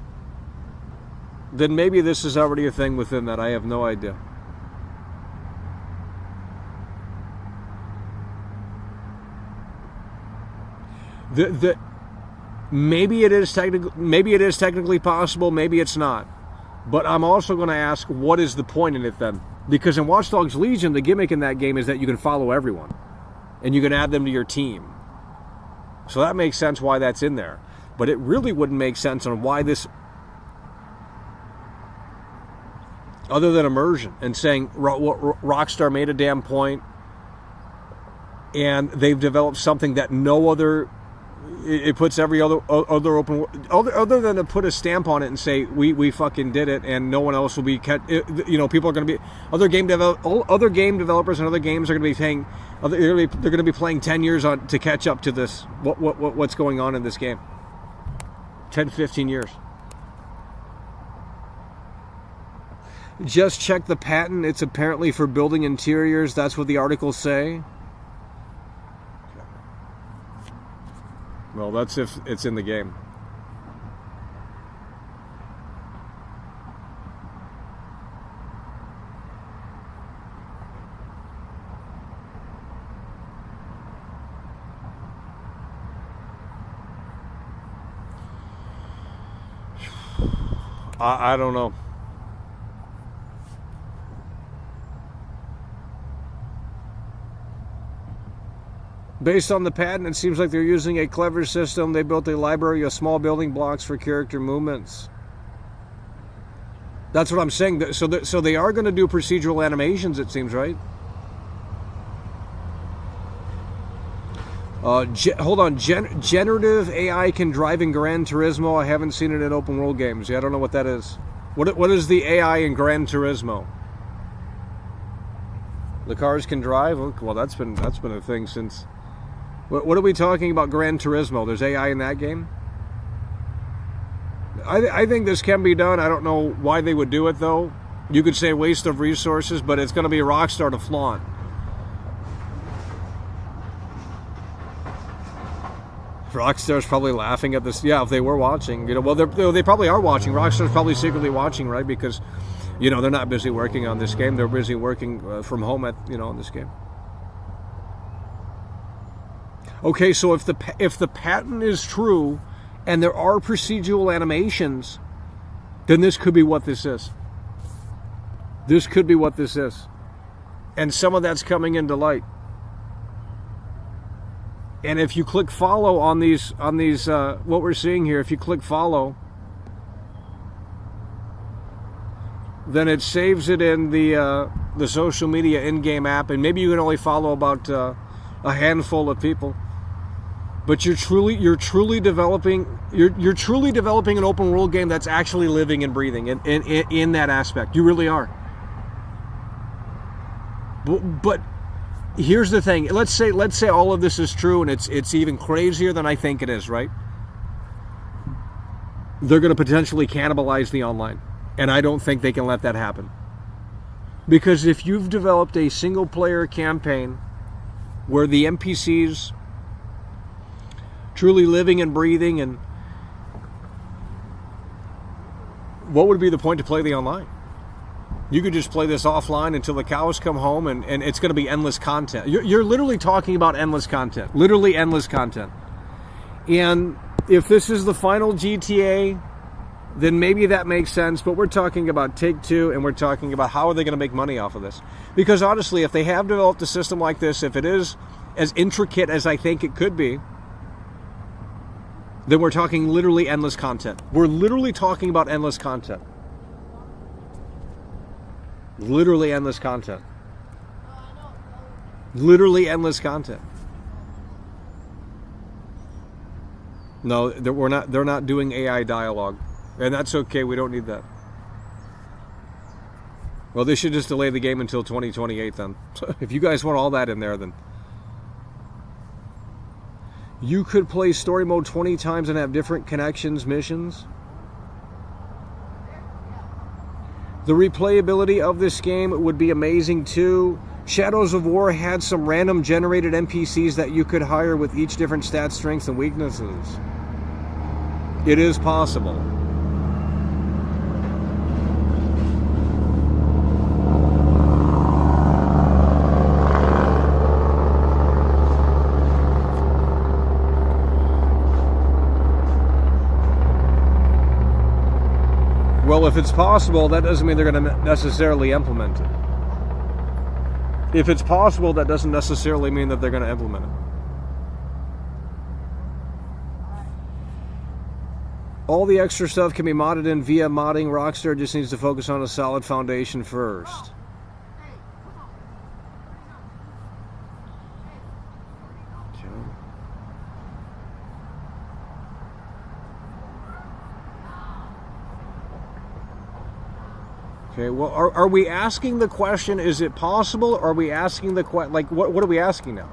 then maybe this is already a thing within that. I have no idea. Maybe it is technically possible, maybe it's not. But I'm also going to ask, what is the point in it then? Because in Watch Dogs Legion, the gimmick in that game is that you can follow everyone. And you can add them to your team. So that makes sense why that's in there. But it really wouldn't make sense on why this... Other than immersion. And saying Rockstar made a damn point. And they've developed something that no other... It puts every other open... Other than to put a stamp on it and say, we fucking did it, and no one else will be... You know, people are going to be... Other game developers and other games are going to be paying... They're going to be playing 10 years on to catch up to this. What's going on in this game. 10, 15 years. Just check the patent. It's apparently for building interiors. That's what the articles say. Well, that's if it's in the game. I don't know. Based on the patent, it seems like they're using a clever system. They built a library of small building blocks for character movements. That's what I'm saying. So they are going to do procedural animations, it seems, right? Hold on. Generative AI can drive in Gran Turismo. I haven't seen it in open world games. Yeah, I don't know what that is. What is the AI in Gran Turismo? The cars can drive? Well, that's been a thing since... What are we talking about Gran Turismo? There's AI in that game? I think this can be done. I don't know why they would do it, though. You could say waste of resources, but it's going to be a Rockstar to flaunt. Rockstar's probably laughing at this. Yeah, if they were watching. Well, they probably are watching. Rockstar's probably secretly watching, right? Because, they're not busy working on this game. They're busy working from home on this game. Okay, so if the patent is true and there are procedural animations, then this could be what this is. This could be what this is. And some of that's coming into light. And if you click follow on these what we're seeing here, if you click follow, then it saves it in the social media in-game app, and maybe you can only follow about a handful of people. But you're truly developing an open world game that's actually living and breathing in that aspect. You really are. But here's the thing. Let's say all of this is true, and it's even crazier than I think it is, right? They're going to potentially cannibalize the online, and I don't think they can let that happen. Because if you've developed a single player campaign where the NPCs truly living and breathing, and what would be the point to play the online? You could just play this offline until the cows come home, and it's going to be endless content. You're literally talking about endless content. Literally endless content. And if this is the final GTA, then maybe that makes sense, but we're talking about Take-Two, and we're talking about how are they going to make money off of this. Because honestly, if they have developed a system like this, if it is as intricate as I think it could be, then we're talking literally endless content. We're literally talking about endless content. Literally endless content. Literally endless content. No, they're not doing AI dialogue. And that's okay, we don't need that. Well, they should just delay the game until 2028 then. If you guys want all that in there, then you could play story mode 20 times and have different connections, missions. The replayability of this game would be amazing too. Shadows of War had some random generated NPCs that you could hire with each different stats, strengths, and weaknesses. It is possible. Well, if it's possible, that doesn't mean they're going to necessarily implement it. If it's possible, that doesn't necessarily mean that they're going to implement it. All the extra stuff can be modded in via modding. Rockstar just needs to focus on a solid foundation first. Okay, well, are we asking the question, is it possible, or are we asking the question, like, what are we asking now?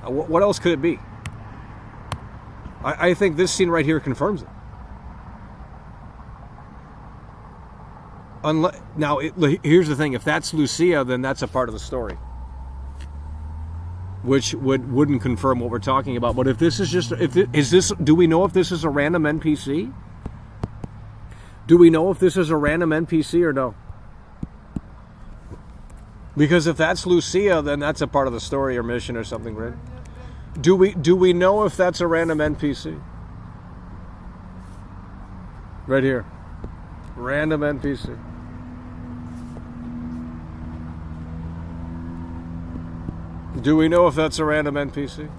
What else could it be? I think this scene right here confirms it. Now, here's the thing, if that's Lucia, then that's a part of the story, which wouldn't confirm what we're talking about. But if this is just, do we know if this is a random NPC? Do we know if this is a random NPC or no? Because if that's Lucia, then that's a part of the story or mission or something, right? Do we know if that's a random NPC? Right here. Random NPC. Do we know if that's a random NPC?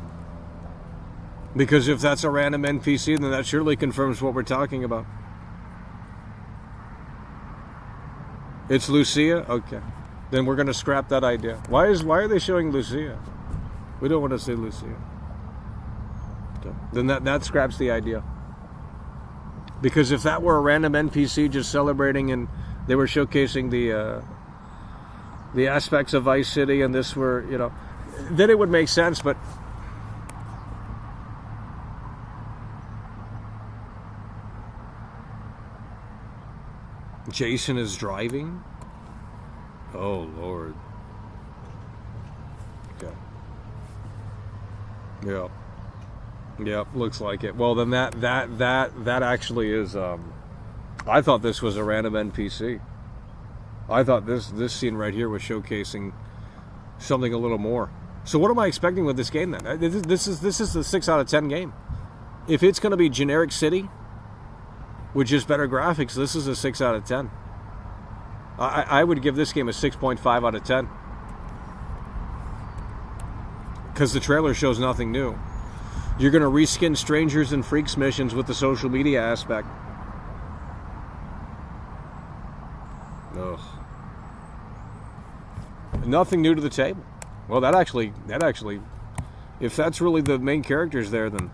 Because if that's a random NPC, then that surely confirms what we're talking about. It's Lucia? Okay. Then we're going to scrap that idea. Why are they showing Lucia? We don't want to see Lucia. Okay. Then that scraps the idea. Because if that were a random NPC just celebrating and they were showcasing the aspects of Vice City and this were, then it would make sense, but Jason is driving? Oh, Lord. Okay. Yeah. Yep, looks like it. Well, then that actually is, I thought this was a random NPC. I thought this scene right here was showcasing something a little more. So what am I expecting with this game then? This is the 6 out of 10 game. If it's going to be generic city with just better graphics, this is a 6 out of 10. I would give this game a 6.5 out of 10. Because the trailer shows nothing new. You're going to reskin Strangers and Freaks missions with the social media aspect. Ugh. Nothing new to the table. Well, that actually, if that's really the main characters there, then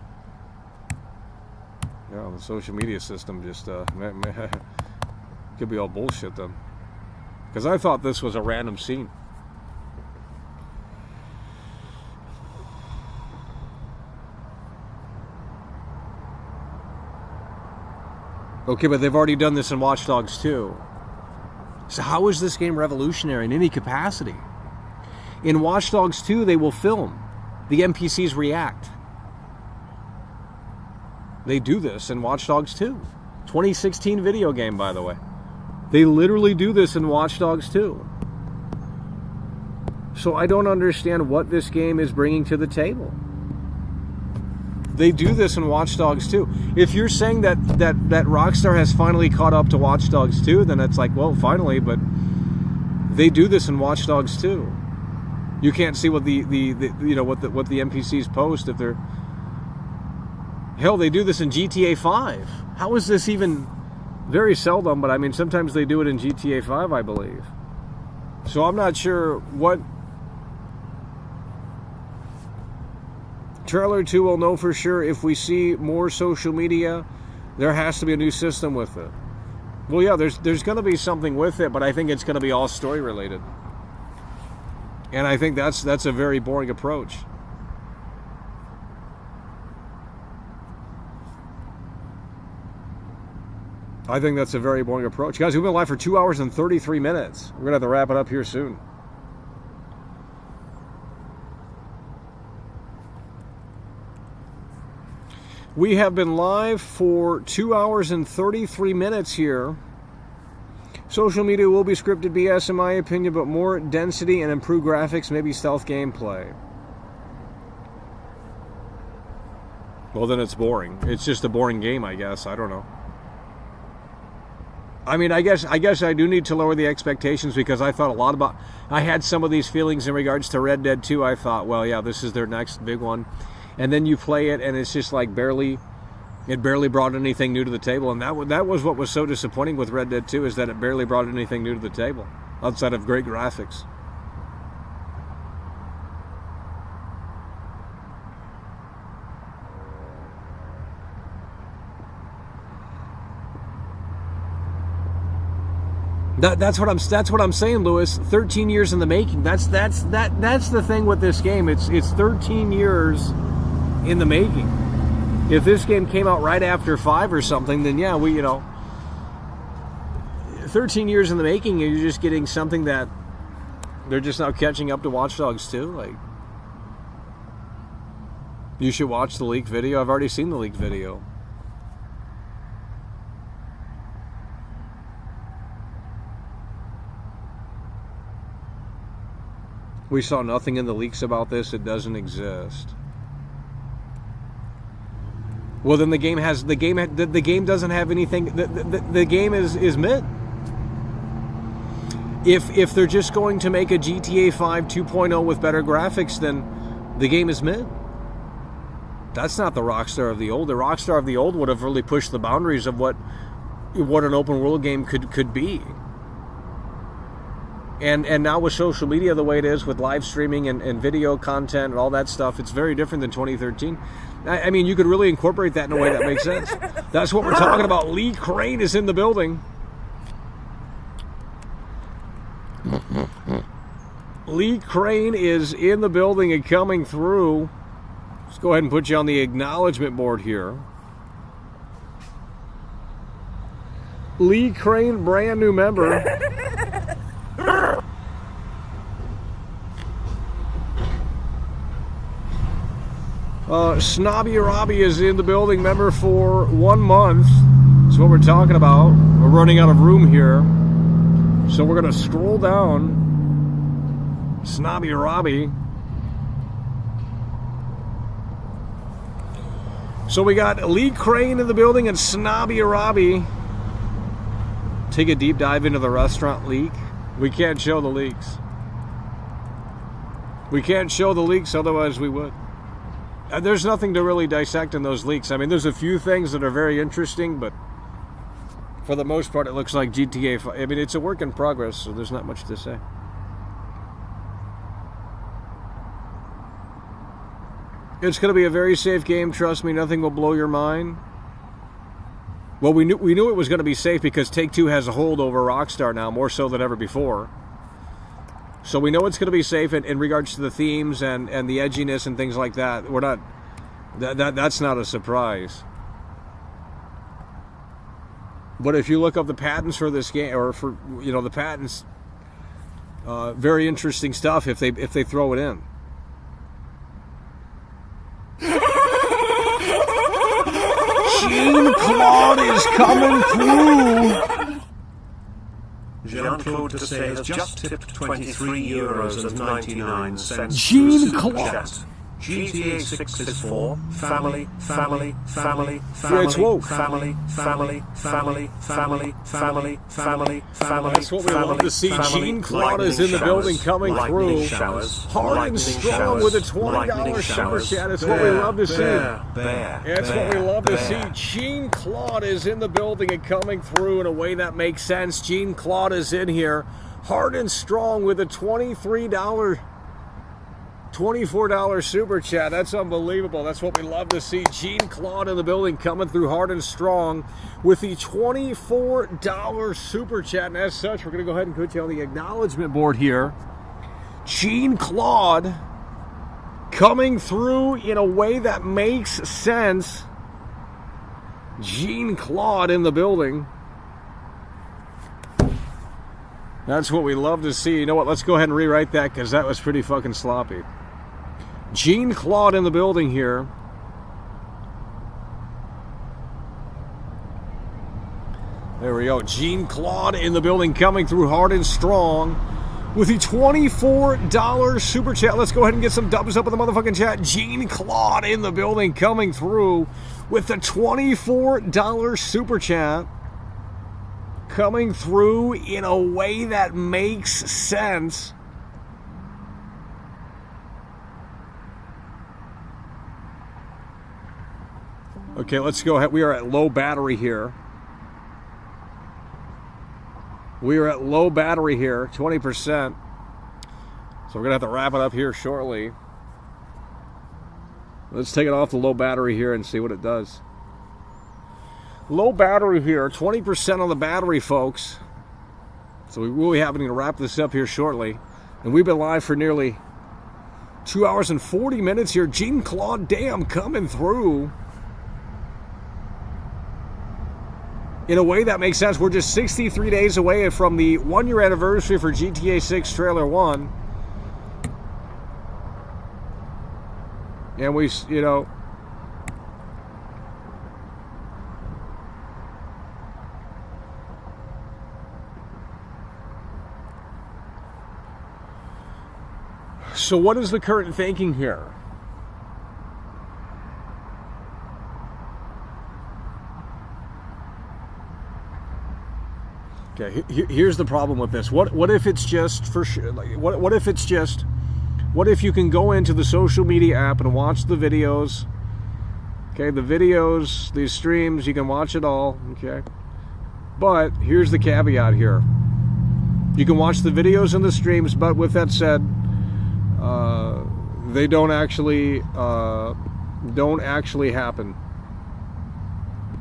the social media system just could be all bullshit then. Because I thought this was a random scene. Okay, but they've already done this in Watch Dogs 2. So how is this game revolutionary in any capacity? In Watch Dogs 2, they will film. The NPCs react. They do this in Watch Dogs 2. 2016 video game, by the way. They literally do this in Watch Dogs 2. So I don't understand what this game is bringing to the table. They do this in Watch Dogs 2. If you're saying that Rockstar has finally caught up to Watch Dogs 2, then it's like, well, finally, but they do this in Watch Dogs 2. You can't see what the NPCs post if they're... Hell, they do this in GTA 5. How is this even... Very seldom, but I mean, sometimes they do it in GTA 5, I believe. So I'm not sure what... Trailer 2 will know for sure if we see more social media, there has to be a new system with it. Well, yeah, there's going to be something with it, but I think it's going to be all story related. And I think that's a very boring approach. I think that's a very boring approach. Guys, we've been live for 2 hours and 33 minutes. We're going to have to wrap it up here soon. We have been live for 2 hours and 33 minutes here. Social media will be scripted BS in my opinion, but more density and improved graphics, maybe stealth gameplay. Well, then it's boring. It's just a boring game, I guess. I don't know. I mean, I guess I do need to lower the expectations because I thought a lot about... I had some of these feelings in regards to Red Dead 2. I thought, well, yeah, this is their next big one. And then you play it, and it's just like it barely brought anything new to the table. And that was what was so disappointing with Red Dead 2, is that it barely brought anything new to the table, outside of great graphics. That's what I'm saying, Lewis. 13 years in the making. That's the thing with this game. It's 13 years in the making. If this game came out right after 5 or something, then yeah, 13 years in the making, and you're just getting something that they're just now catching up to Watch Dogs 2. Like, you should watch the leaked video. I've already seen the leaked video. We saw nothing in the leaks about this. It doesn't exist. Well, then the game doesn't have anything. The game is mid. If they're just going to make a GTA 5 2.0 with better graphics, then the game is mid. That's not the Rockstar of the old. The Rockstar of the old would have really pushed the boundaries of what an open world game could be. And now with social media the way it is, with live streaming and video content and all that stuff, it's very different than 2013. I mean, you could really incorporate that in a way that makes sense. That's what we're talking about. Lee Crane is in the building. Lee Crane is in the building and coming through. Let's go ahead and put you on the acknowledgement board here. Lee Crane, brand new member. Snobby Robbie is in the building, member for 1 month. That's what we're talking about. We're running out of room here, so we're going to scroll down. Snobby Robbie. So we got Lee Crane in the building and Snobby Robbie. Take a deep dive into the restaurant leak. We can't show the leaks. We can't show the leaks, otherwise we would. There's nothing to really dissect in those leaks. I mean, there's a few things that are very interesting, but for the most part, it looks like GTA 5. I mean, it's a work in progress, so there's not much to say. It's going to be a very safe game. Trust me, nothing will blow your mind. Well, we knew it was going to be safe because Take-Two has a hold over Rockstar now, more so than ever before. So we know it's going to be safe in regards to the themes and the edginess and things like that. We're not that's not a surprise. But if you look up the patents for this game, or for the patents, very interesting stuff if they throw it in. Jean-Claude is coming through. Jean-Claude has just tipped €23.99. Jean-Claude. GTA 6 is for family, family, family, Yeah, it's woke. family, family, family, family, family, family, family. That's what we love to see. Jean-Claude is in the building coming through. Hard and strong with a $20 super chat. That's what we love to see. That's what we love to see. Jean-Claude is in the building and coming through in a way that makes sense. Jean-Claude is in here. Hard and strong with a $24 super chat. That's unbelievable. That's what we love to see. Jean-Claude in the building coming through hard and strong with the $24 super chat. And as such, we're going to go ahead and put you on the acknowledgement board here. Jean-Claude coming through in a way that makes sense. Jean-Claude in the building. That's what we love to see. You know what? Let's go ahead and rewrite that because that was pretty fucking sloppy. Jean-Claude in the building here. There we go. Jean-Claude in the building coming through hard and strong with the $24 super chat. Let's go ahead and get some dubs up in the motherfucking chat. Jean-Claude in the building coming through with the $24 super chat. Coming through in a way that makes sense. Okay, let's go ahead. We are at low battery here. We are at low battery here, 20%. So we're going to have to wrap it up here shortly. Let's take it off the low battery here and see what it does. Low battery here, 20% on the battery, folks. So we will be happening to wrap this up here shortly. And we've been live for nearly 2 hours and 40 minutes here. Jean-Claude, damn, coming through in a way that makes sense. We're just 63 days away from the 1-year anniversary for GTA 6 Trailer 1. And we, So what is the current thinking here? Okay, here's the problem with this. What if it's just for sure? Like, what if it's just? What if you can go into the social media app and watch the videos? Okay, the videos, these streams, you can watch it all. Okay, but here's the caveat here. You can watch the videos and the streams, but with that said, they don't actually happen.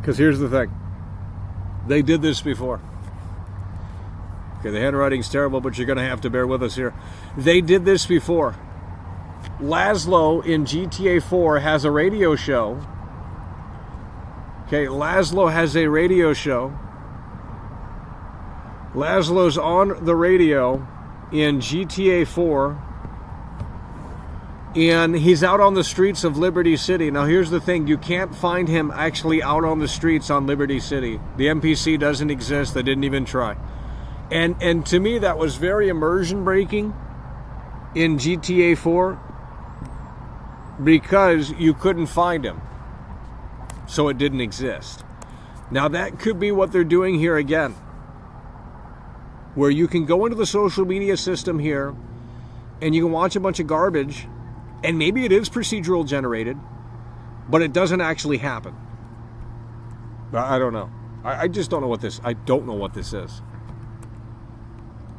Because here's the thing. They did this before. Okay, the handwriting's terrible, but you're going to have to bear with us here. They did this before. Laszlo in GTA 4 has a radio show. Okay, Laszlo has a radio show. Laszlo's on the radio in GTA 4. And he's out on the streets of Liberty City. Now, here's the thing. You can't find him actually out on the streets on Liberty City. The NPC doesn't exist. They didn't even try. And to me, that was very immersion breaking in GTA 4 because you couldn't find him. So it didn't exist. Now, that could be what they're doing here again, where you can go into the social media system here and you can watch a bunch of garbage, and maybe it is procedural generated, but it doesn't actually happen. I don't know. I just don't know what this. I don't know what this is.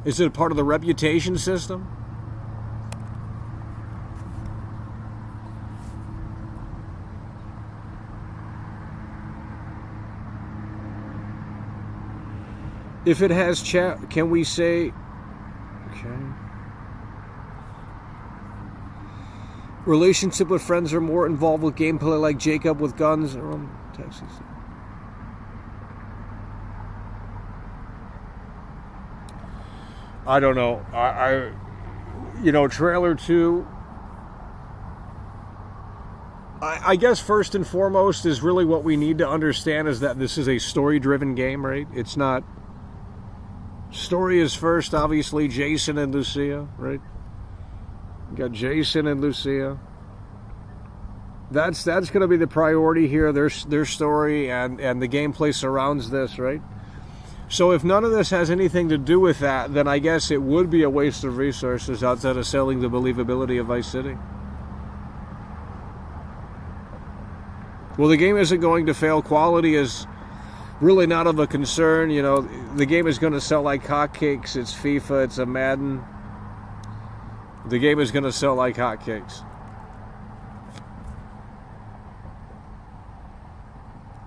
Is it a part of the reputation system? If it has chat, can we say, okay. Relationship with friends are more involved with gameplay like Jacob with guns or Texas. I don't know. Trailer 2. I guess first and foremost is really what we need to understand is that this is a story-driven game, right? It's not. Story is first, obviously. Jason and Lucia, right? You got Jason and Lucia. That's going to be the priority here. Their story and the gameplay surrounds this, right? So if none of this has anything to do with that, then I guess it would be a waste of resources outside of selling the believability of Vice City. Well, the game isn't going to fail. Quality is really not of a concern. The game is going to sell like hotcakes. It's FIFA. It's a Madden. The game is going to sell like hotcakes.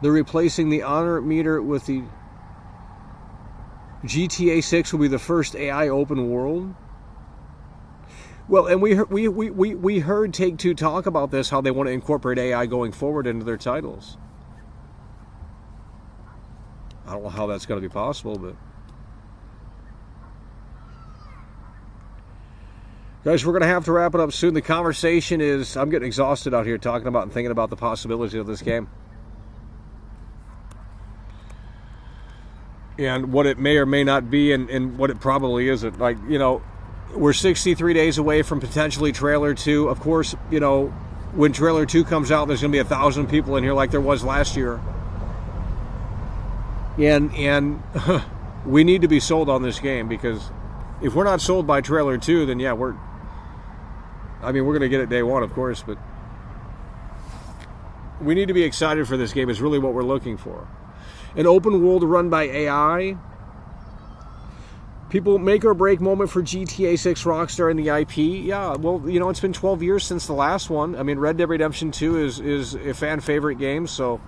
They're replacing the honor meter with the GTA 6 will be the first AI open world. Well, and we heard Take-Two talk about this, how they want to incorporate AI going forward into their titles. I don't know how that's going to be possible, but guys, we're going to have to wrap it up soon. The conversation is, I'm getting exhausted out here talking about and thinking about the possibility of this game. And what it may or may not be and what it probably isn't. Like, we're 63 days away from potentially Trailer 2. Of course, when Trailer 2 comes out, there's going to be 1,000 people in here like there was last year. And we need to be sold on this game, because if we're not sold by Trailer 2, then yeah, we're going to get it day one, of course, but we need to be excited for this game is really what we're looking for. An open world run by AI. People, make or break moment for GTA 6 Rockstar and the IP. Yeah, well, it's been 12 years since the last one. Red Dead Redemption 2 is a fan favorite game, so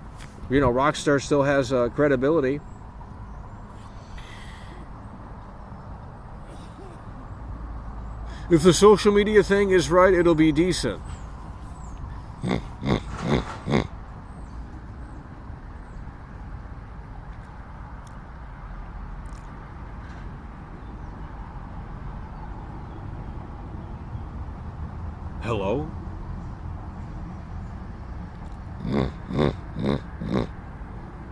Rockstar still has credibility. If the social media thing is right, it'll be decent. Hello?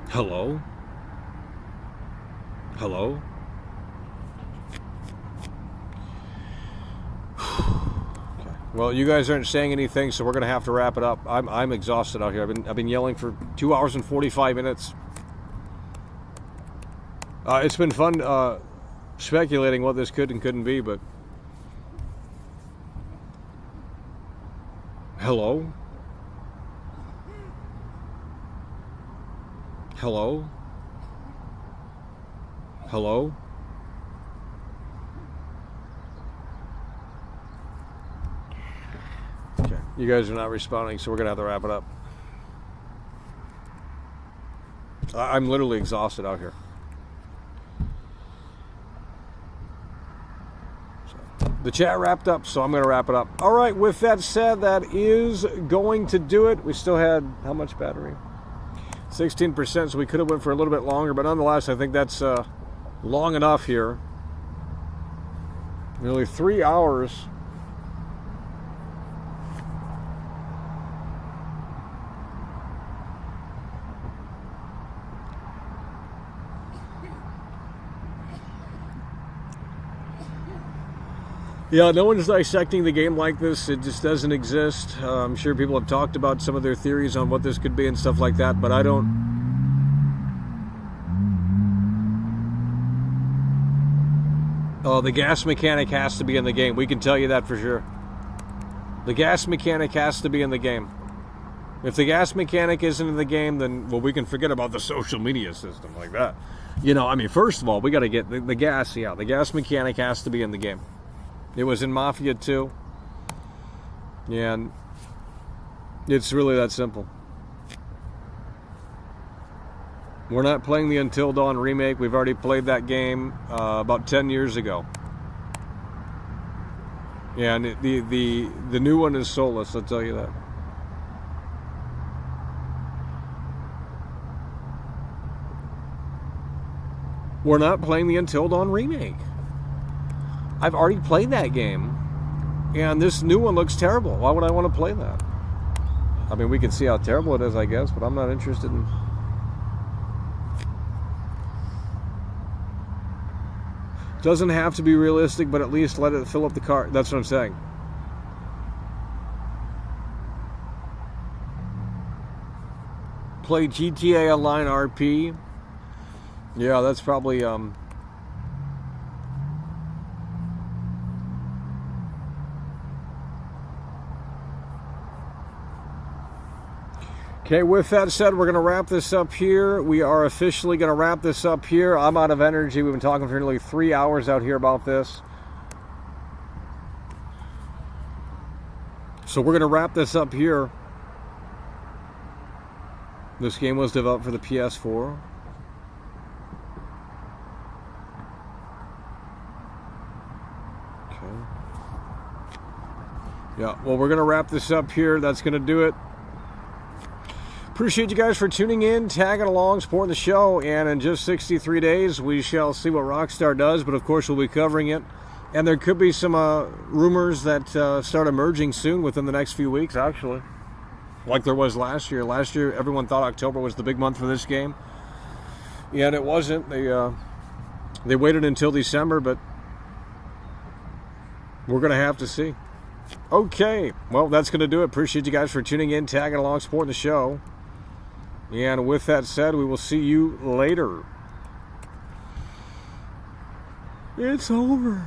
Hello? Hello? Okay. Well, you guys aren't saying anything, so we're going to have to wrap it up. I'm exhausted out here. I've been yelling for 2 hours and 45 minutes. It's been fun speculating what this could and couldn't be, but... Hello? Hello? Hello? Okay, you guys are not responding, so we're going to have to wrap it up. I'm literally exhausted out here. The chat wrapped up, so I'm going to wrap it up. All right, with that said, that is going to do it. We still had, how much battery? 16%, so we could have went for a little bit longer, but nonetheless, I think that's long enough here. Nearly 3 hours. Yeah, no one's dissecting the game like this. It just doesn't exist. I'm sure people have talked about some of their theories on what this could be and stuff like that, but I don't. Oh, the gas mechanic has to be in the game. We can tell you that for sure. The gas mechanic has to be in the game. If the gas mechanic isn't in the game, then, well, we can forget about the social media system like that. You know, I mean, first of all, we got to get the gas. Yeah, the gas mechanic has to be in the game. It was in Mafia 2. And it's really that simple. We're not playing the Until Dawn remake. We've already played that game about 10 years ago. Yeah, and the new one is soulless, I'll tell you that. We're not playing the Until Dawn remake. I've already played that game, and this new one looks terrible. Why would I want to play that? I mean, we can see how terrible it is, I guess, but I'm not interested in... Doesn't have to be realistic, but at least let it fill up the car. That's what I'm saying. Play GTA Online RP. Yeah, that's probably... Okay, with that said, we're going to wrap this up here. We are officially going to wrap this up here. I'm out of energy. We've been talking for nearly 3 hours out here about this. So we're going to wrap this up here. This game was developed for the PS4. Okay. Yeah, well, we're going to wrap this up here. That's going to do it. Appreciate you guys for tuning in, tagging along, supporting the show, and in just 63 days, we shall see what Rockstar does, but of course we'll be covering it. And there could be some rumors that start emerging soon within the next few weeks, actually. Like there was last year. Last year, everyone thought October was the big month for this game. Yeah, and it wasn't. They waited until December, but we're going to have to see. Okay, well, that's going to do it. Appreciate you guys for tuning in, tagging along, supporting the show. And with that said, we will see you later. It's over.